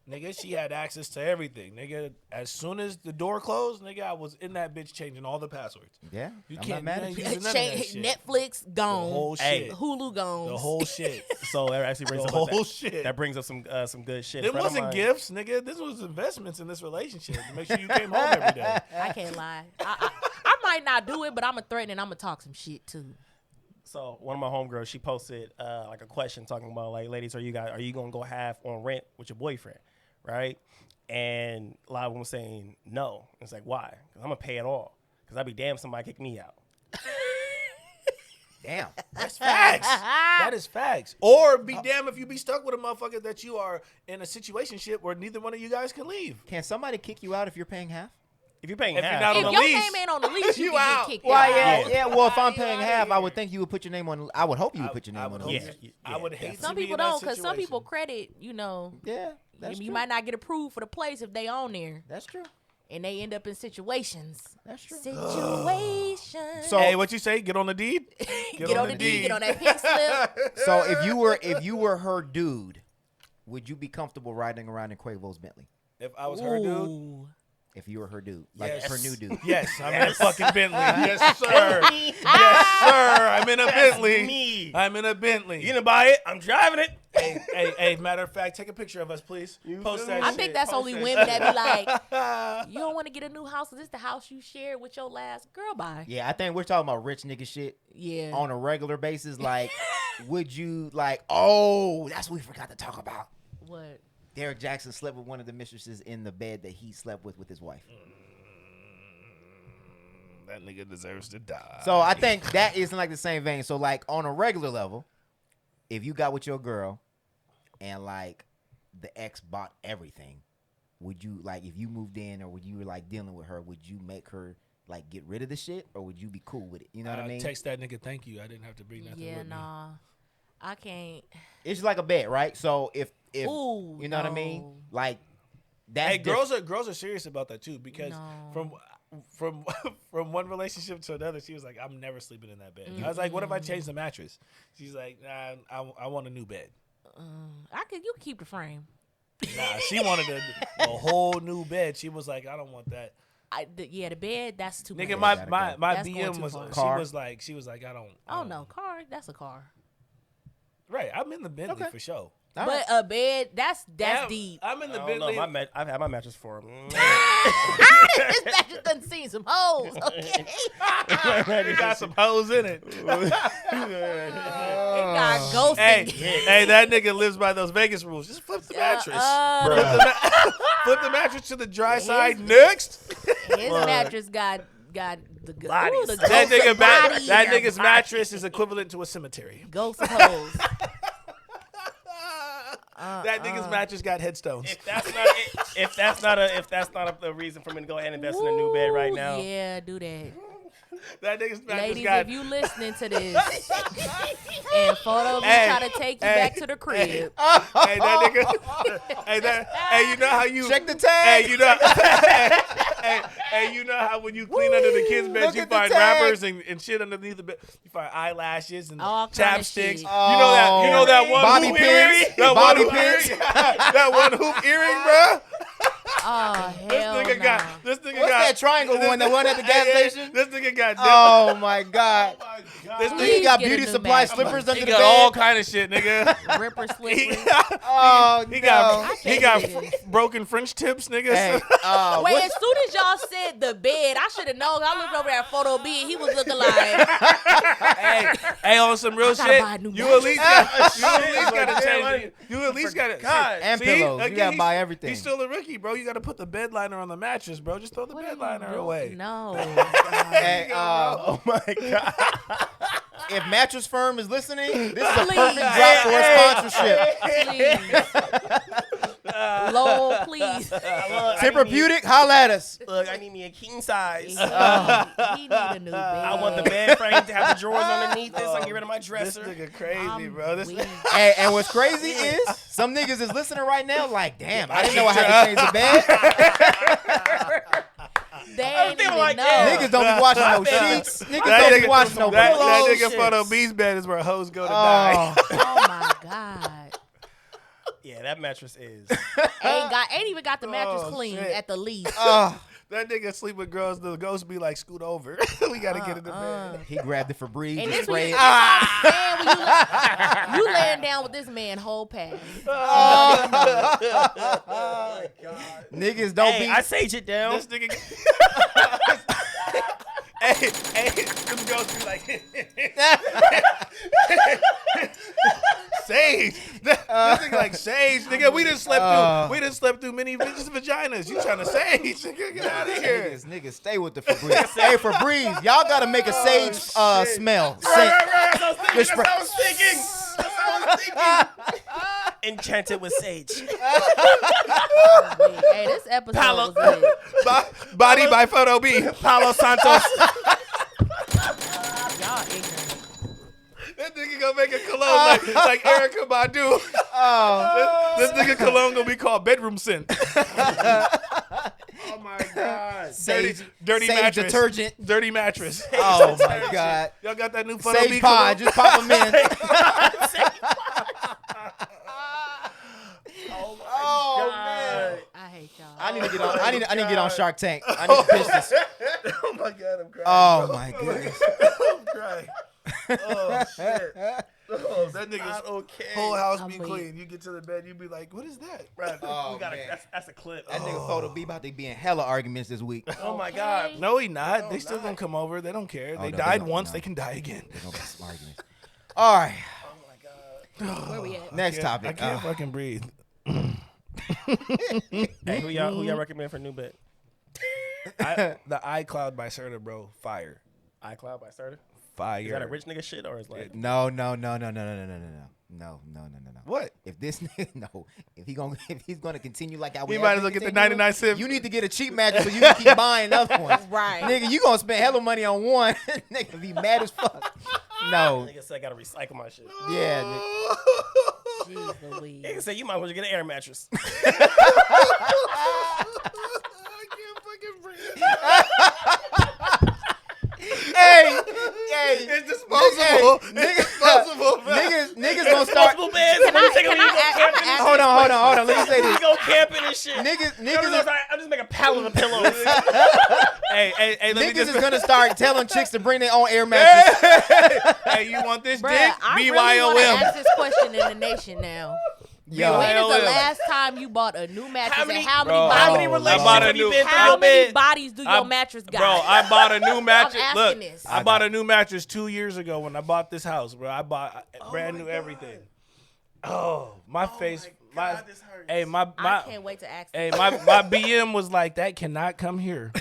nigga, she had access to everything, nigga. As soon as the door closed, nigga, I was in that bitch changing all the passwords. Yeah. You I'm can't not mad at you. use none of that shit. Netflix The gone. whole Hey. shit. Hulu gone. The whole shit. So that actually brings The up whole shit. That brings up some good shit. It Friend of wasn't mine- gifts, nigga. This was investments in this relationship to make sure you came home every day. I can't lie. I might not do it, but I'm going to threaten and I'm going to talk some shit too. So one of my homegirls, she posted like a question talking about like, ladies, are you gonna go half on rent with your boyfriend, right? And a lot of them were saying no. It's like, why? Because I'm gonna pay it all. Because I'd be damned if somebody kick me out. Damn. That's facts. That is facts. Or be damned if you be stuck with a motherfucker that you are in a situationship where neither one of you guys can leave. Can somebody kick you out if you're paying half? If you're paying If you're half, not If on your the lease, name ain't on the lease, you you can out. get kicked Why? out. Yeah. Well, if I'm You paying outta half, I here. would think you would put your name on. I would hope you would put your I name would on. hope the yeah, list. I would hate Some to be people in that don't, because some situation. people credit, Yeah, that's you true. might not get approved for the place if they on there, That's true. and they end up in situations. That's true. Situations. So- Hey, what you say? Get on the deed. get on the deed, get on that pink slip. So if you were her dude, would you be comfortable riding around in Quavo's Bentley If I was her dude, Ooh. if you were her dude, like Yes. her new dude? yes, I'm in a fucking Bentley. Yes, sir. Yes, sir. I'm in a Bentley. Me. I'm in a Bentley. You didn't buy it. I'm driving it. Hey, matter of fact, take a picture of us, please. Post that I shit. think that's Post only that women shit. that be like, you don't want to get a new house. Is this the house you shared with your last girl? Bye. Yeah, I think we're talking about rich nigga shit Yeah. on a regular basis. Like, would you like? Oh, that's what we forgot to talk about. What? Derrick Jaxn slept with one of the mistresses in the bed that he slept with his wife. That nigga deserves to die. So I think that isn't like the same vein. So like on a regular level, if you got with your girl and like the ex bought everything, would you like if you moved in or would you like dealing with her, would you make her like get rid of the shit or would you be cool with it? You know what I mean? Text that nigga, thank you. I didn't have to bring nothing Yeah, with me. nah. I can't. It's just like a bet, right? So if Ooh, you know what I mean, no. like that's Hey, girls are serious about that too because No. from one relationship to another, she was like, "I'm never sleeping in that bed." I was like, "What if I change the mattress?" She's like, "Nah, I want a new bed." You can keep the frame. Nah, she wanted a whole new bed. She was like, "I don't want that." The bed, that's too Nigga, much. my That's going BM too was far. she was like, I don't. Oh no, car. That's a car. Right, I'm in the Bentley for sure. But a bed, that's deep. I'm in the I don't Bentley. know. I've had my mattress for. This mattress done seen some hoes. Okay. It got some hoes in it. It got ghosting. Hey, that nigga lives by those Vegas rules. Just flip the mattress. Flip the mattress to the dry side next. His mattress got the Bodies. the That ghost of bodies. that nigga's mattress is equivalent to a cemetery. Ghost of hoes. That nigga's mattress got headstones. If that's not a reason for me to go ahead and invest in a new bed right now. Yeah, do that. That nigga's mattress Ladies, got. if you listening to this and photo me try to take you back to the crib. Hey, that nigga. Hey, you know how you check the tag. Hey, you know. Hey, you know how when you clean under the kids' beds, you find wrappers and shit underneath the bed. You find eyelashes and All kind of chapsticks. shit. You know that one Bobby hoop pins. earring? That Bobby one hoop pins. earring? That one hoop earring, bro. Oh, hell This nigga no. got. This nigga What's got that triangle one that wasn't at the gas station? This nigga got. Oh my god! This Please nigga got get a beauty new supply mattress. slippers under He the got all bed. kind of shit, nigga. Ripper slippery. Oh He no! got niggas. broken French tips, nigga. Hey, Wait, what's- as soon as y'all said the bed, I should have known. I looked over at photo B and he was looking like, hey, on some real gotta shit. buy a new You at least gotta Damn, change it. You at least gotta. God. And See, pillows. You again, gotta he's- buy everything. He's still a rookie, bro. You gotta put the bed liner on the mattress, bro. Just throw the what bed are you liner doing? away. No. Hey, Oh my god. if Mattress Firm is listening, this is a Please. perfect drop for a sponsorship. Please. Lol, please. Therapeutic, holla at us. Look, I need me a king size. He need a new bed. I want the bed frame to have the drawers underneath this. I can get rid of my This dresser. nigga crazy, I'm bro. This weak. Hey, and what's crazy is some niggas is listening right now like, damn, I didn't know I had to change the bed. They ain't even like, know. yeah. Niggas don't be watching no sheets. Niggas that don't be nigga, watching no that pillows. nigga photo B's bed is where hoes go to die. Oh, Oh my God. Yeah, that mattress is. Ain't even got the mattress Oh, clean shit. at the least. oh. That nigga sleep with girls. The ghost be like, scoot over. We gotta get in the bed. He grabbed it for Breeze And and this sprayed was it. man, when you laying down with this man whole pass. Niggas don't Hey, be. I sage it down. This nigga. hey, them girls be like, Sage. This nigga like Sage, nigga. We done slept through many vaginas. You trying to Sage? Nigga, get out of here. Niggas stay with the Febreze. Hey, Febreze, y'all gotta make a sage smell. Right, that's what I was thinking. Just That's what I was thinking. That's what I was thinking. Enchanted with sage. Hey, this episode was lit. Body by Photo B. Palo Santos. Y'all ignorant. That nigga gonna make a cologne like Erica Badu. This nigga cologne gonna be called bedroom scent. Oh my god. Sage, dirty sage mattress. detergent. Dirty mattress. Oh my god. Y'all got that new Photo B Sage pod, cologne? just pop them in. need to get on. I need to get on Shark Tank. I need to pitch this. Oh my God, I'm crying. Oh bro. my goodness. I'm crying. Oh shit. Oh, that nigga's Not okay. whole house be I'm weak. clean. You get to the bed, you be like, what is that? Bro, Oh, we gotta, man. that's a clip. That nigga photo be about to be in hella arguments this week. Oh my God. No, he not. No, they still not. gonna come over. They don't care. Oh, They no, died don't. once. No. They can die again. There's gonna be some arguments. All right. Oh my God. Where we at? Next I topic. can't fucking breathe. Hey, who y'all recommend for new bed? The iCloud by Serta, bro. Fire. iCloud by Serta. Fire. Is that a rich nigga shit or is like? No. What? If this nigga, if he's gonna continue like I We might as well get the 99 cent. You need to get a cheap mattress so you can keep buying other ones. Right. Nigga, you gonna spend hella money on one. Nigga be mad as fuck. No. Nigga said I gotta recycle my shit. Yeah, nigga. Jeez Louise. Nigga said you might as well get an air mattress. I can't fucking breathe. Hey, It's disposable. It's disposable. niggas gonna start. Multiple beds. Can I- can I ask- I'm gonna Hold on. Let me say You this. go camping and shit. Niggas I'm just making a pallet of pillows. Hey, let me Niggas just. is gonna start telling chicks to bring their own air mattress. Hey, you want this Bruh, dick? I really want to BYOM. ask this question in the nation now. Yo, When is the BYOM. last time you bought a new mattress How many- and how many Bro, How bodies? many I relationships bought a have you new- been through? How your many bed? bodies do your I- mattress got? Bro, I bought a new mattress. asking Look, this. I bought a new mattress 2 years ago when I bought this house, bro. I bought brand new everything. Oh, my face. my God, this hurts. Hey, I can't wait to ask. Hey, my BM was like, that cannot come here.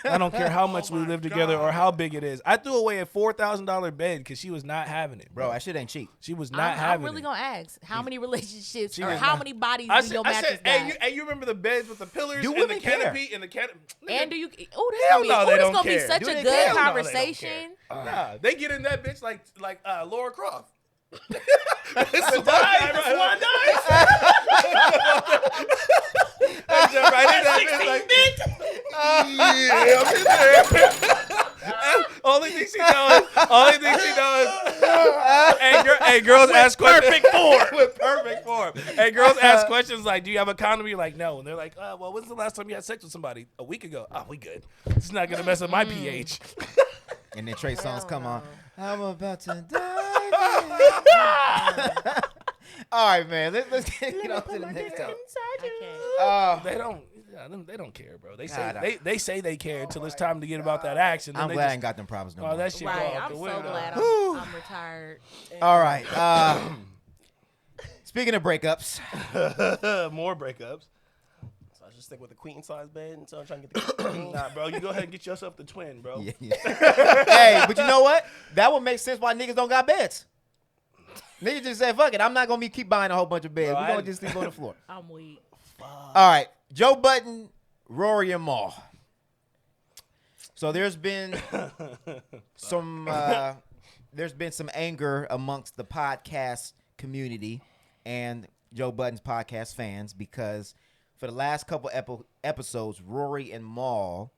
I don't care how much we live together or how big it is. I threw away a $4,000 bed because she was not having it, bro, that shit ain't cheap. She was not I'm having really it. gonna ask how many relationships she or was how not- many bodies I do said, your mattress got? hey, you remember the beds with the pillars Do and the women care? canopy and the canopy? And do you? Oh, this Hell gonna be. no, Oh, they this don't gonna be care. such Do a they good care? No, they don't conversation. Nah, they get in that bitch like Laura Croft. It's the one I jump right in that bitch like, yeah, I'm in there. Only thing she knows. Hey, girls ask questions. perfect form. With perfect form. Hey, girls ask questions like, "Do you have a condom?" You're like, "No," and they're like, "Well, when's the last time you had sex with somebody? A week ago." Oh, we good. It's not gonna mess up my pH. And then Trey songs come on. I'm about to die. All right, man. Let's get on to the next topic. I can't. They don't care, bro. They Nah, say nah. they say they care until it's time to get about that action. Then I'm they glad I just- ain't got them problems no Oh, more. that shit go Right. out I'm the so window. glad I'm retired. All right. Speaking of breakups, More breakups. So I just stick with the queen size bed until I'm trying to get the king. Nah, bro, you go ahead and get yourself the twin, bro. yeah. Hey, but you know what? That would make sense why niggas don't got beds. Niggas just say, fuck it, I'm not gonna keep buying a whole bunch of beds. Bro, We're gonna I- just sleep on the floor. I'm weak. All right. Joe Budden, Rory and Mal. So there's been some anger amongst the podcast community and Joe Budden's podcast fans because for the last couple episodes, Rory and Mal,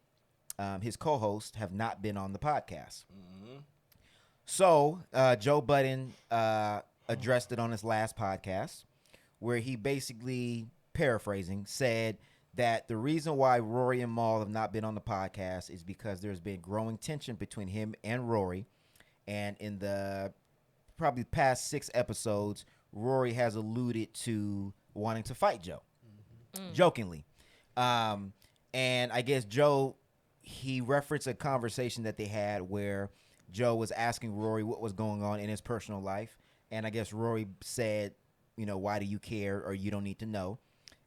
his co-host, have not been on the podcast. So Joe Budden addressed it on his last podcast where he basically, paraphrasing, said that the reason why Rory and Mal have not been on the podcast is because there's been growing tension between him and Rory. And in the probably past 6 episodes, Rory has alluded to wanting to fight Joe, jokingly. And I guess Joe, he referenced a conversation that they had where Joe was asking Rory what was going on in his personal life. And I guess Rory said, you know, why do you care or you don't need to know?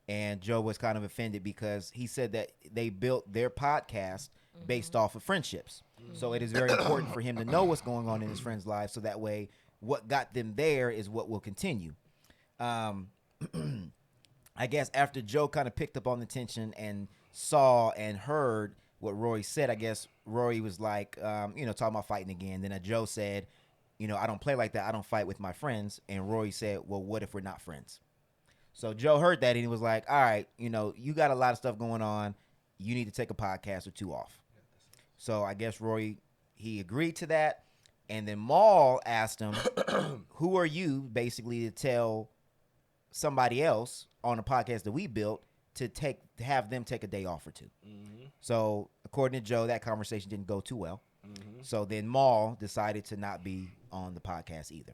And Joe was kind of offended because he said that they built their podcast based off of friendships. So it is very important for him to know what's going on in his friends' lives so that way what got them there is what will continue. I guess after Joe kind of picked up on the tension and saw and heard what Rory said, I guess Rory was like, talking about fighting again. Then Joe said, I don't play like that. I don't fight with my friends. And Rory said, well, what if we're not friends? So Joe heard that and he was like, all right, you got a lot of stuff going on. You need to take a podcast or 2 off. So I guess Rory, he agreed to that. And then Mal asked him, who are you basically to tell somebody else on a podcast that we built to have them take a day off or two. So according to Joe, that conversation didn't go too well. So then Maul decided to not be on the podcast either.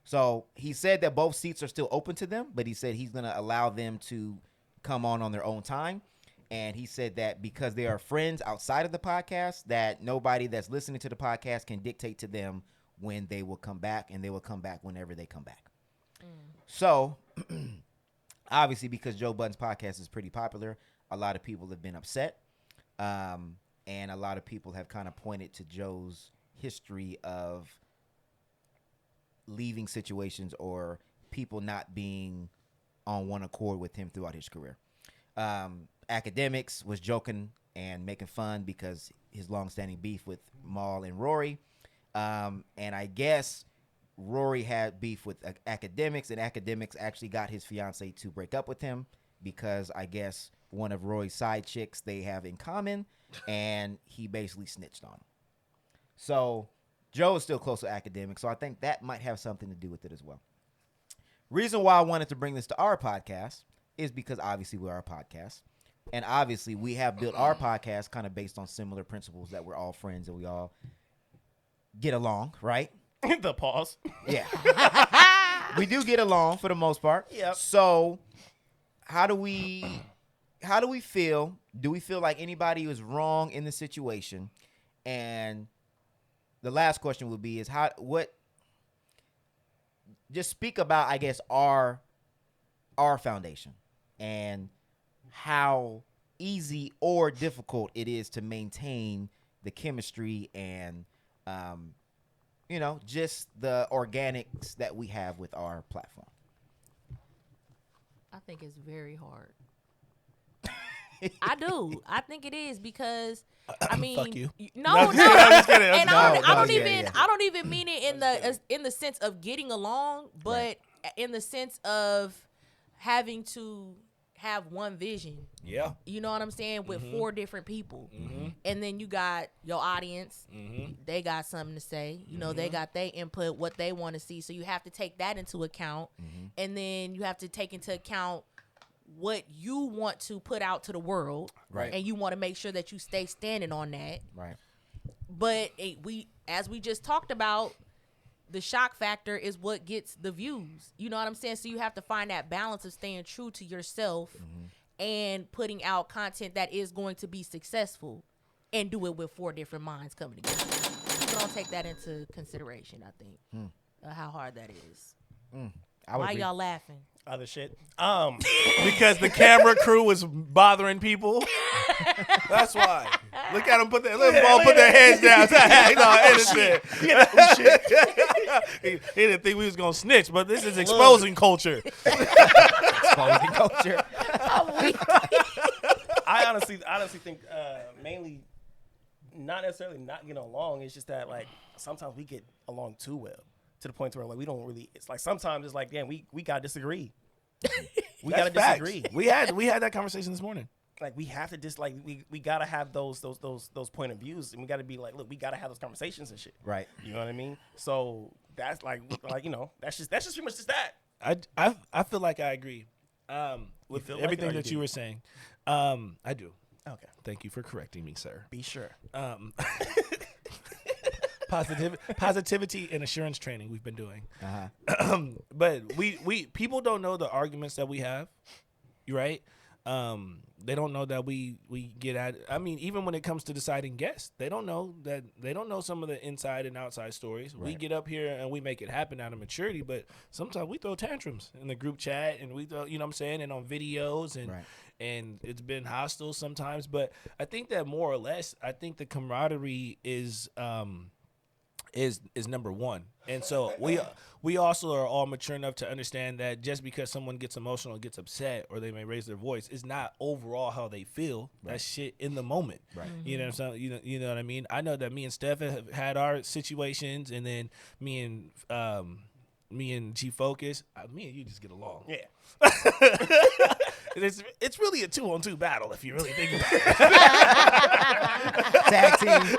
So he said that both seats are still open to them, but he said he's going to allow them to come on their own time. And he said that because they are friends outside of the podcast, that nobody that's listening to the podcast can dictate to them when they will come back, and they will come back whenever they come back. So obviously, because Joe Budden's podcast is pretty popular, a lot of people have been upset. And a lot of people have kind of pointed to Joe's history of leaving situations or people not being on one accord with him throughout his career. Academics was joking and making fun because his longstanding beef with Maul and Rory. And I guess Rory had beef with Academics, and Academics actually got his fiance to break up with him because I guess one of Rory's side chicks they have in common, and he basically snitched on him. So Joe is still close to Academics, so I think that might have something to do with it as well. Reason why I wanted to bring this to our podcast is because obviously we are a podcast, and obviously we have built our podcast kind of based on similar principles that we're all friends and we all get along, right? The pause. Yeah. We do get along for the most part. Yep. So how do we feel? Do we feel like anybody was wrong in the situation? And the last question would be is just speak about, I guess, our foundation and how easy or difficult it is to maintain the chemistry and just the organics that we have with our platform. I think it's very hard. I do. I think it is because I mean, fuck you. No. And I don't even mean it in the sense of getting along, but in the sense of having to have one vision. Yeah. You know what I'm saying? With 4 different people. And then you got your audience. They got something to say. You know, they got their input, what they want to see. So you have to take that into account. And then you have to take into account what you want to put out to the world. Right. And you want to make sure that you stay standing on that. Right. But as we just talked about, the shock factor is what gets the views. You know what I'm saying? So you have to find that balance of staying true to yourself and putting out content that is going to be successful, and do it with 4 different minds coming together. People don't take that into consideration, I think, how hard that is. Why y'all laughing? Other shit. Because the camera crew was bothering people. That's why. Look at them put their heads down. He didn't think we was gonna snitch, but this is exposing culture. Exposing culture. I honestly think mainly not necessarily not getting along. It's just that like sometimes we get along too well to the point where like we don't really. It's like sometimes it's like damn we gotta disagree. We gotta disagree. We had that conversation this morning. Like we have to just like we gotta have those point of views, and we gotta be like, look, we gotta have those conversations and shit. Right. You know what I mean? So that's like that's just pretty much just that. I feel like I agree with feel like everything it or that you you do? were saying. I do. Okay. Thank you for correcting me, sir. Be sure. Positivity and assurance training we've been doing. But we people don't know the arguments that we have. You right? They don't know that we get at. I mean, even when it comes to deciding guests, they don't know some of the inside and outside stories. Right. We get up here and we make it happen out of maturity, but sometimes we throw tantrums in the group chat, and we throw, you know what I'm saying, and on videos, and and it's been hostile sometimes. But I think that more or less, I think the camaraderie is number one. And so we also are all mature enough to understand that just because someone gets emotional, gets upset, or they may raise their voice, is not overall how they feel. Right. That shit in the moment. Right. You know what I'm saying? You know what I mean? I know that me and Steph have had our situations, and then me and G Focus, me and you just get along. Yeah. It's really a 2-on-2 battle if you really think about it. Tag team.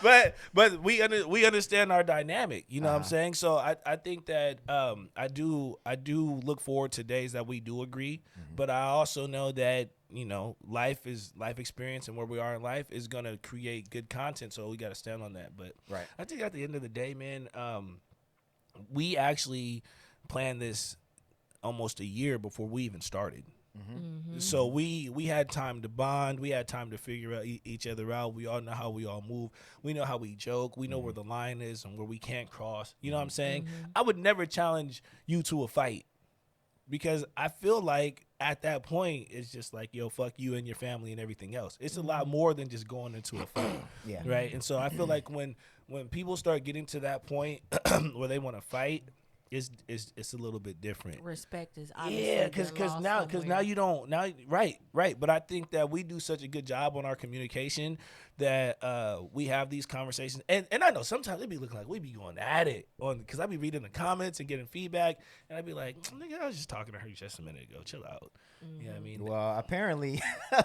but we understand our dynamic. You know what I'm saying? So I think that I do look forward to days that we do agree, but I also know that life experience and where we are in life is gonna create good content. So we got to stand on that. But I think at the end of the day, man, we actually planned this almost a year before we even started. So we had time to bond. We had time to figure out each other out. We all know how we all move. We know how we joke. We know where the line is and where we can't cross. You know what I'm saying? I would never challenge you to a fight because I feel like at that point it's just like, yo, fuck you and your family and everything else. It's a lot more than just going into a fight. Right? And so I feel like when people start getting to that point where they want to fight, it's a little bit different. Respect is obviously because now you don't right. But I think that we do such a good job on our communication that we have these conversations, and I know sometimes it be looking like we be going at it because I be reading the comments and getting feedback, and I be like, nigga, I was just talking to her just a minute ago. Chill out. You know what I mean? Well, apparently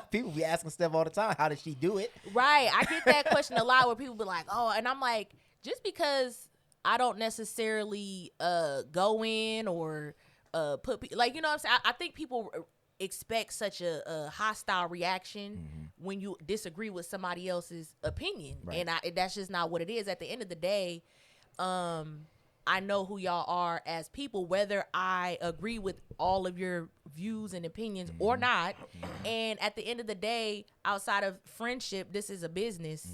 people be asking stuff all the time. How did she do it? Right. I get that question a lot where people be like, oh, and I'm like, just because I don't necessarily go in or put like, you know what I'm saying? I think people expect such a hostile reaction when you disagree with somebody else's opinion. Right. And that's just not what it is. At the end of the day, I know who y'all are as people, whether I agree with all of your views and opinions or not. And at the end of the day, outside of friendship, this is a business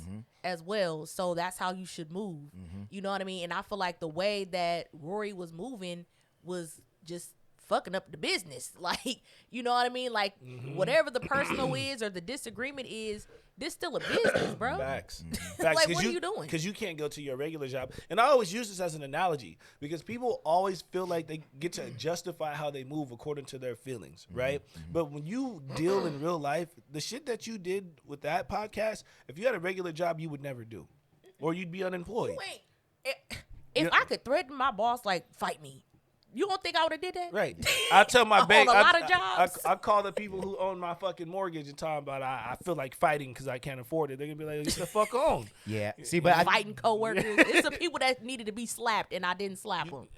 as well. So that's how you should move. You know what I mean? And I feel like the way that Rory was moving was just fucking up the business. Like, you know what I mean? Like, whatever the personal is or the disagreement is, this still a business, bro. Facts. Like, what are you doing? Because you can't go to your regular job. And I always use this as an analogy because people always feel like they get to justify how they move according to their feelings, right? But when you deal in real life, the shit that you did with that podcast, if you had a regular job, you would never do. Or you'd be unemployed. Wait, if I could threaten my boss, like, fight me, you don't think I would have did that? Right. I tell my bank. On a lot of jobs. I call the people who own my fucking mortgage and talk about I feel like fighting because I can't afford it. They're gonna be like, get the fuck on. Yeah. See, but fighting coworkers. It's some people that needed to be slapped and I didn't slap them.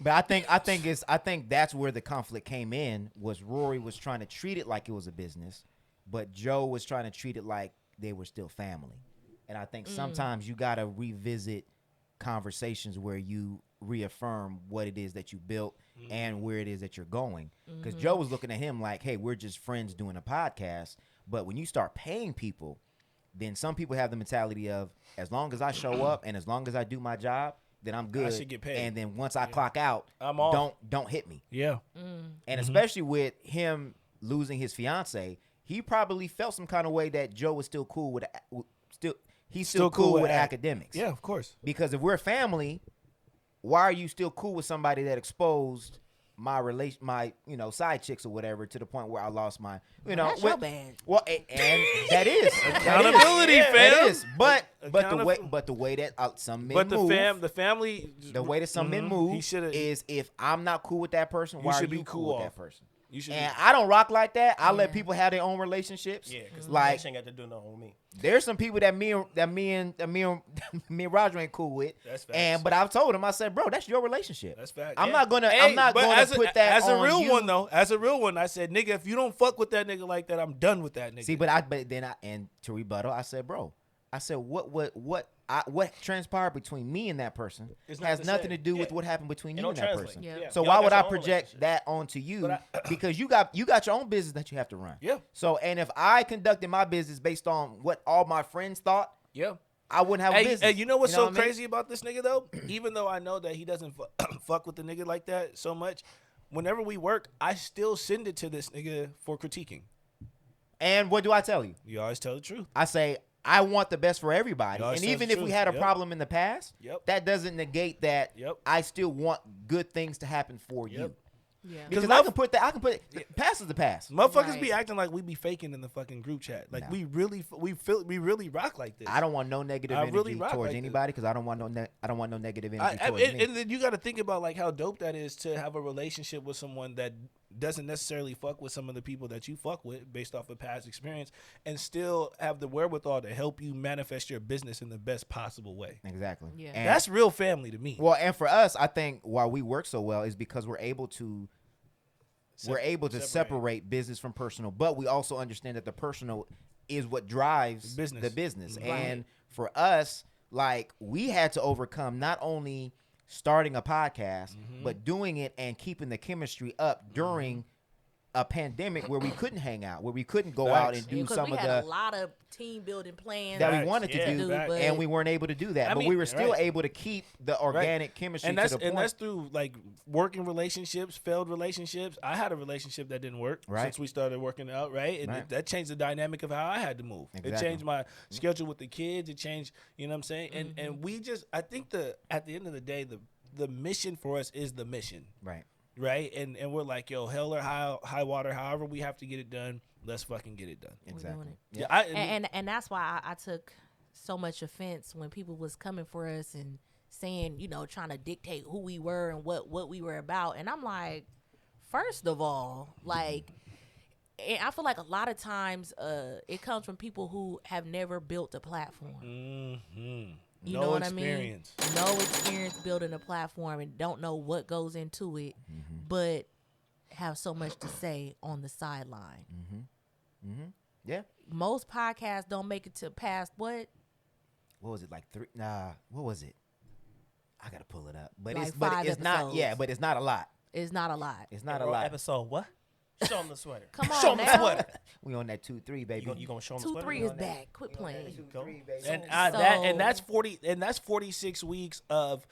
But I think that's where the conflict came in. Was Rory was trying to treat it like it was a business, but Joe was trying to treat it like they were still family. And I think sometimes you gotta revisit conversations where you reaffirm what it is that you built and where it is that you're going. Because Joe was looking at him like, hey, we're just friends doing a podcast. But when you start paying people, then some people have the mentality of, as long as I show up and as long as I do my job, then I'm good. I should get paid. And then once I clock out, I'm off. Don't hit me. Yeah. And especially with him losing his fiance, he probably felt some kind of way that Joe was still cool with he's still cool with academics. Yeah, of course. Because if we're family, why are you still cool with somebody that exposed my side chicks or whatever to the point where I lost my, that's your bad. Well, and that is accountability, fam. That is, but the way that some men move, the family, the way that some men move is if I'm not cool with that person, why are you cool with that person? I don't rock like that. I let people have their own relationships. Yeah, because like ain't got to do nothing with me. There's some people that me and Roger ain't cool with. That's facts. But I've told him, I said, bro, that's your relationship. That's fact. I'm not gonna put that as on a real you. one though. As a real one, I said, nigga, if you don't fuck with that nigga like that, I'm done with that nigga. See, but to rebuttal, I said, bro, what transpired between me and that person has nothing to do with what happened between you and that person. Yeah. So why would I project that onto you? Because you got your own business that you have to run. Yeah. So, and if I conducted my business based on what all my friends thought, I wouldn't have a business. And you know what's so crazy about this nigga though? Even though I know that he doesn't fuck with the nigga like that so much, whenever we work, I still send it to this nigga for critiquing. And what do I tell you? You always tell the truth. I say, I want the best for everybody. And even if we had a problem in the past, that doesn't negate that I still want good things to happen for you. Yeah. Because I can put past is the past. Motherfuckers be acting like we be faking in the fucking group chat. Like we really rock like this. I don't want no negative energy towards anybody because I don't want no negative energy towards me. And then you got to think about like how dope that is to have a relationship with someone that doesn't necessarily fuck with some of the people that you fuck with based off of past experience, and still have the wherewithal to help you manifest your business in the best possible way. Exactly. Yeah. And, That's real family to me. well, and for us, I think why we work so well is because we're able to separate business from personal, but we also understand that the personal is what drives the business. Right. And for us, like, we had to overcome not only starting a podcast, but doing it and keeping the chemistry up during a pandemic where we couldn't hang out, where we couldn't go out and do some we of had the a lot of team building plans that we wanted to do, but and we weren't able to do that. But we were still able to keep the organic chemistry and that's, to the point. And that's through like working relationships, failed relationships. I had a relationship that didn't work since we started working out, right? And that changed the dynamic of how I had to move. Exactly. It changed my schedule with the kids. It changed, you know what I'm saying? And we just, I think at the end of the day, the mission for us is the mission. Right? And we're like, yo, hell or high water, however we have to get it done, let's fucking get it done. Exactly. Yeah. And that's why I took so much offense when people was coming for us and saying, you know, trying to dictate who we were and what we were about. And I'm like, first of all, like, and I feel like a lot of times it comes from people who have never built a platform. You know what I mean? No experience building a platform and don't know what goes into it, but have so much to say on the sideline. Yeah. Most podcasts don't make it to past what? What was it, like 3? Nah, what was it? I gotta pull it up. But like it's not. Yeah, but it's not a lot. It's not a lot. It's not a lot. Episode what? Show them the sweater. Come on, show them the sweater. We on that 2-3, baby. You gonna show them the sweater? 2-3 is back. Quit playing. And that's 46 weeks of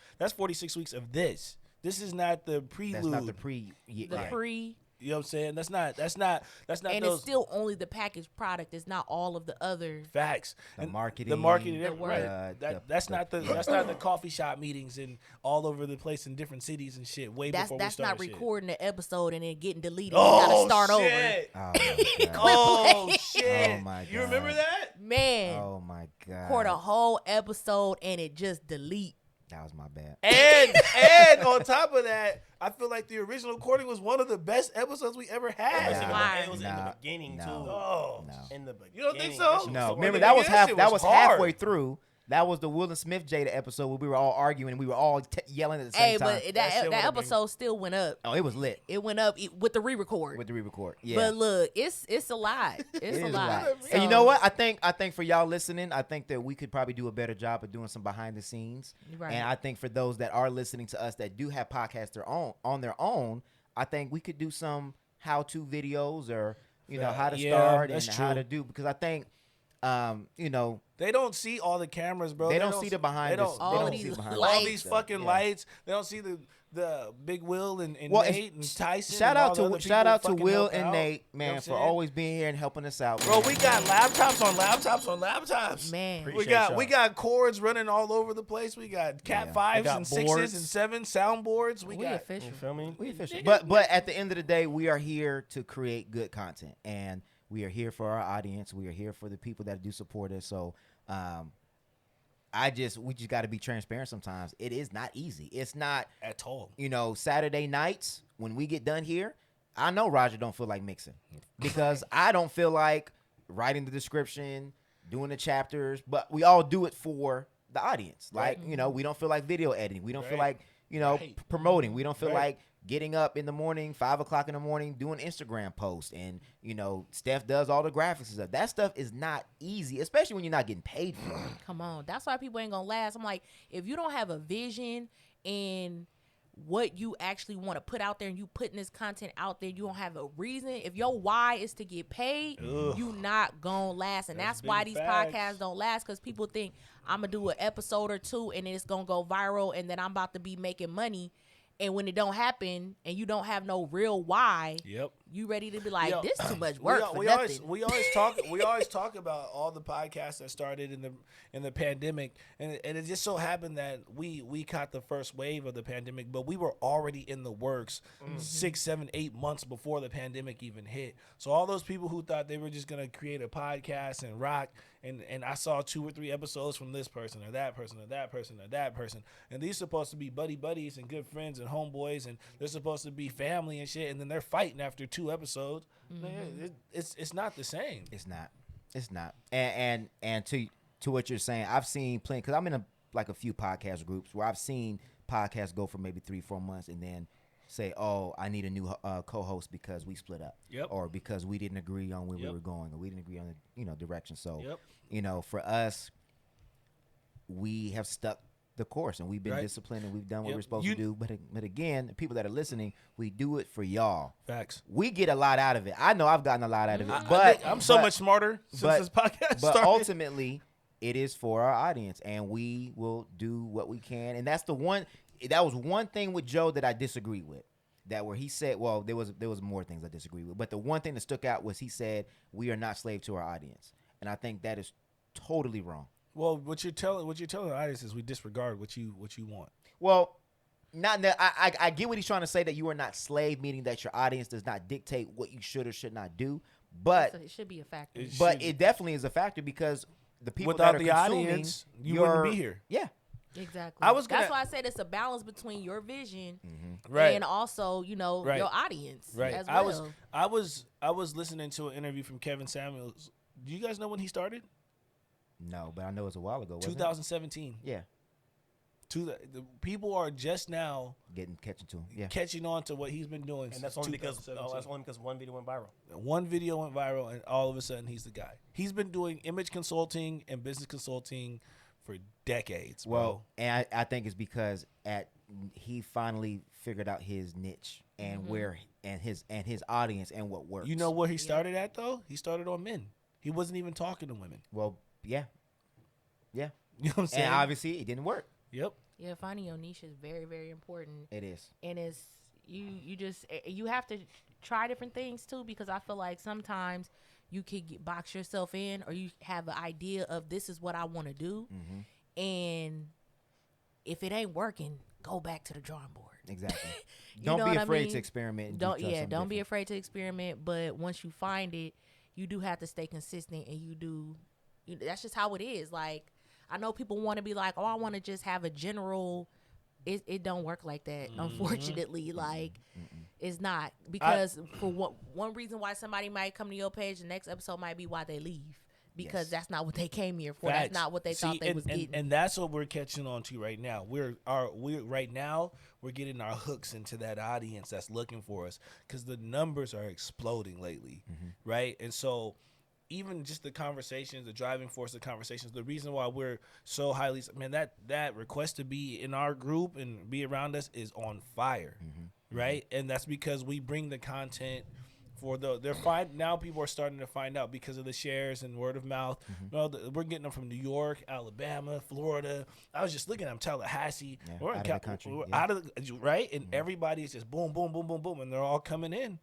this. This is not the prelude. That's not the pre. The pre. You know what I'm saying? That's not. And those it's still only the packaged product. It's not all of the other facts. The marketing. Right. That's not the coffee shop meetings and all over the place in different cities and shit. Before we that's not shit. recording the episode and then getting deleted. Oh, you gotta start shit. over. Oh shit! Oh my God. You remember that? Man. Oh my God. Record a whole episode and it just delete. That was my bad. And on top of that, I feel like the original recording was one of the best episodes we ever had. It was in the beginning too. Oh, in the beginning. You don't think so? No. Remember that was halfway through. That was the Will and Smith Jada episode where we were all arguing and we were all yelling at the same time. But that episode still went up. Oh, it was lit. It went up with the re-record. Yeah. But look, it's a lot. It's a lot. And you know what? I think for y'all listening, I think that we could probably do a better job of doing some behind the scenes. Right. And I think for those that are listening to us that do have podcasts on their own, I think we could do some how-to videos or how to start and how to do, because I think they don't see all the cameras, bro. They don't see the behind. All these fucking lights. They don't see the Big Will and Nate and Tyson. Shout out to Will and out. Nate, man, for always being here and helping us out. Bro, man. we got laptops on laptops on laptops. Man, we got cords running all over the place. We got Cat 5s and 6s and 7 soundboards. We got official. You feel me? We official. But at the end of the day, we are here to create good content, and we are here for our audience. We are here for the people that do support us. So, we just got to be transparent sometimes. It is not easy. It's not at all. Saturday nights when we get done here, I know Roger don't feel like mixing because I don't feel like writing the description, doing the chapters, but we all do it for the audience. Like, we don't feel like video editing. We don't feel like, promoting. We don't feel like getting up in the morning, 5 o'clock in the morning, doing Instagram posts, and Steph does all the graphics and stuff. That stuff is not easy, especially when you're not getting paid for it. Come on, that's why people ain't gonna last. I'm like, if you don't have a vision and what you actually want to put out there, and you putting this content out there, you don't have a reason. If your why is to get paid, you not gonna last, and that's why these podcasts don't last. Because people think I'm gonna do an episode or two, and then it's gonna go viral, and then I'm about to be making money. And when it don't happen and you don't have no real why, you ready to be like, Yo, this too much work for we nothing. always talk about all the podcasts that started in the pandemic, and it just so happened that we caught the first wave of the pandemic, but we were already in the works 6, 7, 8 months before the pandemic even hit. So all those people who thought they were just gonna create a podcast and rock, and I saw 2 or 3 episodes from this person or that person or that person or that person, and these supposed to be buddies and good friends and homeboys, and they're supposed to be family and shit, and then they're fighting after 2 episodes. Man, it's not the same. It's not. And to what you're saying, I've seen plenty, because I'm in a few podcast groups where I've seen podcasts go for maybe 3-4 months and then say, oh, I need a new co-host because we split up, or because we didn't agree on where we were going, or we didn't agree on the direction. So for us, we have stuck the course, and we've been disciplined, and we've done what we're supposed to do. But again, the people that are listening, we do it for y'all. Facts. We get a lot out of it. I know I've gotten a lot out of it, I'm so much smarter since this podcast But started. ultimately, it is for our audience, and we will do what we can. And that's the one. That was one thing with Joe that I disagreed with. That where he said, well, there was more things I disagreed with, but the one thing that stuck out was he said we are not slave to our audience, and I think that is totally wrong. Well, what you're telling the audience is we disregard what you want. Well, not that I get what he's trying to say, that you are not slave, meaning that your audience does not dictate what you should or should not do. But So it should be a factor. it definitely is a factor, because the people Without that are the consuming, audience, you wouldn't be here. Yeah. Exactly. That's why I said it's a balance between your vision Right. and also, your audience as well. I was listening to an interview from Kevin Samuels. Do you guys know when he started? No, but I know it's a while ago. Wasn't it? 2017. Yeah. The people are just now catching to him. Yeah. catching on to what he's been doing. And that's only because one video went viral. One video went viral, and all of a sudden he's the guy. He's been doing image consulting and business consulting for decades. Well, and I think it's because he finally figured out his niche and where and his audience and what works. You know where he started at though? He started on men. He wasn't even talking to women. Well, yeah. You know what I'm saying? And obviously it didn't work. Yep. Yeah, finding your niche is very, very important. It is. And it's you have to try different things too, because I feel like sometimes you could box yourself in, or you have an idea of this is what I want to do, and if it ain't working, go back to the drawing board. Exactly. Don't be afraid to experiment. And don't be afraid to experiment. But once you find it, you do have to stay consistent, and that's just how it is. Like, I know people want to be like, oh, I want to just have a general. It don't work like that, unfortunately. Like, it's not, because for one reason why somebody might come to your page, the next episode might be why they leave, because that's not what they came here for. Facts. That's not what they thought they was getting. And that's what we're catching on to right now. We're getting our hooks into that audience that's looking for us, because the numbers are exploding lately, right? And so, even just the conversations, the driving force of conversations, the reason why we're so highly, that request to be in our group and be around us is on fire, right? And that's because we bring the content for now people are starting to find out because of the shares and word of mouth. Well, we're getting them from New York, Alabama, Florida. I was just looking at them, Tallahassee. We're out of the country. We're out of the, right? And everybody's just boom, boom, boom, boom, boom, and they're all coming in.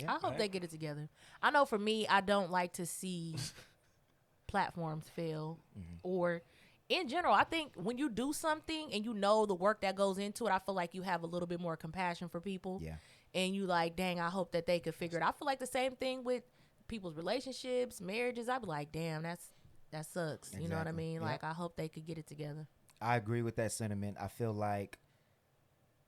I hope they get it together. I know for me, I don't like to see platforms fail, or in general, I think when you do something and you know the work that goes into it, I feel like you have a little bit more compassion for people. Yeah. And you like, dang, I hope that they could figure it out. I feel like the same thing with people's relationships, marriages. I'd be like, damn, that sucks. Exactly. You know what I mean? Like, I hope they could get it together. I agree with that sentiment. I feel like,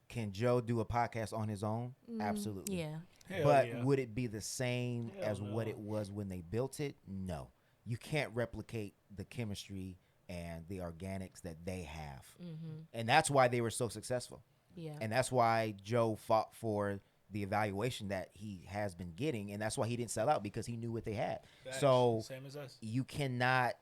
can Joe do a podcast on his own? Absolutely. Yeah. But would it be the same as what it was when they built it? No. You can't replicate the chemistry and the organics that they have. And that's why they were so successful. Yeah. And that's why Joe fought for the evaluation that he has been getting, and that's why he didn't sell out, because he knew what they had. So same as us. You cannot,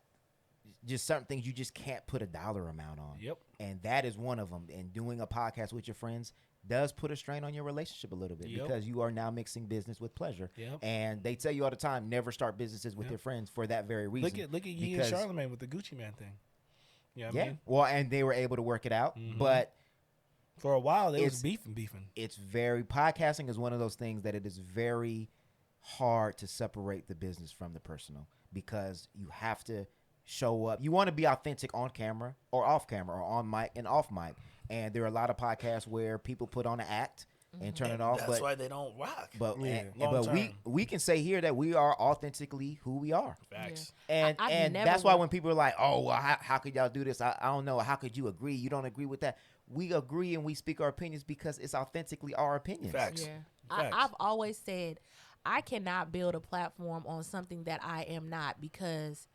just certain things you just can't put a dollar amount on. Yep. And that is one of them. And doing a podcast with your friends does put a strain on your relationship a little bit, because you are now mixing business with pleasure. Yep. And they tell you all the time, never start businesses with your friends for that very reason. Look at you and Charlamagne with the Gucci Man thing. You know what I mean? Well, and they were able to work it out, but For a while, they was beefing. It's podcasting is one of those things that it is very hard to separate the business from the personal, because you have to show up. You want to be authentic on camera or off camera, or on mic and off mic. And there are a lot of podcasts where people put on an act and turn it off. That's why they don't rock. But Long term. we can say here that we are authentically who we are. Facts. And I've and never that's why went- when people are like, oh, well, how could y'all do this? I don't know. How could you agree? You don't agree with that. We agree and we speak our opinions because it's authentically our opinions. Facts. Yeah. Facts. I've always said I cannot build a platform on something that I am not, because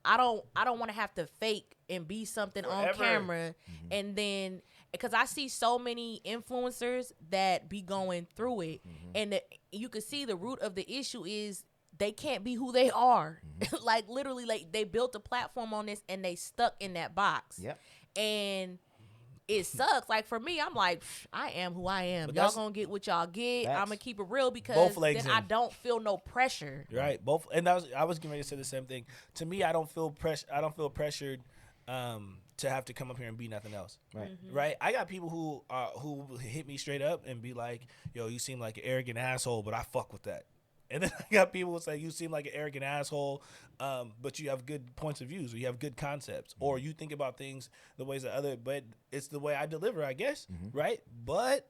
I don't want to have to fake and be something on Forever. camera. And then, because I see so many influencers that be going through it, and you can see the root of the issue is they can't be who they are. Like literally, like they built a platform on this and they stuck in that box. Yep. And it sucks. Like for me, I'm like, I am who I am. But Y'all that's- gonna get what y'all get. Facts. I'm gonna keep it real, because Both legs then I in. don't feel no pressure. Right. Both. And I was getting ready to say the same thing. To me, I don't feel pressured to have to come up here and be nothing else. Right. Right. I got people who hit me straight up and be like, "Yo, you seem like an arrogant asshole," but I fuck with that. And then I got people who say, "You seem like an arrogant asshole, but you have good points of views, or you have good concepts, or you think about things the ways that other." But it's the way I deliver, I guess. Right. But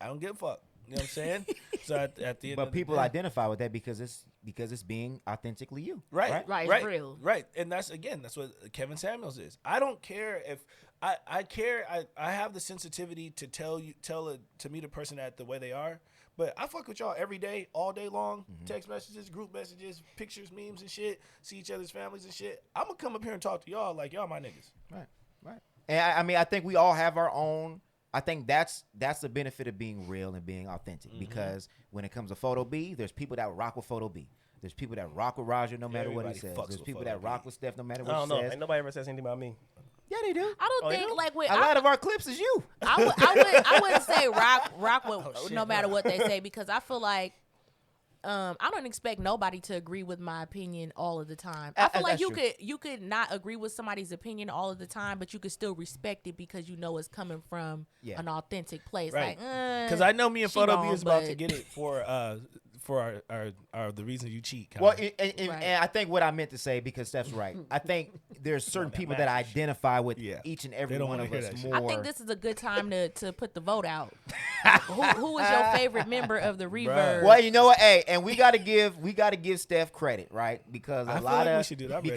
I don't give a fuck. You know what I'm saying? So at the end, But of the people day, identify with that because it's being authentically you. Right. Right, it's real. Right. And that's what Kevin Samuels is. I don't care if I care. I have the sensitivity to to meet a person at the way they are. But I fuck with y'all every day, all day long. Text messages, group messages, pictures, memes and shit. See each other's families and shit. I'm gonna come up here and talk to y'all like y'all my niggas. Right. And I mean, I think we all have our own. I think that's the benefit of being real and being authentic, because when it comes to Photo B, there's people that rock with Photo B. There's people that rock with Rajeo no matter what he Everybody says. fucks There's with people Photo that rock B. with Steph no matter I what don't he know. says. Ain't nobody ever says anything about me. Yeah, they do. I don't Oh, think yeah? like with A lot of our clips is you. I wouldn't say rock with shit. no matter what they say, because I feel like I don't expect nobody to agree with my opinion all of the time. I feel like that's you could not agree with somebody's opinion all of the time, but you could still respect it because you know it's coming from an authentic place. Right. Like, Because I know me and she Photo B wrong, is about to but- get it for our the reason you cheat. Well, kinda. and I think what I meant to say, because Steph's right. I think there's certain people that identify with each and every don't one wanna of hear us that shit. more. I think this is a good time to put the vote out. who is your favorite member of the Reverb? Well, you know what? Hey, and we gotta give Steph credit, right? Because I a feel lot like we of should do that. I'm ready.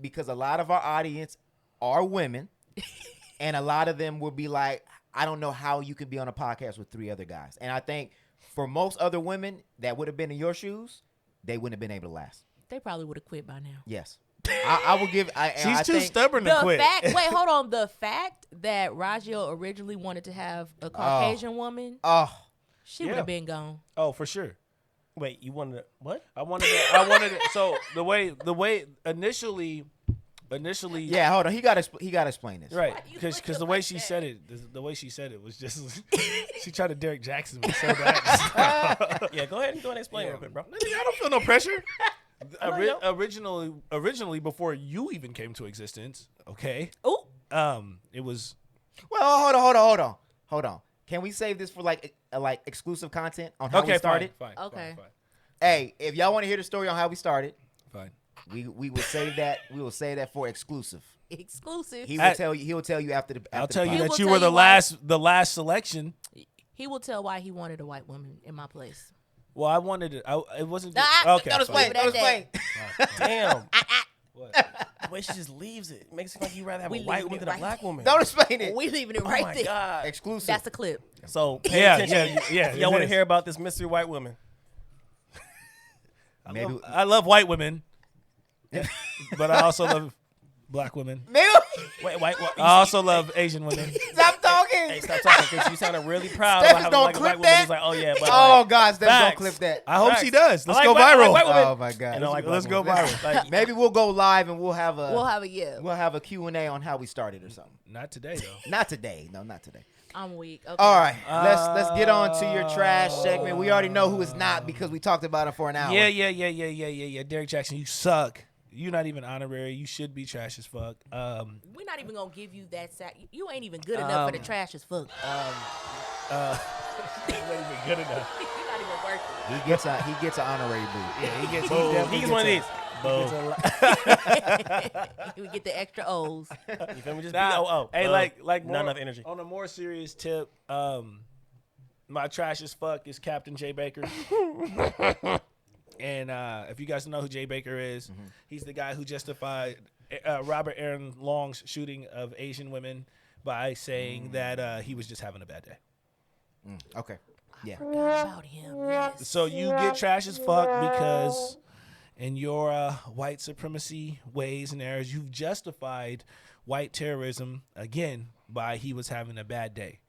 because a lot of our audience are women, and a lot of them will be like, I don't know how you could be on a podcast with 3 other guys. And I think for most other women that would have been in your shoes, they wouldn't have been able to last. They probably would have quit by now. Yes, I will give. She's too stubborn to The quit. fact, wait, hold on. The fact that Rajeo originally wanted to have a Caucasian woman, Oh, she would have been gone. Oh, for sure. Wait, you wanted what? I wanted it. So the way initially, yeah. Hold on. He got to explain this. right? Why you Because looking the way like she that? said it, was just she tried to Derrick Jaxn me so bad. Yeah, go ahead and explain real quick, bro. I don't feel no pressure. I know you don't. Originally, before you even came to existence, okay. Ooh. It was Well, hold on. Can we save this for like exclusive content on how we started? Fine. Okay. Hey, if y'all want to hear the story on how we started, Fine. we will save that. We will save that for exclusive. Exclusive. He will tell you. He will tell you after the. I'll after tell the you pod. will that you tell were the you why. last selection. He will tell why he wanted a white woman in my place. Well, I wanted it. It wasn't. Nah, Okay. Don't fine. explain. Don't explain. Damn. What? The way she just leaves it makes it like you rather have We a white leaving woman it than a right black woman. Don't explain it. We leaving it Oh right my there. god. Exclusive. That's a clip. So pay Yeah, attention. yeah. If y'all it want to is. hear about this mystery white woman. Maybe. I love white women, but I also love black women. Maybe. Wait, white. I also love Asian women. Stop talking. Hey, stop talking because you sounded really proud Steph about is having gonna like a clip white woman. that? It's like, oh yeah, but Oh like, God, Steph, don't facts. clip that. I hope Facts. she does. Let's I go like white viral. women. Oh my God. And I like Let's black go women. viral. Like, Maybe we'll go live and we'll have a We'll have a Q&A on how we started or something. Not today though. Not today. No, not today. I'm weak. Okay. All right, let's get on to your trash segment. We already know who is not because we talked about it for an hour. Yeah. Derrick Jaxn, you suck. You're not even honorary. You should be trash as fuck. We're not even gonna give you that sack. You ain't even good enough for the trash as fuck. You ain't even good enough. You're not even worth it. He gets an honorary boot. Yeah, he gets one of these. We get the extra O's. You feel me? Just Nah, hey, like not more, enough energy. On a more serious tip, my trash as fuck is Captain Jay Baker. And if you guys know who Jay Baker is, he's the guy who justified Robert Aaron Long's shooting of Asian women by saying that he was just having a bad day. Okay. Yeah. Forgot about him. Yes. So you get trash as fuck because in your white supremacy ways and errors, you've justified white terrorism again by he was having a bad day.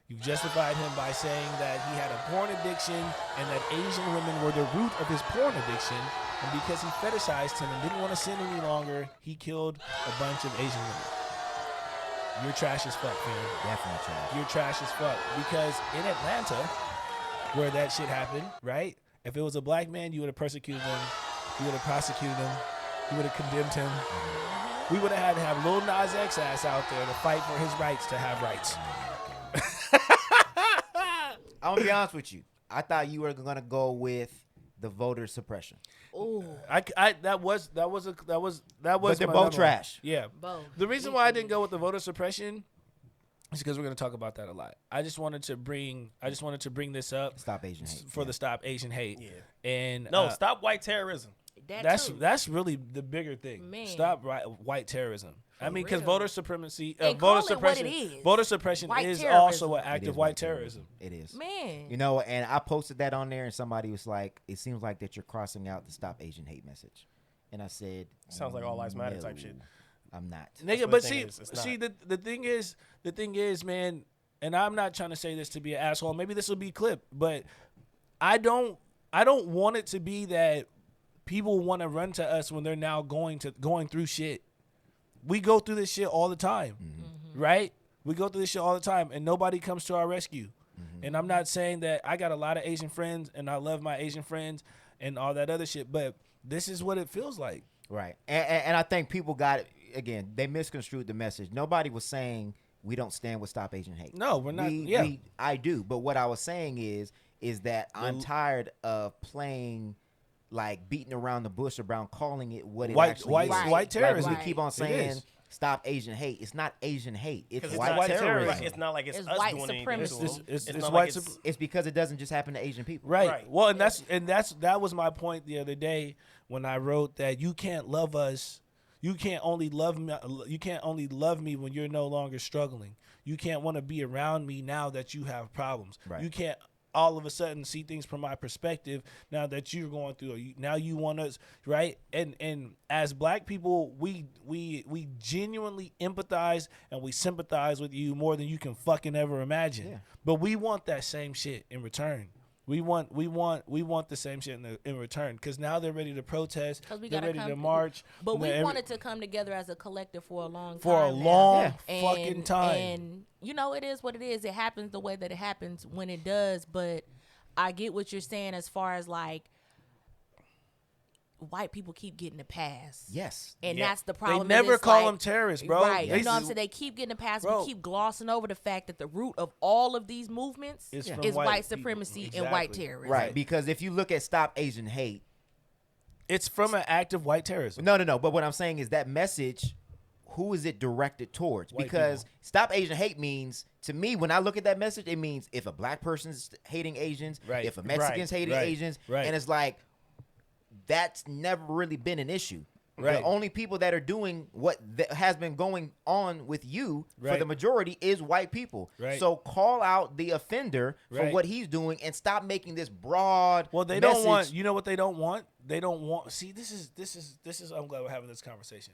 You've justified him by saying that he had a porn addiction and that Asian women were the root of his porn addiction. And because he fetishized him and didn't want to sin any longer, he killed a bunch of Asian women. You're trash as fuck, man. Definitely trash. You're trash as fuck. Because in Atlanta, where that shit happened, right? If it was a black man, you would have persecuted him. You would have prosecuted him. You would have condemned him. We would have had to have Lil Nas X ass out there to fight for his rights to have rights. I'm gonna be honest with you. I thought you were gonna go with the voter suppression. Ooh. That was. But they're my both number trash. one. Yeah. Both. The reason why I didn't go with the voter suppression is because we're going to talk about that a lot. I just wanted to bring this up. Stop Asian hate. For the Stop Asian Hate. Yeah. And stop white terrorism. That's really the bigger thing. Man. Stop white terrorism. I mean, because real. voter supremacy, And voter call it what suppression, it is. voter suppression White is terrorism. also an act It of is white terrorism. It is. Man. You know, and I posted that on there, and somebody was like, "It seems like that you're crossing out the Stop Asian Hate message," and I said, Sounds like all lives matter type shit. I'm not. Nigga, what but the thing is. It's see, not. the thing is, man, and I'm not trying to say this to be an asshole. Maybe this will be clipped, but I don't want it to be that people want to run to us when they're now going through shit. We go through this shit all the time, right? We go through this shit all the time, and nobody comes to our rescue. And I'm not saying that I got a lot of Asian friends, and I love my Asian friends and all that other shit, but this is what it feels like. Right. And I think people got it. Again, they misconstrued the message. Nobody was saying we don't stand with Stop Asian Hate. No, we're not. I do. But what I was saying is that I'm tired of playing, like, beating around the bush around calling it what it actually is. White terrorism. Like, we keep on It saying is. Stop Asian hate. It's not Asian hate. It's Because white terrorism. Right. It's not like it's us white doing anything supremacy. to them. It's not white like It's because it doesn't just happen to Asian people. Right. Right. Well, and that was my point the other day when I wrote that you can't love us. You can't only love me. You can't only love me when you're no longer struggling. You can't want to be around me now that you have problems. Right. You can't all of a sudden see things from my perspective now that you're going through. Now you want us, right? And as black people, we genuinely empathize and we sympathize with you more than you can fucking ever imagine. Yeah. But we want that same shit in return. We want the same shit in return because now they're ready to protest. 'Cause we They're gotta ready to come- march. But we They're wanted to come together as a collective for a long time. for a now. long Yeah. fucking time. And you know, it is what it is. It happens the way that it happens when it does. But I get what you're saying as far as like white people keep getting a pass. Yes. And Yeah. that's the They problem. never It's call like- them terrorists, bro. Right. They You know what I'm s- saying? They keep getting a pass. Bro. We keep glossing over the fact that the root of all of these movements It's is from white, white people. supremacy and white Exactly. terrorism. Right. Because if you look at Stop Asian Hate, It's from an act of white terrorism. no. But what I'm saying is that message, who is it directed towards? White Because people. Stop Asian Hate means, to me, when I look at that message, it means if a black person's hating Asians, Right. if a Mexican's hating Right. Asians, Right. and it's like, that's never really been an issue. Right. The only people that are doing what has been going on with you for Right. the majority is white people. Right. So call out the offender for Right. what he's doing and stop making this broad Well, they message. don't want. You know what they don't want? They don't want. See, this is. I'm glad we're having this conversation.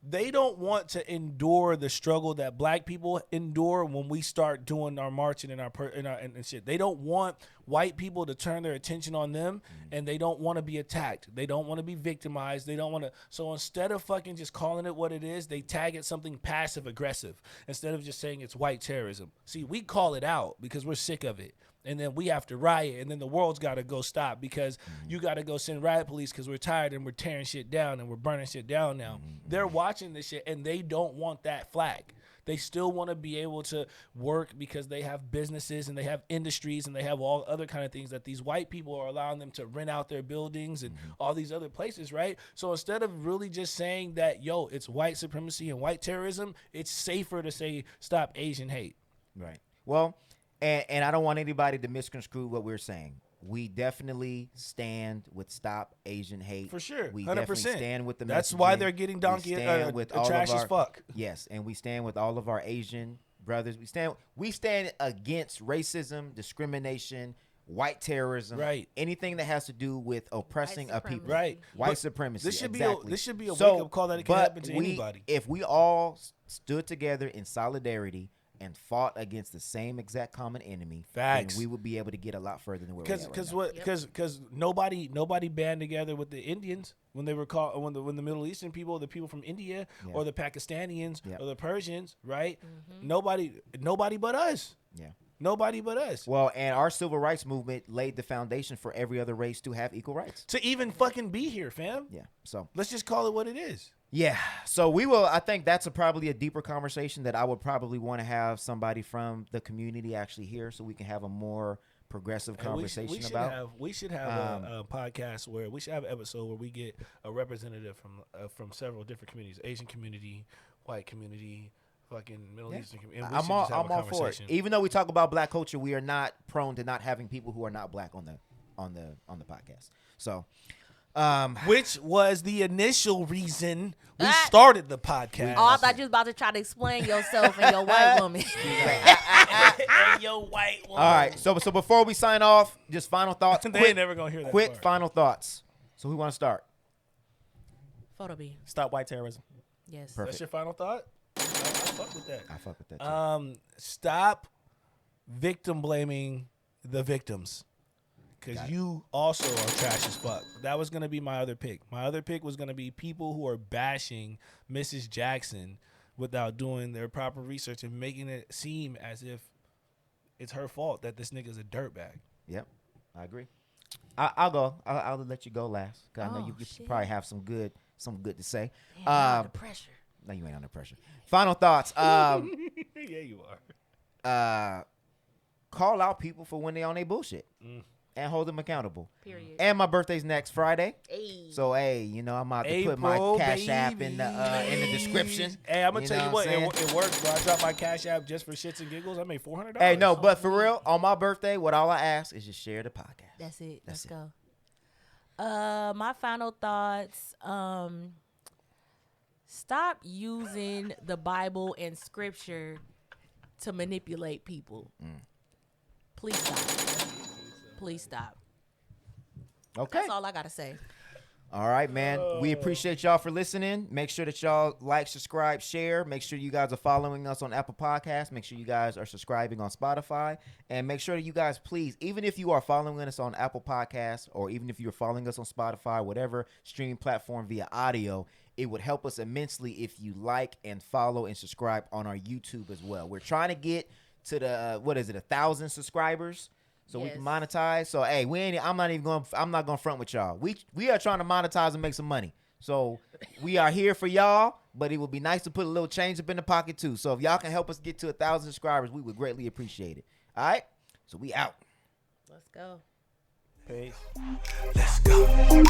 They don't want to endure the struggle that black people endure when we start doing our marching and shit. They don't want white people to turn their attention on them, and they don't want to be attacked. They don't want to be victimized. They don't want to. So instead of fucking just calling it what it is, they tag it something passive aggressive instead of just saying it's white terrorism. See, we call it out because we're sick of it. and then we have to riot, and then the world's got to go stop because you got to go send riot police because we're tired and we're tearing shit down and we're burning shit down now. They're watching this shit, and they don't want that flag. They still want to be able to work because they have businesses and they have industries and they have all other kind of things that these white people are allowing them to rent out their buildings and all these other places, right? So instead of really just saying that, yo, it's white supremacy and white terrorism, it's safer to say stop Asian hate. Right. Well, and I don't want anybody to misconstrue what we're saying. We definitely stand with Stop Asian Hate. For sure, We 100%. definitely stand with the That's messaging. why they're getting We donkey stand with all trash of as our, fuck. Yes, and we stand with all of our Asian brothers. We stand against racism, discrimination, white terrorism, right? Anything that has to do with oppressing a people, right? White But supremacy. This should exactly. be a So, wake up call that it can but happen to anybody. If we all stood together in solidarity and fought against the same exact common enemy, Facts. then we would be able to get a lot further than where we're at right Because nobody band together with the Indians when they were called when the Middle Eastern people, the people from India, or the Pakistanians or the Persians, right? Nobody but us. Yeah. Nobody but us. Well, and our civil rights movement laid the foundation for every other race to have equal rights. To even fucking be here, fam. Yeah. So let's just call it what it is. Yeah. So we will. I think that's probably a deeper conversation that I would probably want to have somebody from the community actually here, so we can have a more progressive conversation about. We should have a podcast where we should have an episode where we get a representative from several different communities: Asian community, white community, fucking Middle Eastern community. I'm all for it. Even though we talk about black culture, we are not prone to not having people who are not black on the podcast. So. Which was the initial reason we started the podcast. Oh, I thought you was about to try to explain yourself and your white woman. And your white woman. All right. So before we sign off, just final thoughts. They ain't never gonna hear that. Quick part. final thoughts. So who want to start? Photo B. Stop white terrorism. Yes. Perfect. That's your final thought? I fuck with that. I fuck with that too. Stop victim blaming the victims. Because you also are trash as fuck. That was going to be my other pick. My other pick was going to be people who are bashing Mrs. Jackson without doing their proper research and making it seem as if it's her fault that this nigga's a dirtbag. Yep, I agree. I'll go. I'll let you go last because I know you probably have some good to say. Yeah, under pressure. No, you ain't under pressure. Final thoughts. Yeah, you are. Call out people for when they on their bullshit. And hold them accountable. Period. And my birthday's next Friday. Hey. So, I'm about to put my Cash App in the description. Hey, I'm going to tell you what, it works, bro. I dropped my Cash App just for shits and giggles. I made $400. Hey, no, but for real, on my birthday, all I ask is just share the podcast. That's it. Let's go. My final thoughts, stop using the Bible and scripture to manipulate people. Please stop. Please stop. Okay. That's all I got to say. All right, man. We appreciate y'all for listening. Make sure that y'all like, subscribe, share. Make sure you guys are following us on Apple Podcasts. Make sure you guys are subscribing on Spotify. And make sure that you guys, please, even if you are following us on Apple Podcasts or even if you're following us on Spotify, whatever streaming platform via audio, it would help us immensely if you like and follow and subscribe on our YouTube as well. We're trying to get to the, 1,000 subscribers. So we can monetize. So hey, I'm not gonna front with y'all. We are trying to monetize and make some money. So we are here for y'all, but it would be nice to put a little change up in the pocket too. So if y'all can help us get to 1,000 subscribers, we would greatly appreciate it. All right. So we out. Let's go. Peace. Let's go.